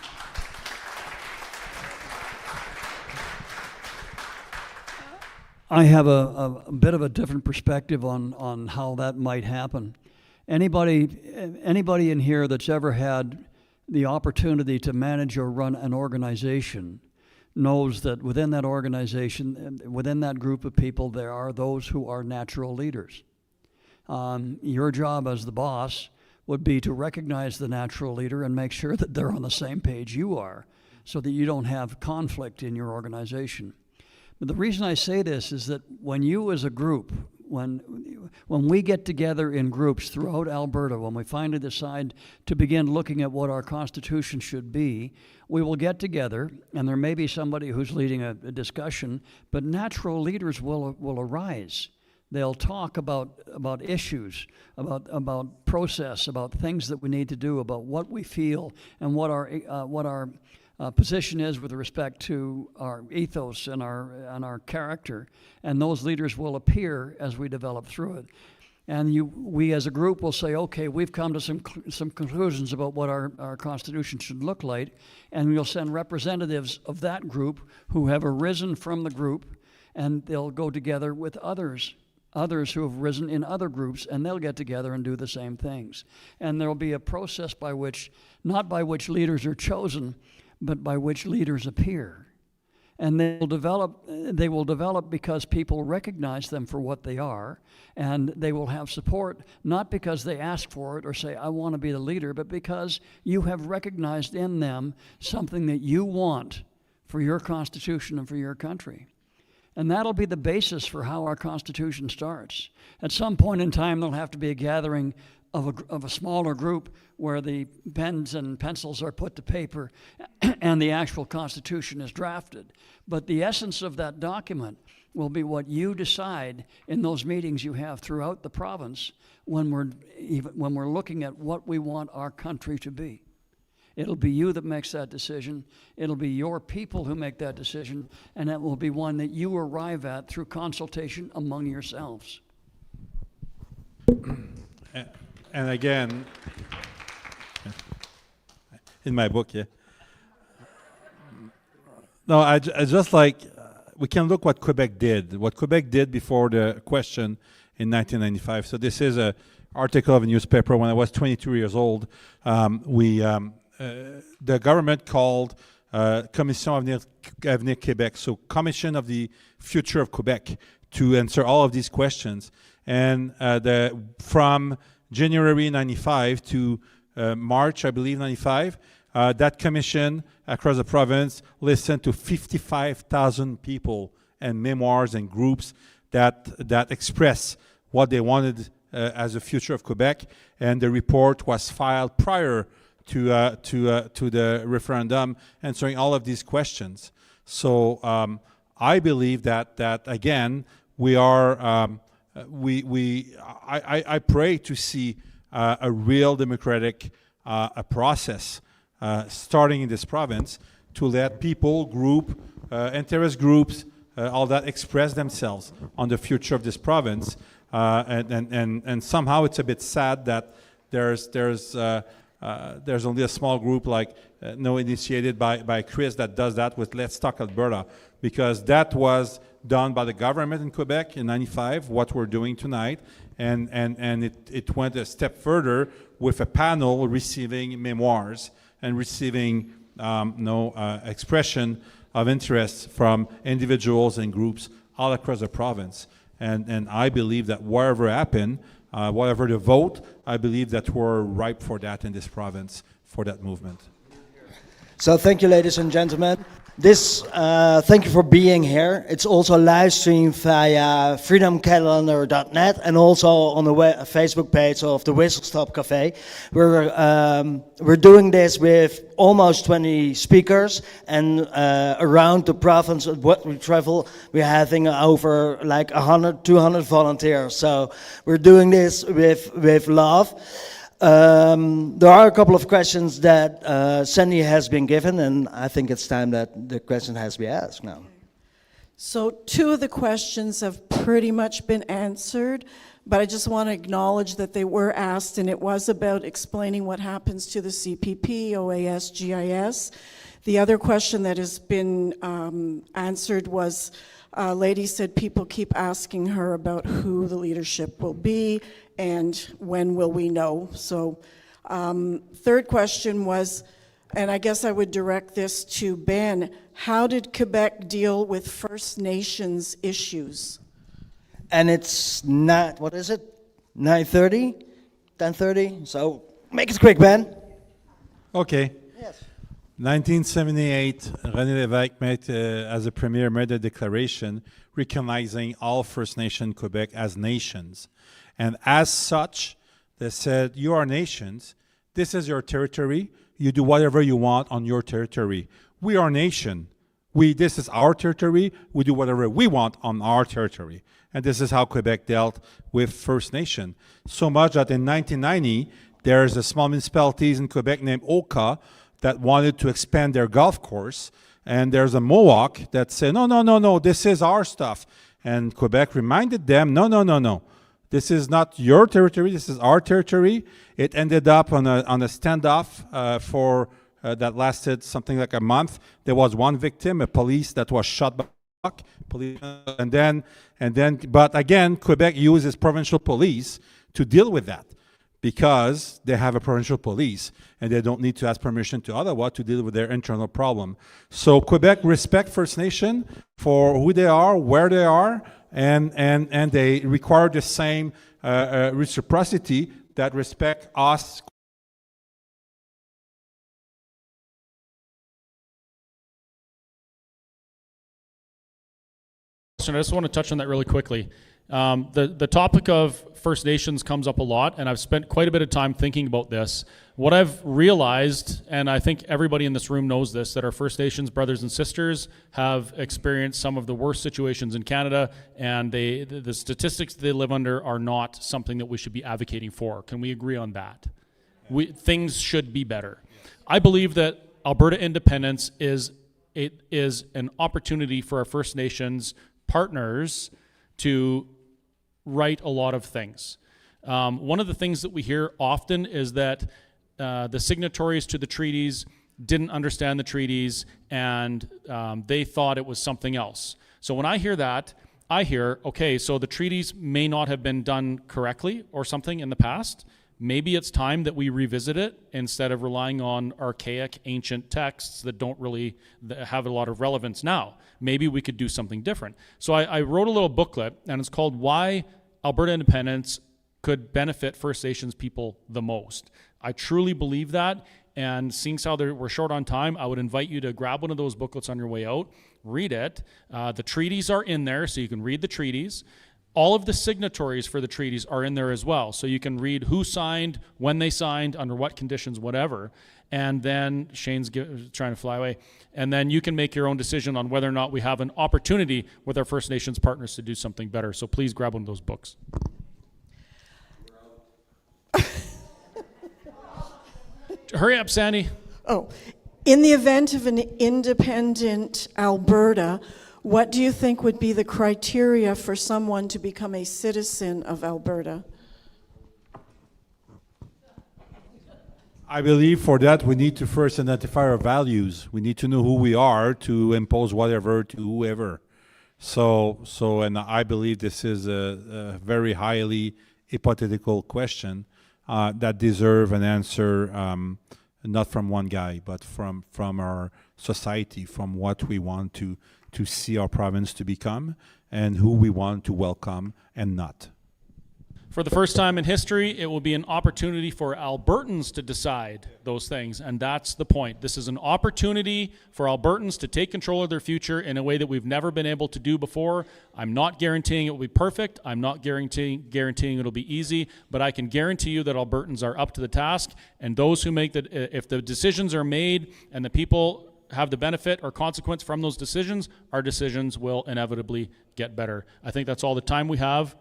I have a bit of a different perspective on how that might happen. Anybody in here that's ever had the opportunity to manage or run an organization knows that within that organization, within that group of people, there are those who are natural leaders. Your job as the boss would be to recognize the natural leader and make sure that they're on the same page you are, so that you don't have conflict in your organization. But the reason I say this is that when you as a group, when we get together in groups throughout Alberta, when we finally decide to begin looking at what our Constitution should be, we will get together, and there may be somebody who's leading a discussion, but natural leaders will arise. They'll talk about issues, about process, about things that we need to do, about what we feel, and what our position is with respect to our ethos and our character, and those leaders will appear as we develop through it. And we as a group will say, okay, we've come to some conclusions about what our Constitution should look like, and we'll send representatives of that group who have arisen from the group, and they'll go together with others who have risen in other groups, and they'll get together and do the same things. And there'll be a process by which, not by which leaders are chosen, but by which leaders appear. And they will develop because people recognize them for what they are, and they will have support, not because they ask for it or say, I want to be the leader, but because you have recognized in them something that you want for your Constitution and for your country. And that'll be the basis for how our Constitution starts. At some point in time, there'll have to be a gathering of a smaller group where the pens and pencils are put to paper and the actual Constitution is drafted. But the essence of that document will be what you decide in those meetings you have throughout the province when we're looking at what we want our country to be. It'll be you that makes that decision. It'll be your people who make that decision, and it will be one that you arrive at through consultation among yourselves. And again, in my book, yeah. No, I just like, we can look what Quebec did before the question in 1995. So this is an article of a newspaper. When I was 22 years old, the government called Commission Avenir Québec, so Commission of the Future of Quebec, to answer all of these questions. And from January 95 to March, I believe, 95, that commission across the province listened to 55,000 people and memoirs and groups that express what they wanted as a future of Quebec. And the report was filed prior to the referendum, answering all of these questions. So I believe that again, we are. I pray to see a real democratic process starting in this province to let people, interest groups, all that express themselves on the future of this province. And somehow it's a bit sad that there's only a small group initiated by Chris that does that with Let's Talk Alberta, because that was done by the government in Quebec in 95, what we're doing tonight, and it went a step further with a panel receiving memoirs and receiving expression of interest from individuals and groups all across the province. And I believe that whatever happened, whatever the vote, I believe that we're ripe for that in this province, for that movement. So thank you, ladies and gentlemen. Thank you for being here. It's also live streamed via freedomcalendar.net and also on the Facebook page of the Whistle Stop Cafe. We're doing this with almost 20 speakers, and around the province what we travel, we're having over 100, 200 volunteers. So we're doing this with love. There are a couple of questions that Sandy has been given, and I think it's time that the question has to be asked now. So 2 of the questions have pretty much been answered, but I just want to acknowledge that they were asked, and it was about explaining what happens to the CPP, OAS, GIS. The other question that has been answered was, a lady said people keep asking her about who the leadership will be and when will we know. So third question was, and I guess I would direct this to Ben, how did Quebec deal with First Nations issues? And it's not, what is it, 9:30, 10:30? So make it quick, Ben. Okay. Yes. 1978, René Lévesque as a premier made a declaration recognizing all First Nation Quebec as nations. And as such, they said, you are nations, this is your territory, you do whatever you want on your territory. We are nation. This is our territory, we do whatever we want on our territory. And this is how Quebec dealt with First Nation. So much that in 1990, there's a small municipalities in Quebec named Oka that wanted to expand their golf course. And there's a Mohawk that said, no, this is our stuff. And Quebec reminded them, no. This is not your territory, this is our territory. It ended up on a standoff that lasted something like a month. There was one victim, a police that was shot by police, but again, Quebec uses provincial police to deal with that because they have a provincial police and they don't need to ask permission to Ottawa to deal with their internal problem. So Quebec respect First Nation for who they are, where they are, and they require the same reciprocity that respect us. I just want to touch on that really quickly. The topic of First Nations comes up a lot, and I've spent quite a bit of time thinking about this. What I've realized, and I think everybody in this room knows this, that our First Nations brothers and sisters have experienced some of the worst situations in Canada, and the statistics they live under are not something that we should be advocating for. Can we agree on that? Things should be better. I believe that Alberta independence is an opportunity for our First Nations partners to right a lot of things. One of the things that we hear often is that the signatories to the treaties didn't understand the treaties and they thought it was something else. So when I hear that, I hear, okay, so the treaties may not have been done correctly or something in the past. Maybe it's time that we revisit it instead of relying on archaic, ancient texts that don't really have a lot of relevance now. Maybe we could do something different. So I wrote a little booklet, and it's called Why Alberta Independence Could Benefit First Nations People the Most. I truly believe that, and seeing how we're short on time, I would invite you to grab one of those booklets on your way out, read it. The treaties are in there, so you can read the treaties. All of the signatories for the treaties are in there as well. So you can read who signed, when they signed, under what conditions, whatever. And then Shane's trying to fly away. And then you can make your own decision on whether or not we have an opportunity with our First Nations partners to do something better. So please grab one of those books. Hurry up, Sandy. Oh, in the event of an independent Alberta, what do you think would be the criteria for someone to become a citizen of Alberta? I believe for that we need to first identify our values. We need to know who we are to impose whatever to whoever. And I believe this is a very highly hypothetical question that deserves an answer, not from one guy, but from our society, from what we want to see our province to become and who we want to welcome and not. For the first time in history, it will be an opportunity for Albertans to decide those things, and that's the point. This is an opportunity for Albertans to take control of their future in a way that we've never been able to do before. I'm not guaranteeing it will be perfect. I'm not guaranteeing it'll be easy, but I can guarantee you that Albertans are up to the task, and those who make if the decisions are made and the people have the benefit or consequence from those decisions, our decisions will inevitably get better. I think that's all the time we have.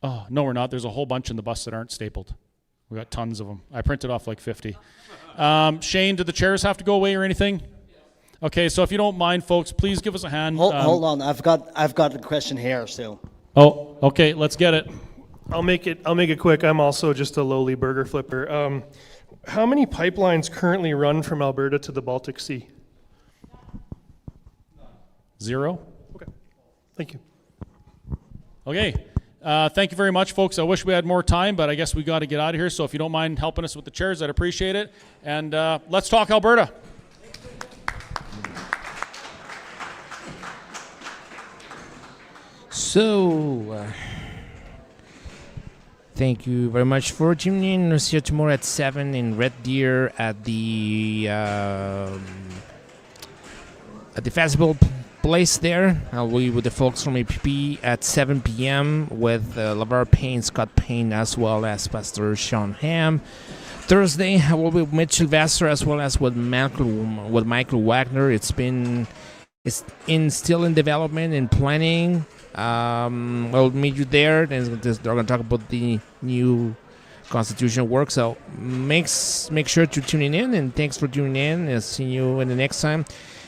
Oh, no, we're not. There's a whole bunch in the bus that aren't stapled. We got tons of them. I printed off like 50. Shane, do the chairs have to go away or anything? Okay, so if you don't mind, folks, please give us a hand. Hold on, I've got a question here still. Oh, okay, let's get it. I'll make it quick. I'm also just a lowly burger flipper. How many pipelines currently run from Alberta to the Baltic Sea? 0. Okay, thank you. Okay, thank you very much, folks. I wish we had more time, but I guess we got to get out of here. So if you don't mind helping us with the chairs, I'd appreciate it. And let's talk Alberta. So, thank you very much for tuning in. We'll see you tomorrow at 7 in Red Deer at the festival place there. I'll be with the folks from APP at 7 p.m. with LeVar Payne, Scott Payne, as well as Pastor Sean Ham. Thursday, I will be with Mitch Sylvester as well as with Michael Wagner. It's still in development and planning. I'll meet you there. They're going to talk about the new constitutional work. So make sure to tune in, and thanks for tuning in. I'll see you in the next time.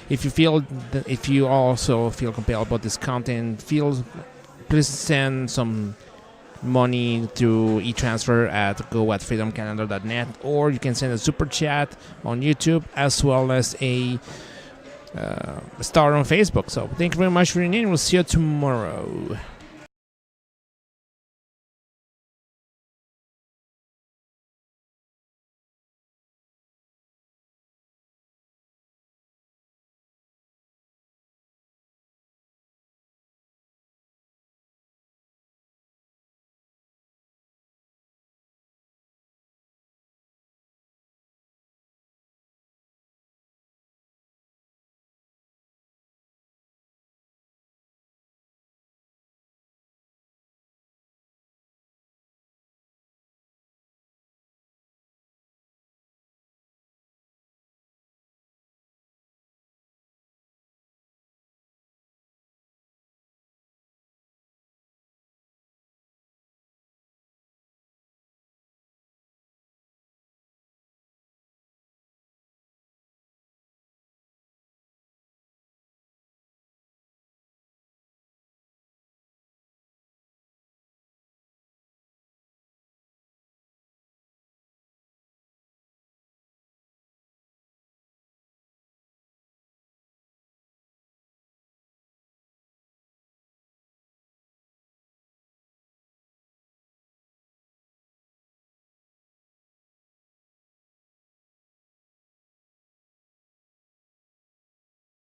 If you also feel compelled about this content, please send some money through E-transfer at go@freedomcanada.net, or you can send a super chat on YouTube as well as a star on Facebook. So thank you very much for tuning in. We'll see you tomorrow.